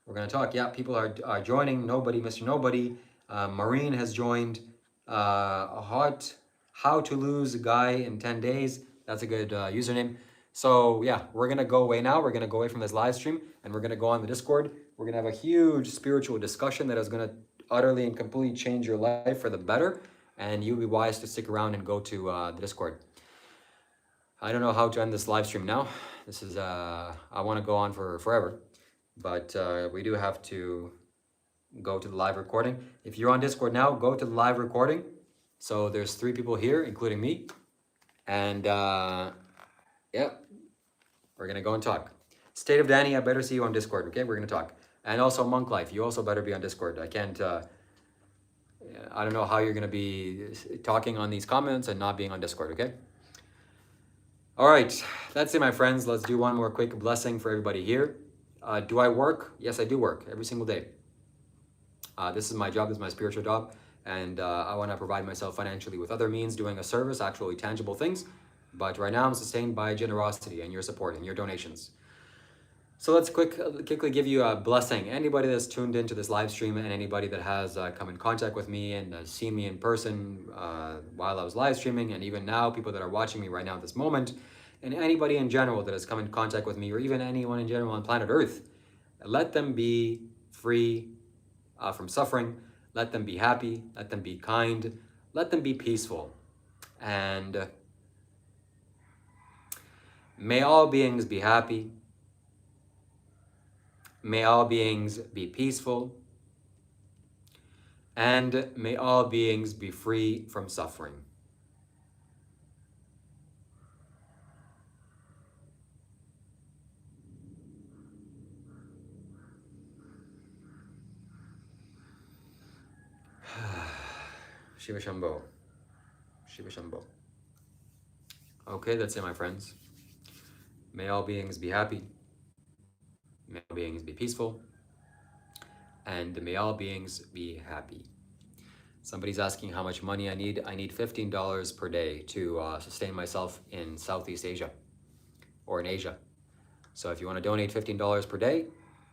we're going to talk. Yeah, people are joining. Nobody, Mr. Nobody. Maureen has joined. How to lose a guy in 10 days. That's a good username. So yeah, we're going to go away now. We're going to go away from this live stream and we're going to go on the Discord. We're going to have a huge spiritual discussion that is going to utterly and completely change your life for the better. And you'll be wise to stick around and go to the Discord. I don't know how to end this live stream now. This is, I want to go on for forever, but we do have to go to the live recording. If you're on Discord now, go to the live recording. So there's 3 people here, including me. And yeah, we're going to go and talk. State of Danny, I better see you on Discord, okay? We're going to talk. And also Monk Life, you also better be on Discord. I can't, I don't know how you're going to be talking on these comments and not being on Discord, okay? All right, that's it, my friends. Let's do one more quick blessing for everybody here. Do I work? Yes, I do work every single day. This is my job, this is my spiritual job. And I want to provide myself financially with other means, doing a service, actually tangible things. But right now I'm sustained by generosity and your support and your donations. So let's quickly give you a blessing. Anybody that's tuned into this live stream and anybody that has come in contact with me and seen me in person while I was live streaming, and even now, people that are watching me right now at this moment, and anybody in general that has come in contact with me, or even anyone in general on planet Earth, let them be free from suffering. Let them be happy. Let them be kind. Let them be peaceful. And may all beings be happy. May all beings be peaceful, and may all beings be free from suffering. Shiva Shambho. Shiva Shambho. Okay, that's it, my friends. May all beings be happy. May all beings be peaceful. And may all beings be happy. Somebody's asking how much money I need. I need $15 per day to sustain myself in Southeast Asia or in Asia. So if you want to donate $15 per day,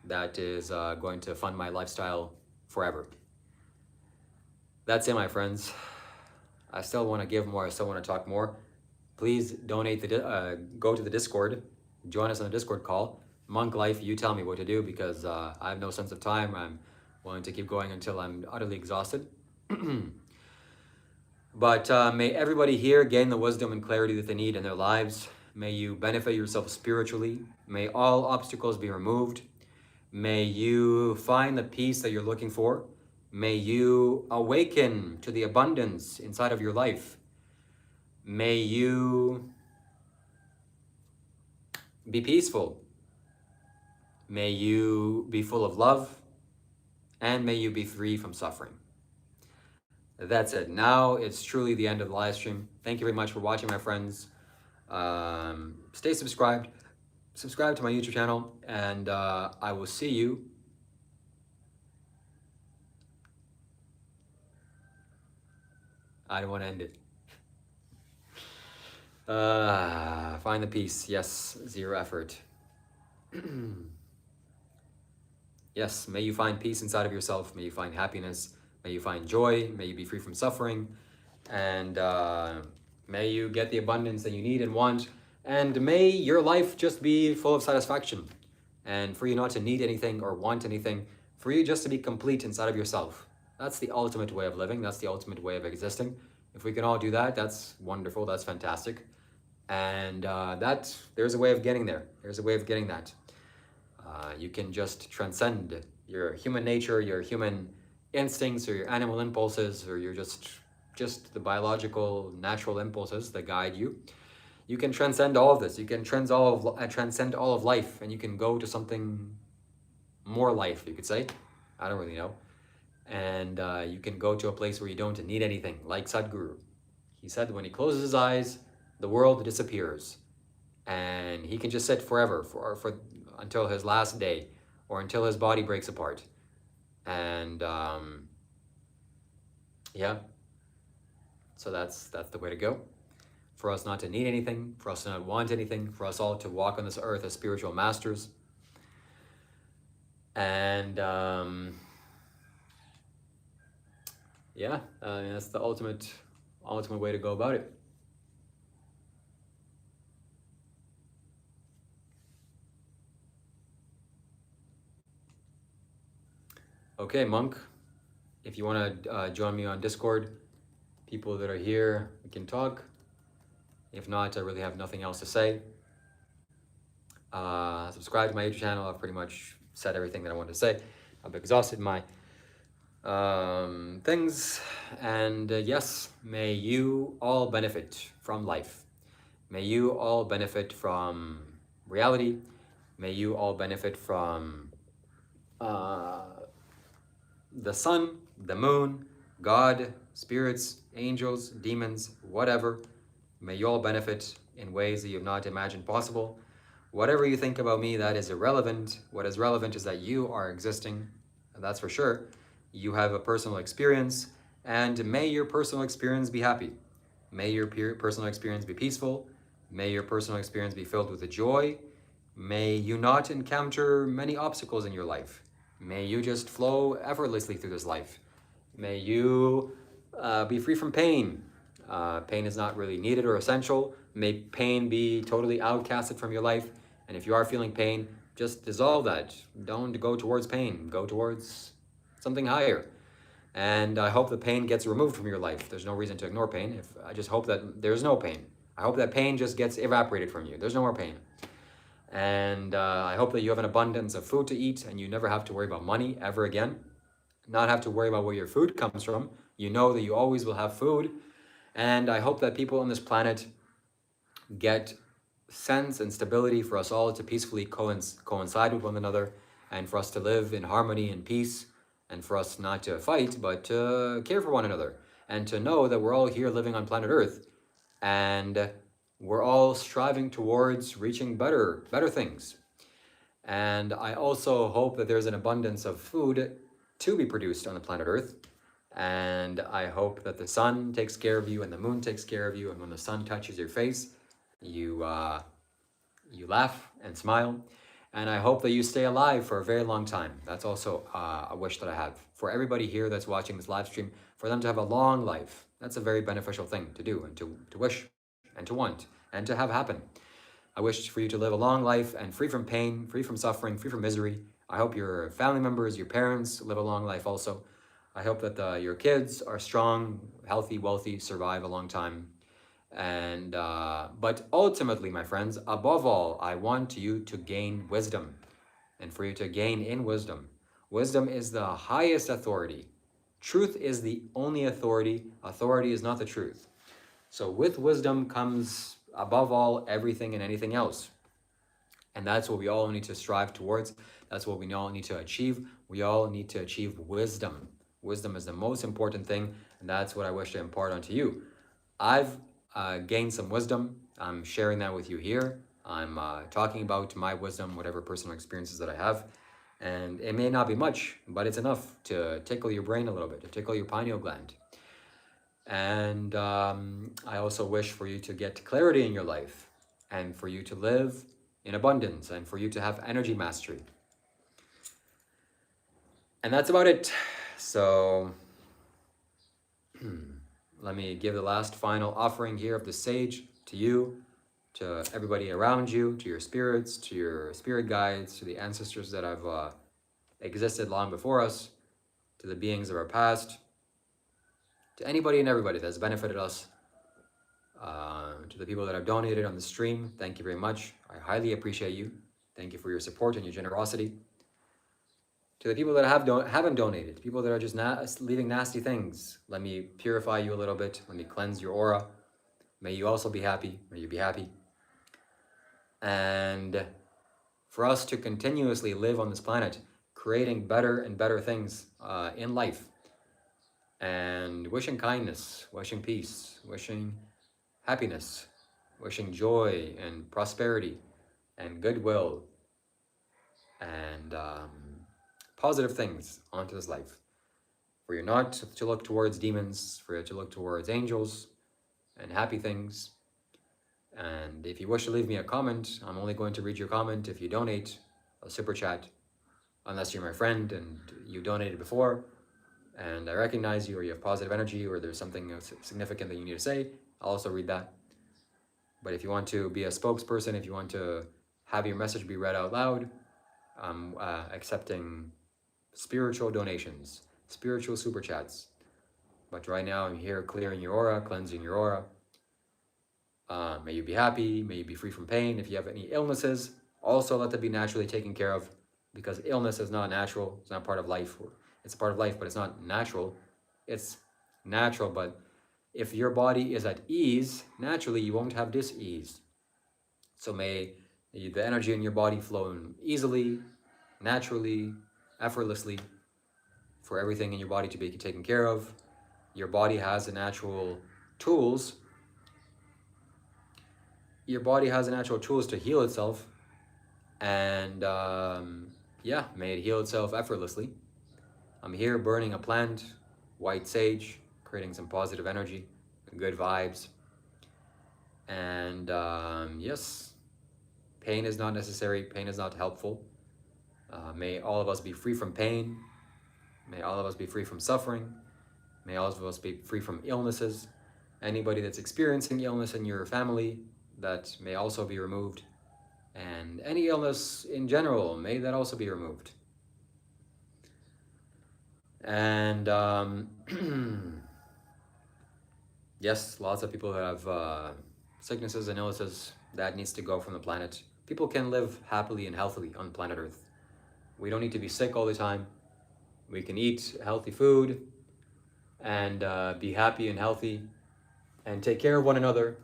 that is going to fund my lifestyle forever. That's it, my friends. I still want to give more. I still want to talk more. Please donate, go to the Discord. Join us on the Discord call. Monk Life, you tell me what to do because I have no sense of time. I'm willing to keep going until I'm utterly exhausted. But may everybody here gain the wisdom and clarity that they need in their lives. May you benefit yourself spiritually. May all obstacles be removed. May you find the peace that you're looking for. May you awaken to the abundance inside of your life. May you be peaceful. May you be full of love. And may you be free from suffering. That's it. Now it's truly the end of the live stream. Thank you very much for watching, my friends. Stay subscribed. Subscribe to my YouTube channel, and I will see you. I don't want to end it. Find the peace. Yes, zero effort. Yes, may you find peace inside of yourself. May you find happiness. May you find joy. May you be free from suffering. And may you get the abundance that you need and want. And may your life just be full of satisfaction. And for you not to need anything or want anything. For you just to be complete inside of yourself. That's the ultimate way of living. That's the ultimate way of existing. If we can all do that, that's wonderful. That's fantastic. And there's a way of getting there. There's a way of getting that. You can just transcend your human nature, your human instincts, or your animal impulses, or your just the biological, natural impulses that guide you. You can transcend all of this. You can transcend all of life, and you can go to something more life, you could say. I don't really know. And you can go to a place where you don't need anything, like Sadhguru. He said when he closes his eyes, the world disappears. And he can just sit forever, until his last day, or until his body breaks apart. And yeah, so that's the way to go. For us not to need anything, for us to not want anything, for us all to walk on this earth as spiritual masters. And yeah, that's the ultimate way to go about it. Okay, Monk, if you want to join me on Discord, people that are here, we can talk. If not, I really have nothing else to say. Subscribe to my YouTube channel. I've pretty much said everything that I wanted to say. I've exhausted my things. And yes, may you all benefit from life. May you all benefit from reality. May you all benefit from the sun, the moon, God, spirits, angels, demons, whatever. May you all benefit in ways that you have not imagined possible. Whatever you think about me, that is irrelevant. What is relevant is that you are existing, and that's for sure. You have a personal experience, and may your personal experience be happy. May your personal experience be peaceful. May your personal experience be filled with the joy. May you not encounter many obstacles in your life. May you just flow effortlessly through this life. May you be free from pain. Pain is not really needed or essential. May pain be totally outcasted from your life. And if you are feeling pain, just dissolve that. Don't go towards pain. Go towards something higher. And I hope the pain gets removed from your life. There's no reason to ignore pain. I just hope that there's no pain. I hope that pain just gets evaporated from you. There's no more pain. And I hope that you have an abundance of food to eat and you never have to worry about money ever again. Not have to worry about where your food comes from. You know that you always will have food. And I hope that people on this planet get sense and stability for us all to peacefully coincide with one another and for us to live in harmony and peace and for us not to fight but to care for one another and to know that we're all here living on planet Earth, and we're all striving towards reaching better things. And I also hope that there's an abundance of food to be produced on the planet Earth. And I hope that the sun takes care of you and the moon takes care of you. And when the sun touches your face, you laugh and smile. And I hope that you stay alive for a very long time. That's also a wish that I have for everybody here that's watching this live stream, for them to have a long life. That's a very beneficial thing to do and to wish and to want and to have happen. I wish for you to live a long life and free from pain, free from suffering, free from misery. I hope your family members, your parents live a long life also. I hope that your kids are strong, healthy, wealthy, survive a long time. And but ultimately, my friends, above all, I want you to gain wisdom, and for you to gain in wisdom. Wisdom is the highest authority. Truth is the only authority. Authority is not the truth. So with wisdom comes, above all, everything and anything else. And that's what we all need to strive towards. That's what we all need to achieve. We all need to achieve wisdom. Wisdom is the most important thing, and that's what I wish to impart onto you. I've gained some wisdom. I'm sharing that with you here. I'm talking about my wisdom, whatever personal experiences that I have. And it may not be much, but it's enough to tickle your brain a little bit, to tickle your pineal gland. And I also wish for you to get clarity in your life, and for you to live in abundance, and for you to have energy mastery. And that's about it. So let me give the last final offering here of the sage to you, to everybody around you, to your spirits, to your spirit guides, to the ancestors that have existed long before us, to the beings of our past, to anybody and everybody that's benefited us, to the people that have donated on the stream. Thank you very much. I highly appreciate you. Thank you for your support and your generosity. To the people that haven't donated, people that are just leaving nasty things, let me purify you a little bit. Let me cleanse your aura. May you also be happy. May you be happy. And for us to continuously live on this planet, creating better and better things in life, and wishing kindness, wishing peace, wishing happiness, wishing joy and prosperity and goodwill and positive things onto this life. For you not to look towards demons, for you to look towards angels and happy things. And if you wish to leave me a comment, I'm only going to read your comment if you donate a super chat, unless you're my friend and you donated before and I recognize you, or you have positive energy, or there's something significant that you need to say, I'll also read that. But if you want to be a spokesperson, if you want to have your message be read out loud, I'm accepting spiritual donations, spiritual super chats. But right now I'm here clearing your aura, cleansing your aura. May you be happy, may you be free from pain. If you have any illnesses, also let them be naturally taken care of, because illness is not natural, it's not part of life. It's a part of life, but it's not natural. It's natural, but if your body is at ease, naturally you won't have dis-ease. So may the energy in your body flow easily, naturally, effortlessly, for everything in your body to be taken care of. Your body has the natural tools. Your body has the natural tools to heal itself, and yeah, may it heal itself effortlessly. I'm here burning a plant, white sage, creating some positive energy, good vibes. And yes, pain is not necessary, pain is not helpful. May all of us be free from pain. May all of us be free from suffering. May all of us be free from illnesses. Anybody that's experiencing illness in your family, that may also be removed. And any illness in general, may that also be removed. And yes, lots of people have sicknesses and illnesses. That needs to go from the planet. People can live happily and healthily on planet Earth. We don't need to be sick all the time. We can eat healthy food and be happy and healthy and take care of one another.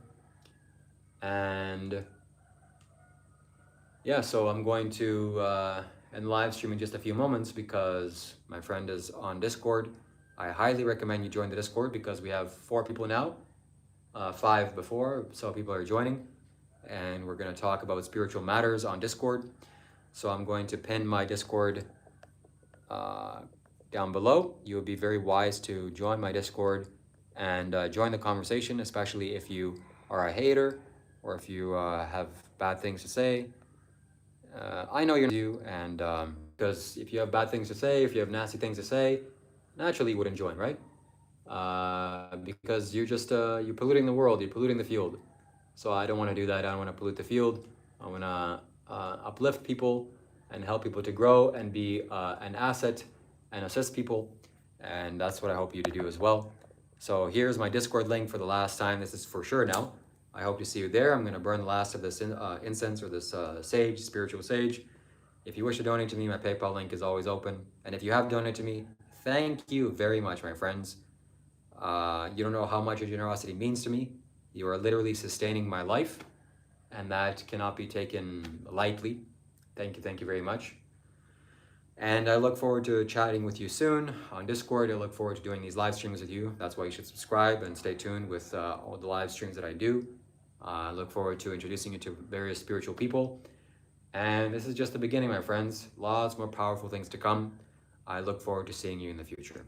And yeah, so I'm going to end live stream in just a few moments, because my friend is on Discord. I highly recommend you join the Discord because we have 4 people now, 5 before, so people are joining, and we're going to talk about spiritual matters on Discord. So I'm going to pin my Discord down below. You would be very wise to join my Discord and join the conversation, especially if you are a hater or if you have bad things to say. I know you, and because if you have bad things to say, if you have nasty things to say, naturally you wouldn't join, right? Because you're just you're polluting the world, you're polluting the field. So I don't want to do that. I don't want to pollute the field. I want to uplift people and help people to grow and be an asset and assist people. And that's what I hope you to do as well. So here's my Discord link for the last time. This is for sure now. I hope to see you there. I'm going to burn the last of this incense or this sage, spiritual sage. If you wish to donate to me, my PayPal link is always open. And if you have donated to me, thank you very much, my friends. You don't know how much your generosity means to me. You are literally sustaining my life, and that cannot be taken lightly. Thank you very much. And I look forward to chatting with you soon on Discord. I look forward to doing these live streams with you. That's why you should subscribe and stay tuned with all the live streams that I do. I look forward to introducing you to various spiritual people. And this is just the beginning, my friends. Lots more powerful things to come. I look forward to seeing you in the future.